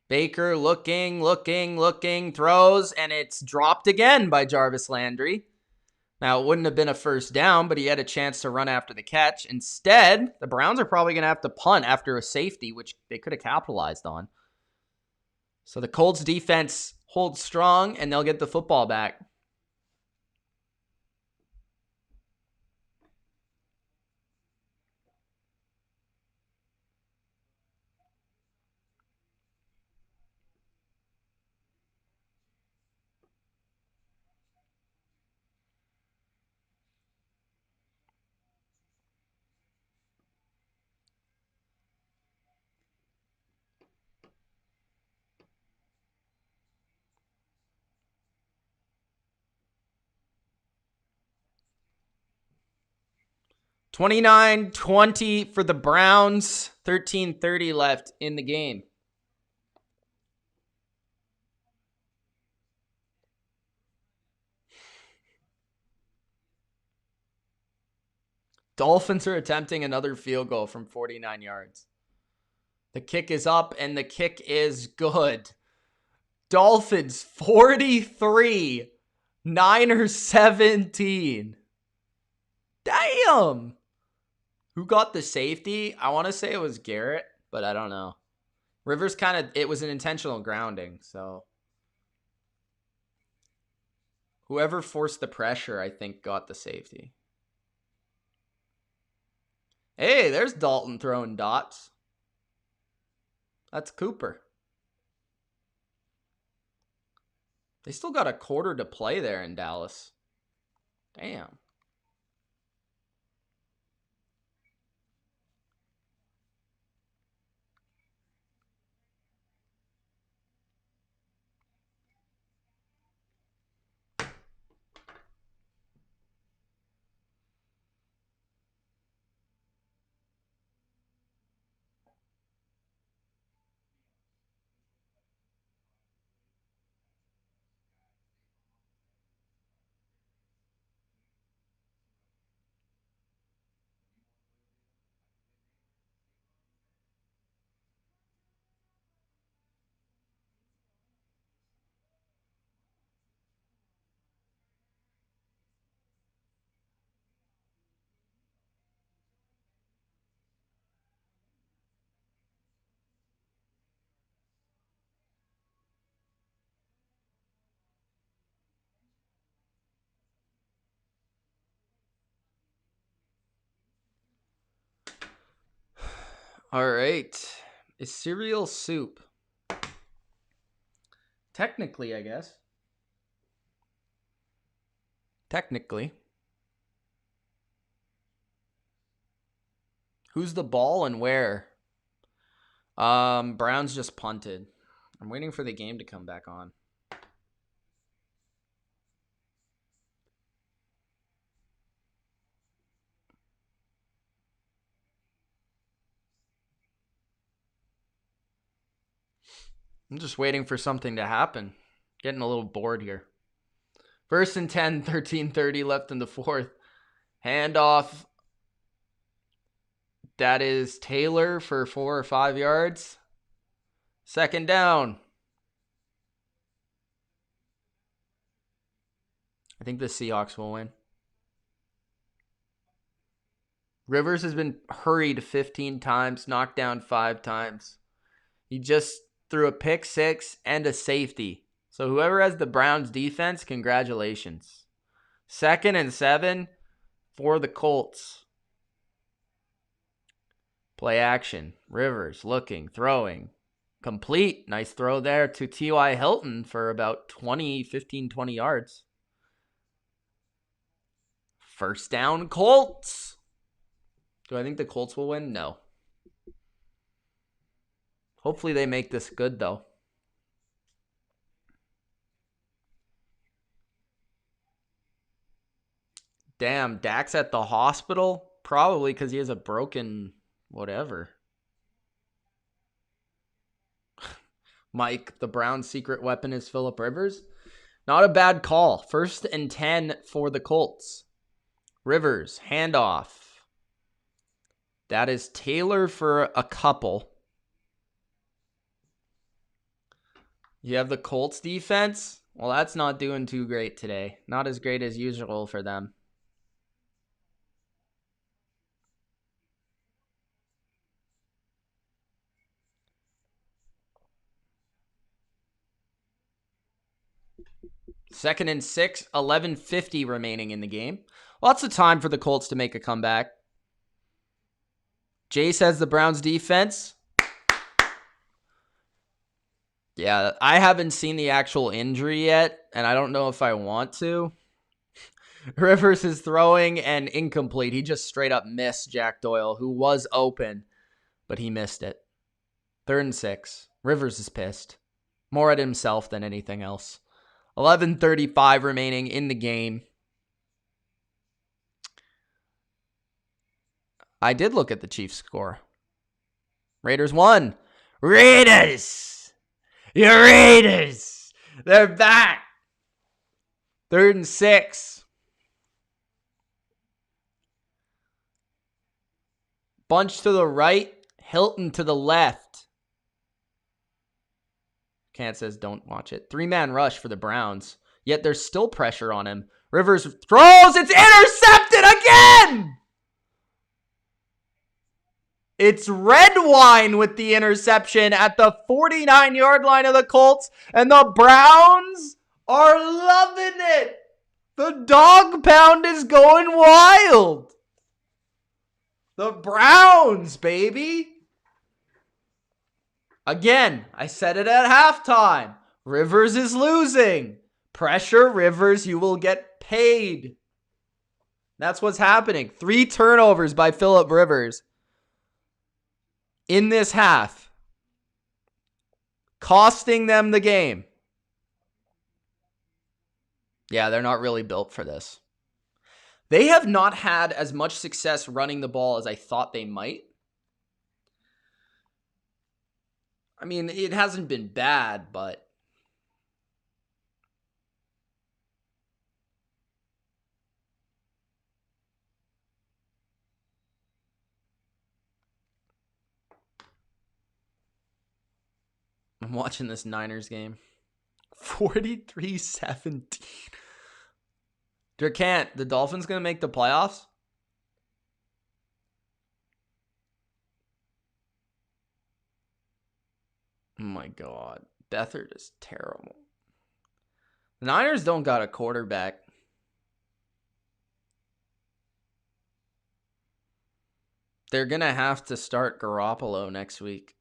Baker looking, throws, and it's dropped again by Jarvis Landry. Now, it wouldn't have been a 1st down, but he had a chance to run after the catch. Instead, the Browns are probably going to have to punt after a safety, which they could have capitalized on. So the Colts defense holds strong, and they'll get the football back. (29-20) for the Browns. 13:30 left in the game. Dolphins are attempting another field goal from 49 yards. The kick is up, and the kick is good. Dolphins 43, Niners 17. Damn! Who got the safety? I want to say it was Garrett, but I don't know. Rivers it was an intentional grounding, so. Whoever forced the pressure, I think, got the safety. Hey, there's Dalton throwing dots. That's Cooper. They still got a quarter to play there in Dallas. Damn. All right. Is cereal soup? Technically, I guess. Technically. Who's the ball and where? Browns just punted. I'm waiting for the game to come back on. I'm just waiting for something to happen. Getting a little bored here. 1st and 10, 13:30 left in the 4th. Handoff. That is Taylor for 4 or 5 yards. 2nd down. I think the Seahawks will win. Rivers has been hurried 15 times, knocked down 5 times. He just threw a pick 6 and a safety. So whoever has the Browns defense, congratulations. 2nd and 7, for the Colts. Play action. Rivers looking, throwing. Complete. Nice throw there to T.Y. Hilton for about 20 yards. First down, Colts. Do I think the Colts will win? No. Hopefully they make this good, though. Damn, Dak's at the hospital? Probably because he has a broken whatever. Mike, the Browns' secret weapon is Phillip Rivers. Not a bad call. 1st and 10 for the Colts. Rivers, handoff. That is Taylor for a couple. You have the Colts defense. Well, that's not doing too great today. Not as great as usual for them. Second and 6, 11:50 remaining in the game. Lots of time for the Colts to make a comeback. Jay says the Browns defense. Yeah, I haven't seen the actual injury yet, and I don't know if I want to. Rivers is throwing and incomplete. He just straight up missed Jack Doyle, who was open, but he missed it. 3rd and 6. Rivers is pissed. More at himself than anything else. 11:35 remaining in the game. I did look at the Chiefs score. Raiders won. Raiders! Your Raiders! They're back! 3rd and 6. Bunch to the right. Hilton to the left. Kant says don't watch it. 3-man rush for the Browns. Yet there's still pressure on him. Rivers throws. It's intercepted again! It's Redwine with the interception at the 49-yard line of the Colts. And the Browns are loving it. The dog pound is going wild. The Browns, baby. Again, I said it at halftime. Rivers is losing. Pressure Rivers, you will get paid. That's what's happening. 3 turnovers by Phillip Rivers in this half, costing them the game. Yeah, they're not really built for this. They have not had as much success running the ball as I thought they might. I mean, it hasn't been bad, but I'm watching this Niners game. 43-17. Can't the Dolphins going to make the playoffs? Oh my God. Beathard is terrible. The Niners don't got a quarterback. They're going to have to start Garoppolo next week.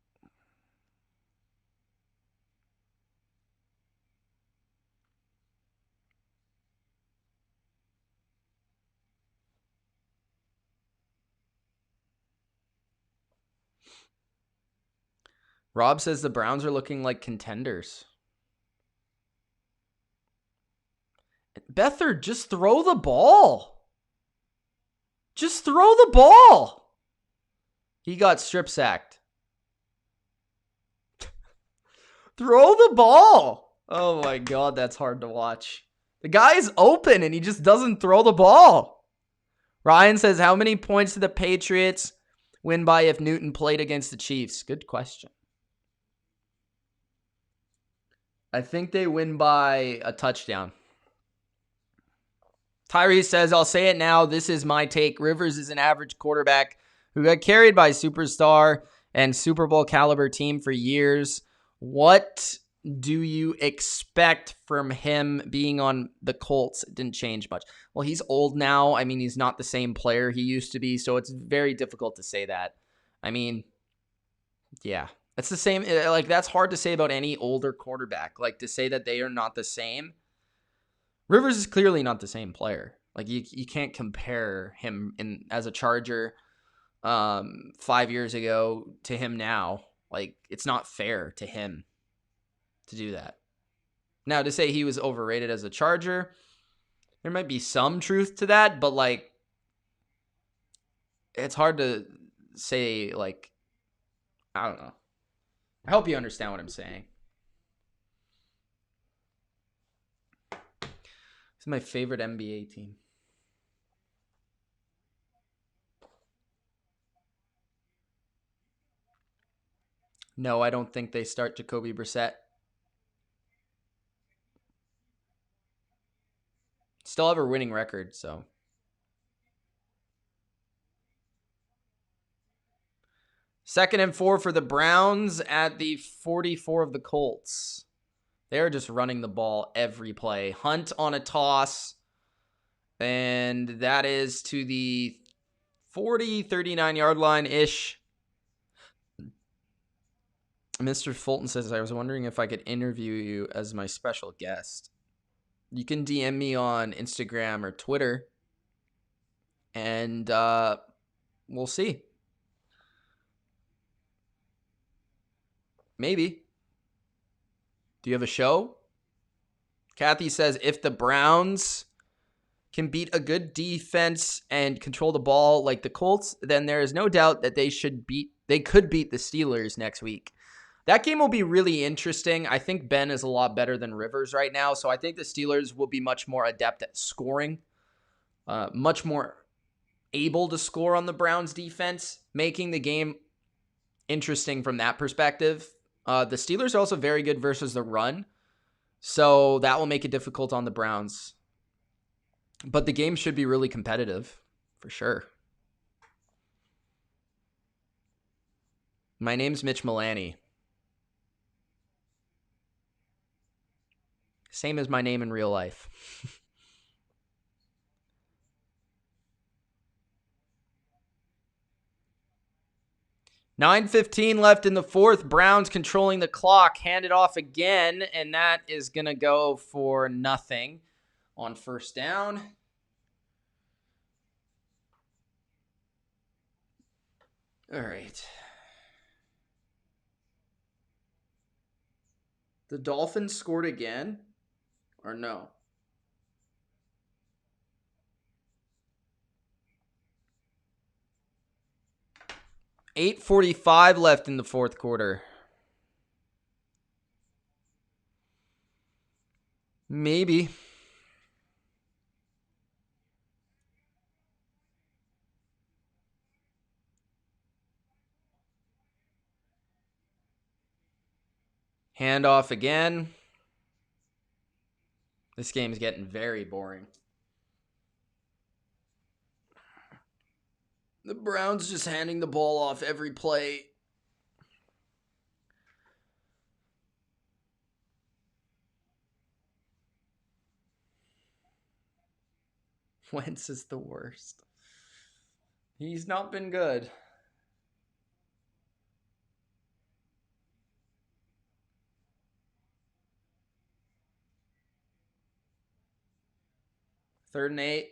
Rob says the Browns are looking like contenders. Beathard, just throw the ball. Just throw the ball. He got strip sacked. Throw the ball. Oh my God, that's hard to watch. The guy is open and he just doesn't throw the ball. Ryan says, how many points did the Patriots win by if Newton played against the Chiefs? Good question. I think they win by a touchdown. Tyrese says, I'll say it now. This is my take. Rivers is an average quarterback who got carried by a superstar and Super Bowl caliber team for years. What do you expect from him being on the Colts? It didn't change much. Well, he's old now. I mean, he's not the same player he used to be, so it's very difficult to say that. I mean, yeah. It's the same. Like, that's hard to say about any older quarterback. Like, to say that they are not the same. Rivers is clearly not the same player. Like, you can't compare him as a Charger 5 years ago to him now. Like, it's not fair to him to do that. Now, to say he was overrated as a Charger, there might be some truth to that, but like, it's hard to say, like, I don't know. I hope you understand what I'm saying. This is my favorite NBA team. No, I don't think they start Jacoby Brissett. Still have a winning record, so. Second and 4 for the Browns at the 44 of the Colts. They're just running the ball every play. Hunt on a toss. And that is to the 39-yard line-ish. Mr. Fulton says, I was wondering if I could interview you as my special guest. You can DM me on Instagram or Twitter. And we'll see. Maybe. Do you have a show? Kathy says, if the Browns can beat a good defense and control the ball like the Colts, then there is no doubt that they could beat the Steelers next week. That game will be really interesting. I think Ben is a lot better than Rivers right now, so I think the Steelers will be much more adept at scoring, much more able to score on the Browns defense, making the game interesting from that perspective. The Steelers are also very good versus the run, so that will make it difficult on the Browns. But the game should be really competitive, for sure. My name's Mitch Milani. Same as my name in real life. 9:15 left in the fourth. Browns controlling the clock. Hand it off again, and that is going to go for nothing on first down. All right. The Dolphins scored again? Or no? $8:45 left in the fourth quarter. Maybe. Handoff again. This game's getting very boring. The Browns just handing the ball off every play. Wentz is the worst. He's not been good. Third and 8.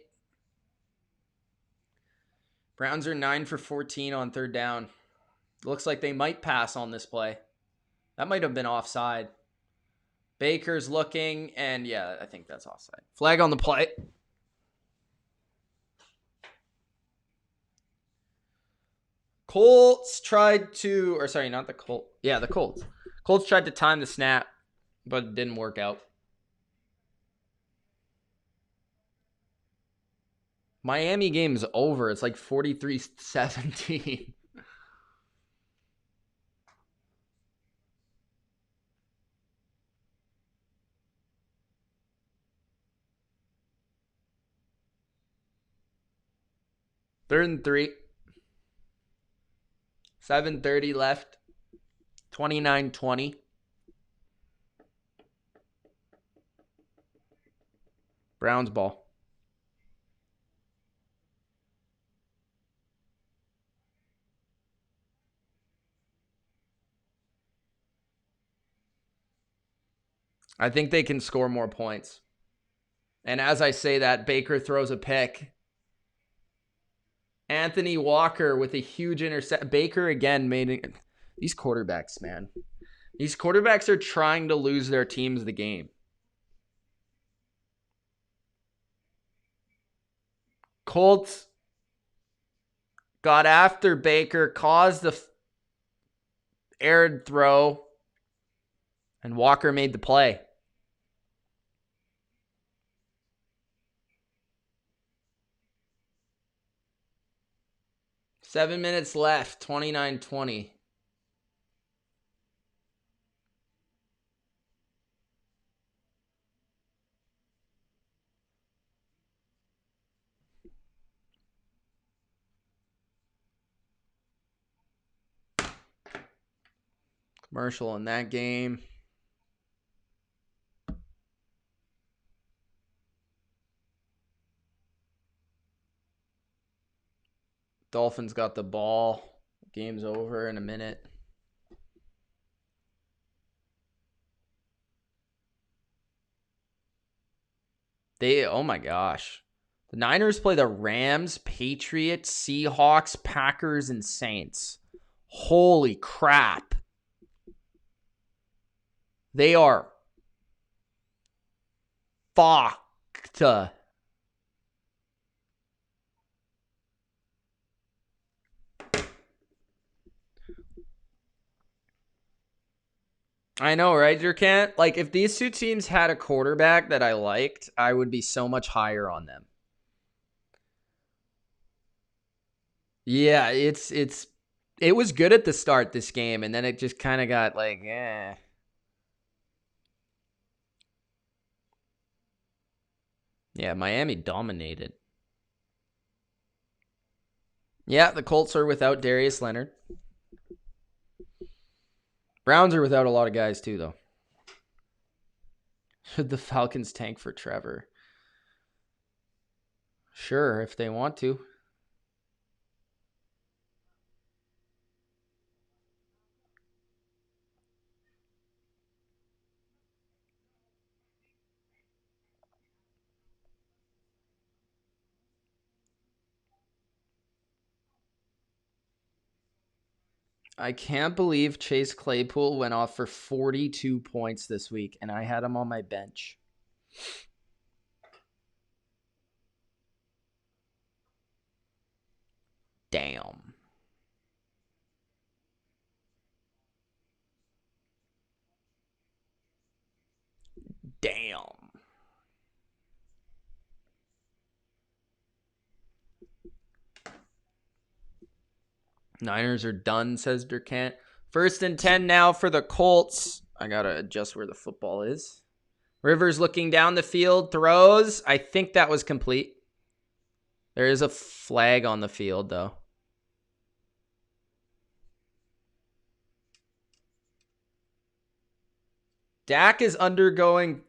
Browns are 9 for 14 on third down. Looks like they might pass on this play. That might have been offside. Baker's looking, and yeah, I think that's offside. Flag on the play. Colts tried to, or sorry, not the Colts. Yeah, the Colts. Colts tried to time the snap, but it didn't work out. Miami game's over. It's like 43-17. Third and 3. 7:30 left. 29-20. Browns ball. I think they can score more points. And as I say that, Baker throws a pick. Anthony Walker with a huge intercept. Baker again made it. These quarterbacks, man. These quarterbacks are trying to lose their teams the game. Colts got after Baker, caused the aired throw, and Walker made the play. Seven minutes left, 29-20. Commercial in that game. Dolphins got the ball. Game's over in a minute. Oh my gosh. The Niners play the Rams, Patriots, Seahawks, Packers, and Saints. Holy crap. They are fucked. I know, right, Jerkant? Like, if these two teams had a quarterback that I liked, I would be so much higher on them. Yeah, it was good at the start, this game, and then it just kind of got like, eh. Yeah, Miami dominated. Yeah, the Colts are without Darius Leonard. Browns are without a lot of guys too, though. Should the Falcons tank for Trevor? Sure, if they want to. I can't believe Chase Claypool went off for 42 points this week, and I had him on my bench. Damn. Damn. Niners are done, says Durkant. 1st and 10 now for the Colts. I got to adjust where the football is. Rivers looking down the field, throws. I think that was complete. There is a flag on the field, though. Dak is undergoing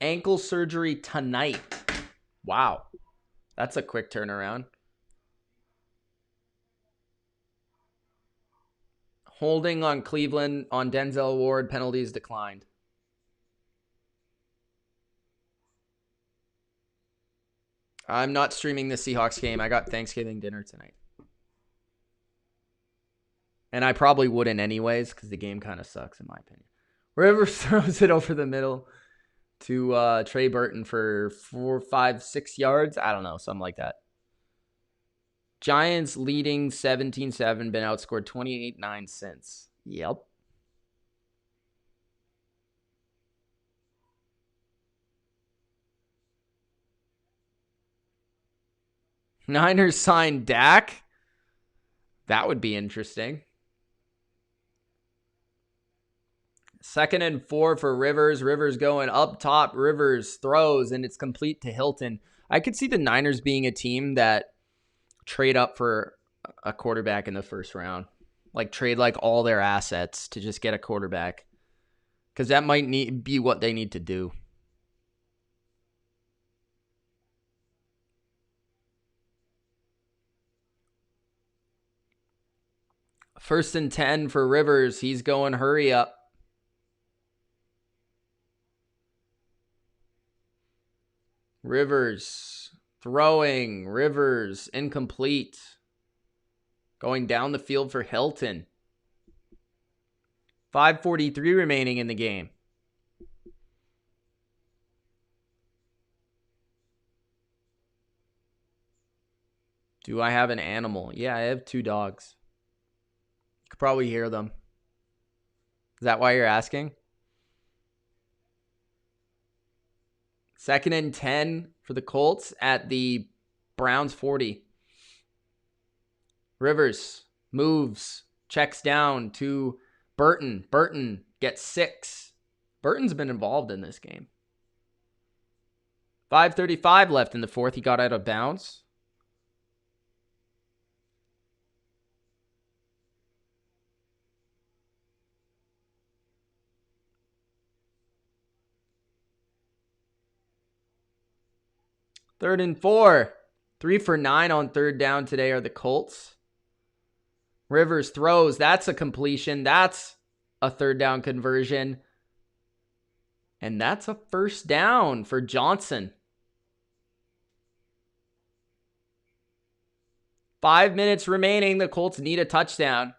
ankle surgery tonight. Wow. That's a quick turnaround. Holding on Cleveland on Denzel Ward. Penalties declined. I'm not streaming the Seahawks game. I got Thanksgiving dinner tonight. And I probably wouldn't anyways because the game kind of sucks in my opinion. Rivers throws it over the middle to Trey Burton for 4, 5, 6 yards. I don't know, something like that. Giants leading 17-7, been outscored 28-9 since. Yep. Niners signed Dak. That would be interesting. 2nd and 4 for Rivers. Rivers going up top. Rivers throws, and it's complete to Hilton. I could see the Niners being a team that trade up for a quarterback in the 1st round. Like, trade like all their assets to just get a quarterback. Because that might be what they need to do. First and 10 for Rivers. He's going hurry up. Rivers throwing. Rivers incomplete. Going down the field for Hilton. 5:43 remaining in the game. Do I have an animal? Yeah, I have 2 dogs. You could probably hear them. Is that why you're asking? Second and 10 for the Colts at the Browns 40. Rivers moves, checks down to Burton. Burton gets 6. Burton's been involved in this game. 5:35 left in the fourth. He got out of bounds. Third and 4. 3 for 9 on third down today are the Colts. Rivers throws. That's a completion. That's a third down conversion. And that's a first down for Johnson. 5 minutes remaining. The Colts need a touchdown.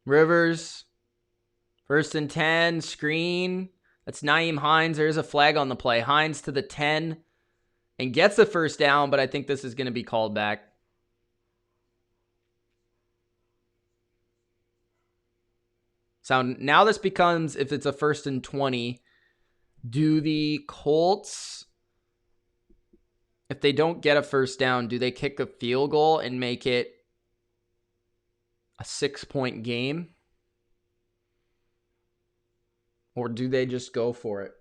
Rivers, first and 10, screen. That's Nyheim Hines. There's a flag on the play. Hines to the 10 and gets the first down, but I think this is going to be called back. So now this becomes, if it's a first and 20, do the Colts, if they don't get a first down, do they kick a field goal and make it a 6-point game? Or do they just go for it?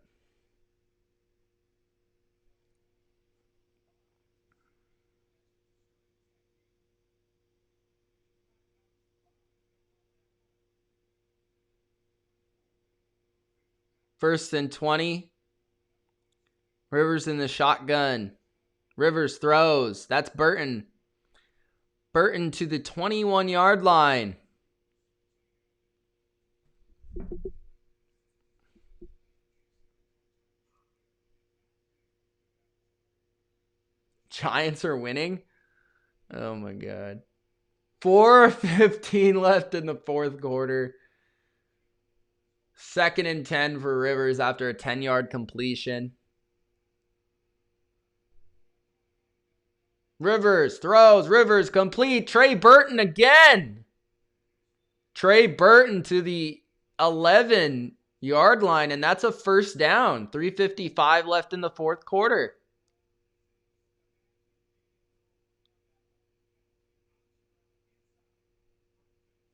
First and 20. Rivers in the shotgun. Rivers throws. That's Burton. Burton to the 21-yard line. Giants are winning? Oh my God. 4:15 left in the fourth quarter. Second and 10 for Rivers after a 10-yard completion. Rivers throws. Rivers complete. Trey Burton again. Trey Burton to the 11-yard line, and that's a first down. 3:55 left in the fourth quarter.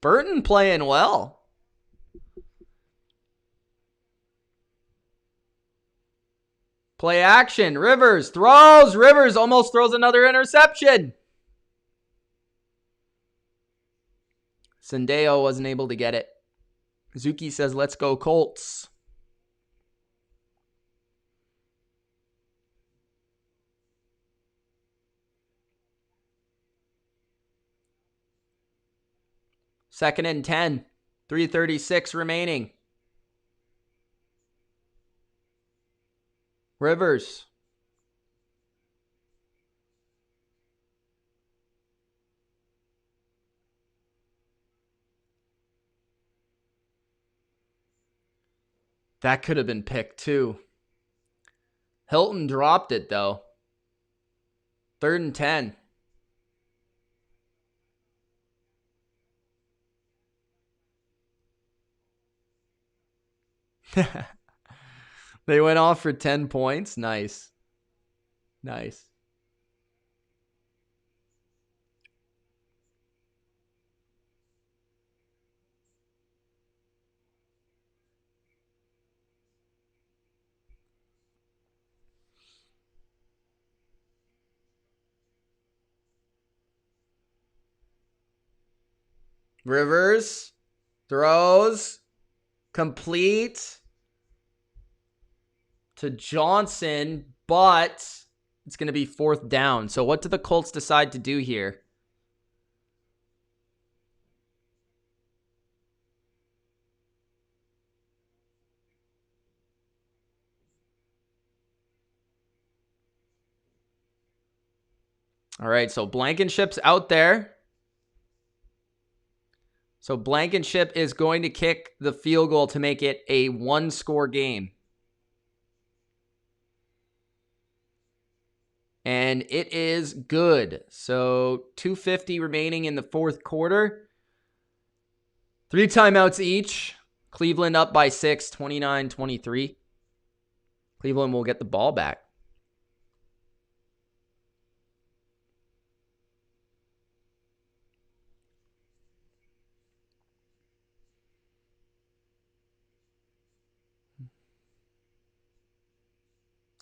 Burton playing well. Play action. Rivers throws. Rivers almost throws another interception. Sendeo wasn't able to get it. Zuki says, let's go Colts. Second and 10. 3:36 remaining. Rivers. That could have been picked too. Hilton dropped it though. Third and 10. They went off for 10 points. Nice. Nice. Rivers throws. Complete to Johnson, but it's going to be 4th down. So what do the Colts decide to do here? All right, so Blankenship's out there. So Blankenship is going to kick the field goal to make it a 1-score game. And it is good. So 2:50 remaining in the 4th quarter. 3 timeouts each. Cleveland up by 6, 29-23. Cleveland will get the ball back.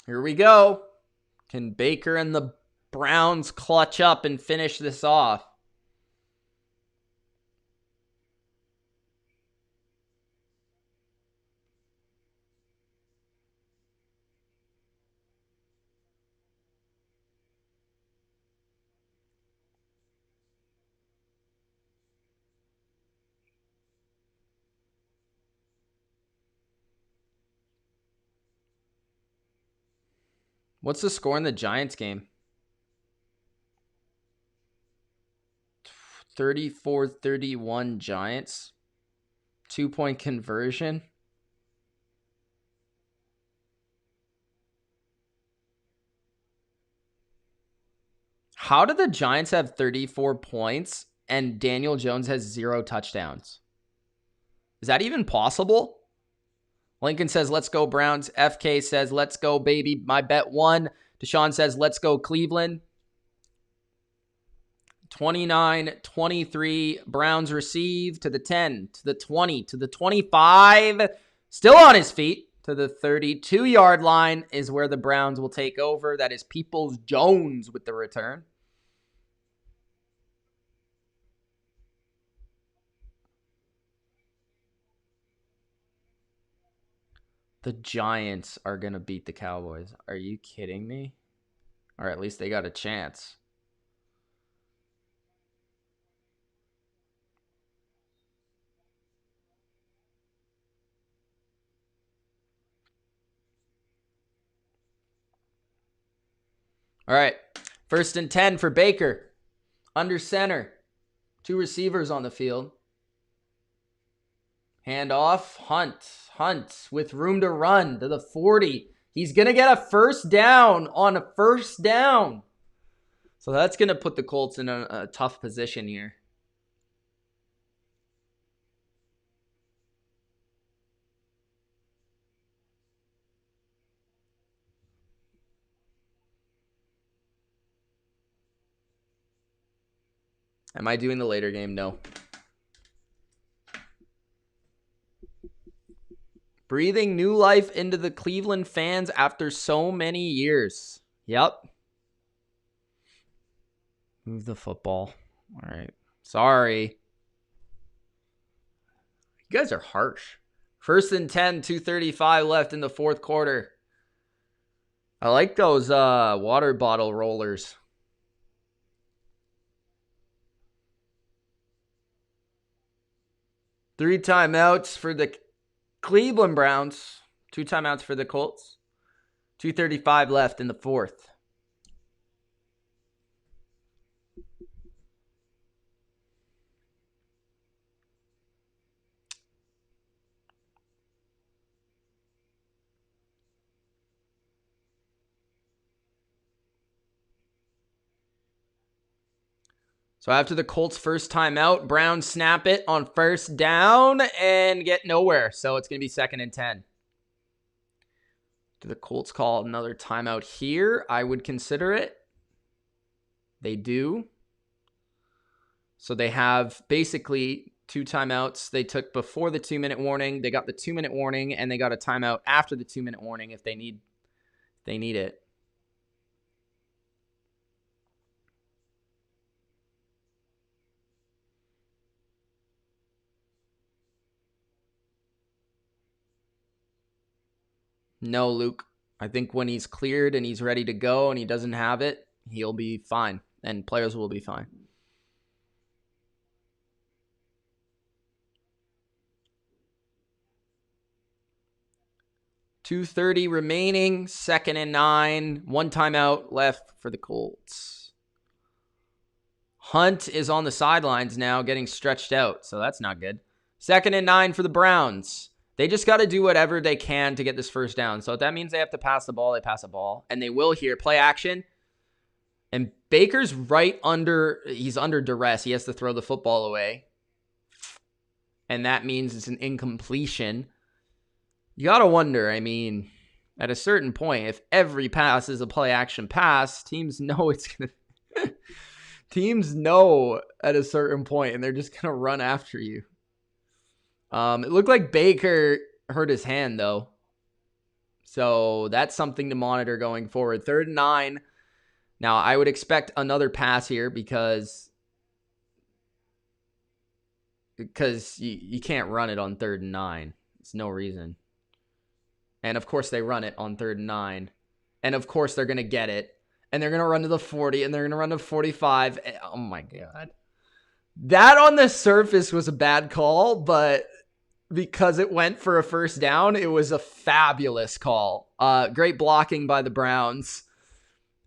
Here we go. Can Baker and the Browns clutch up and finish this off? What's the score in the Giants game? 34-31 Giants. 2-point conversion. How did the Giants have 34 points and Daniel Jones has 0 touchdowns? Is that even possible? Lincoln says, let's go Browns. FK says, let's go, baby. My bet won. Deshaun says, let's go Cleveland. 29-23. Browns receive to the 10, to the 20, to the 25. Still on his feet. To the 32-yard line is where the Browns will take over. That is Peoples-Jones with the return. The Giants are going to beat the Cowboys. Are you kidding me? Or at least they got a chance. All right. 1st and 10 for Baker. Under center. 2 receivers on the field. Hand off. Hunt with room to run to the 40. He's going to get a 1st down on a 1st down. So that's going to put the Colts in a tough position here. Am I doing the later game? No. Breathing new life into the Cleveland fans after so many years. Yep. Move the football. All right. Sorry. You guys are harsh. 1st and 10, 2:35 left in the 4th quarter. I like those water bottle rollers. Three timeouts for the Cleveland Browns. 2 timeouts for the Colts. 2:35 left in the 4th. So after the Colts' first timeout, Browns snap it on 1st down and get nowhere. So it's going to be 2nd and 10. Do the Colts call another timeout here? I would consider it. They do. So they have basically 2 timeouts they took before the 2-minute warning. They got the 2-minute warning, and they got a timeout after the 2-minute warning if they need it. No, Luke. I think when he's cleared and he's ready to go and he doesn't have it, he'll be fine. And players will be fine. .230 remaining. 2nd and 9. 1 timeout left for the Colts. Hunt is on the sidelines now, getting stretched out. So that's not good. 2nd and 9 for the Browns. They just got to do whatever they can to get this first down. So if that means they have to pass the ball, they pass the ball. And they will here. Play action. And Baker's he's under duress. He has to throw the football away. And that means it's an incompletion. You got to wonder, I mean, at a certain point, if every pass is a play action pass, teams know it's going to... Teams know at a certain point, and they're just going to run after you. It looked like Baker hurt his hand, though. So that's something to monitor going forward. 3rd and 9. Now, I would expect another pass here because you can't run it on 3rd and 9. There's no reason. And, of course, they run it on 3rd and 9. And, of course, they're going to get it. And they're going to run to the 40, and they're going to run to 45. Oh, my God. That on the surface was a bad call, but because it went for a first down, it was a fabulous call. Great blocking by the Browns.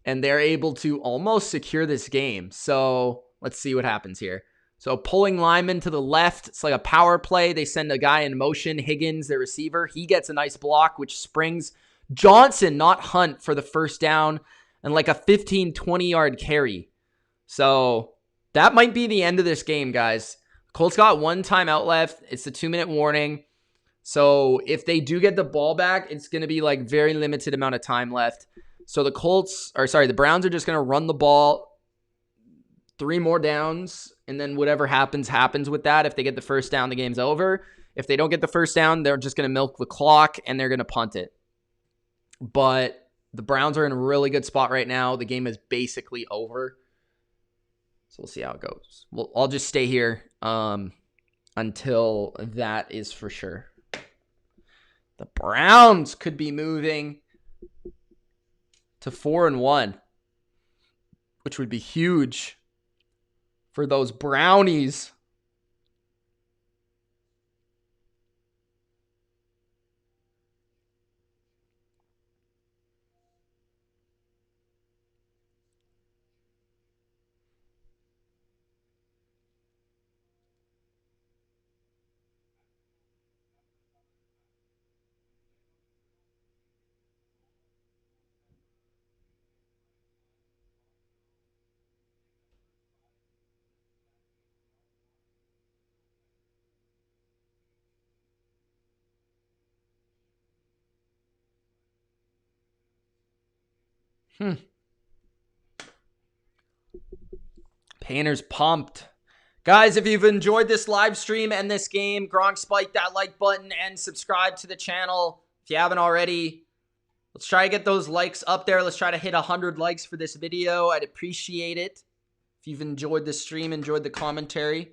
And they're able to almost secure this game. So let's see what happens here. So pulling lineman to the left. It's like a power play. They send a guy in motion. Higgins, the receiver. He gets a nice block, which springs Johnson, not Hunt, for the first down. And like a 15, 20-yard carry. So that might be the end of this game, guys. Colts got 1 timeout left. It's a 2-minute warning. So if they do get the ball back, it's going to be like very limited amount of time left. So the Browns are just going to run the ball 3 more downs, and then whatever happens with that. If they get the first down, the game's over. If they don't get the first down, they're just going to milk the clock, and they're going to punt it. But the Browns are in a really good spot right now. The game is basically over. So we'll see how it goes. I'll just stay here until that is for sure. The Browns could be moving to 4-1, which would be huge for those Brownies. Painter's pumped. Guys, if you've enjoyed this live stream and this game, Gronk, spike that like button and subscribe to the channel. If you haven't already, let's try to get those likes up there. Let's try to hit 100 likes for this video. I'd appreciate it. If you've enjoyed the stream, enjoyed the commentary,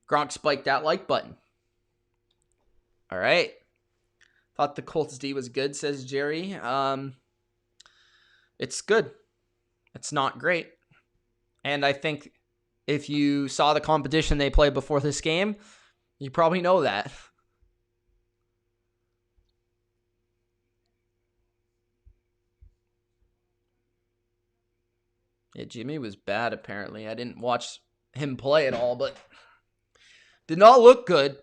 Gronk, spike that like button. All right. Thought the Colts D was good, says Jerry. It's good. It's not great. And I think if you saw the competition they played before this game, you probably know that. Yeah, Jimmy was bad, apparently. I didn't watch him play at all, but did not look good.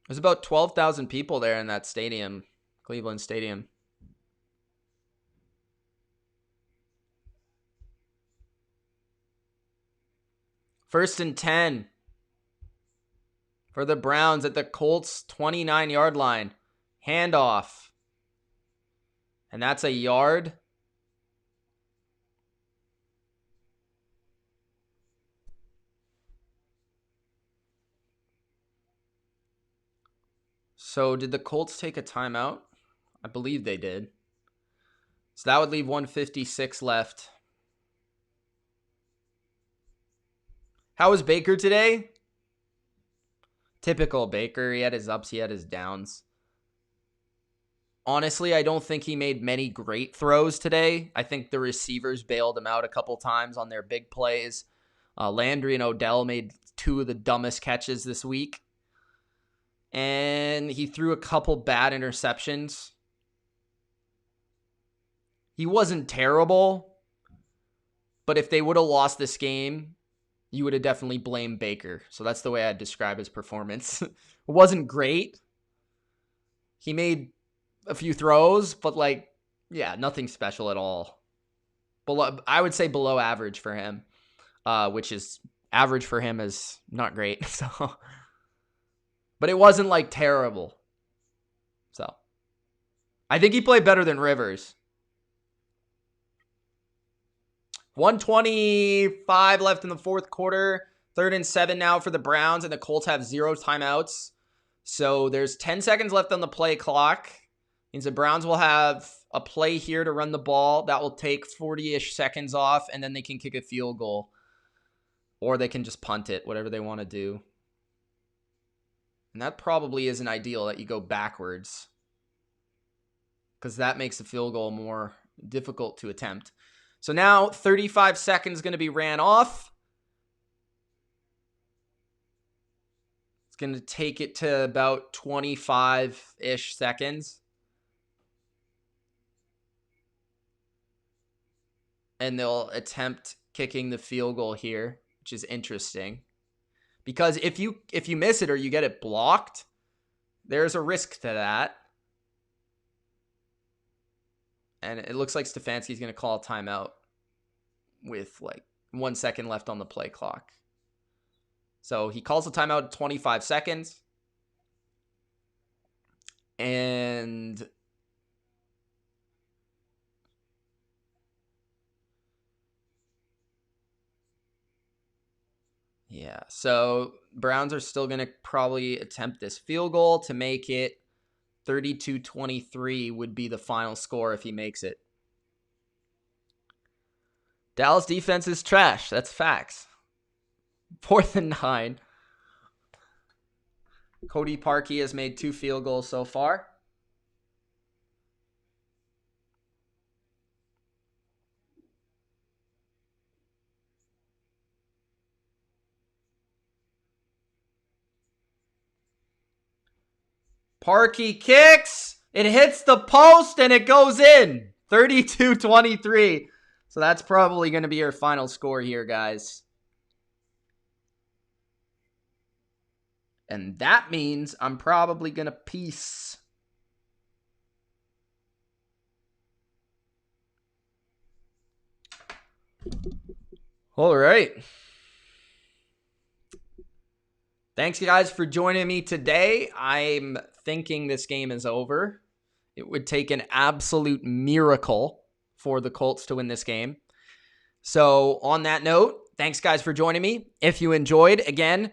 There's about 12,000 people there in that stadium, Cleveland Stadium. First and 10 for the Browns at the Colts 29-yard line. Handoff. And that's a yard. So did the Colts take a timeout? I believe they did. So that would leave 1:56 left. How was Baker today? Typical Baker. He had his ups, he had his downs. Honestly, I don't think he made many great throws today. I think the receivers bailed him out a couple times on their big plays. Landry and Odell made two of the dumbest catches this week. And he threw a couple bad interceptions. He wasn't terrible, but if they would have lost this game, you would have definitely blamed Baker. So that's the way I'd describe his performance. It wasn't great. He made a few throws, but nothing special at all. I would say below average for him, which is average for him is not great. So, but it wasn't terrible. So I think he played better than Rivers. 1:25 left in the fourth quarter. 3rd and 7 now for the Browns, and the Colts have 0 timeouts. So there's 10 seconds left on the play clock. Means the Browns will have a play here to run the ball. That will take 40-ish seconds off, and then they can kick a field goal. Or they can just punt it, whatever they want to do. And that probably isn't ideal that you go backwards, because that makes the field goal more difficult to attempt. So now 35 seconds going to be ran off. It's going to take it to about 25-ish seconds. And they'll attempt kicking the field goal here, which is interesting. Because if you miss it or you get it blocked, there's a risk to that. And it looks like Stefanski's going to call a timeout with 1 second left on the play clock. So he calls a timeout 25 seconds. And yeah, so Browns are still going to probably attempt this field goal to make it 32-23 would be the final score if he makes it. Dallas defense is trash. That's facts. 4th and 9. Cody Parkey has made 2 field goals so far. Parkey kicks. It hits the post and it goes in. 32-23. So that's probably going to be our final score here, guys. And that means I'm probably going to peace. All right. Thanks, guys, for joining me today. I'm thinking this game is over. It would take an absolute miracle for the Colts to win this game. So on that note, thanks, guys, for joining me. If you enjoyed, again,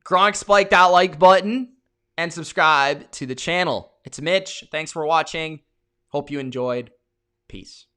Gronk spike that like button and subscribe to the channel. It's Mitch. Thanks for watching. Hope you enjoyed. Peace.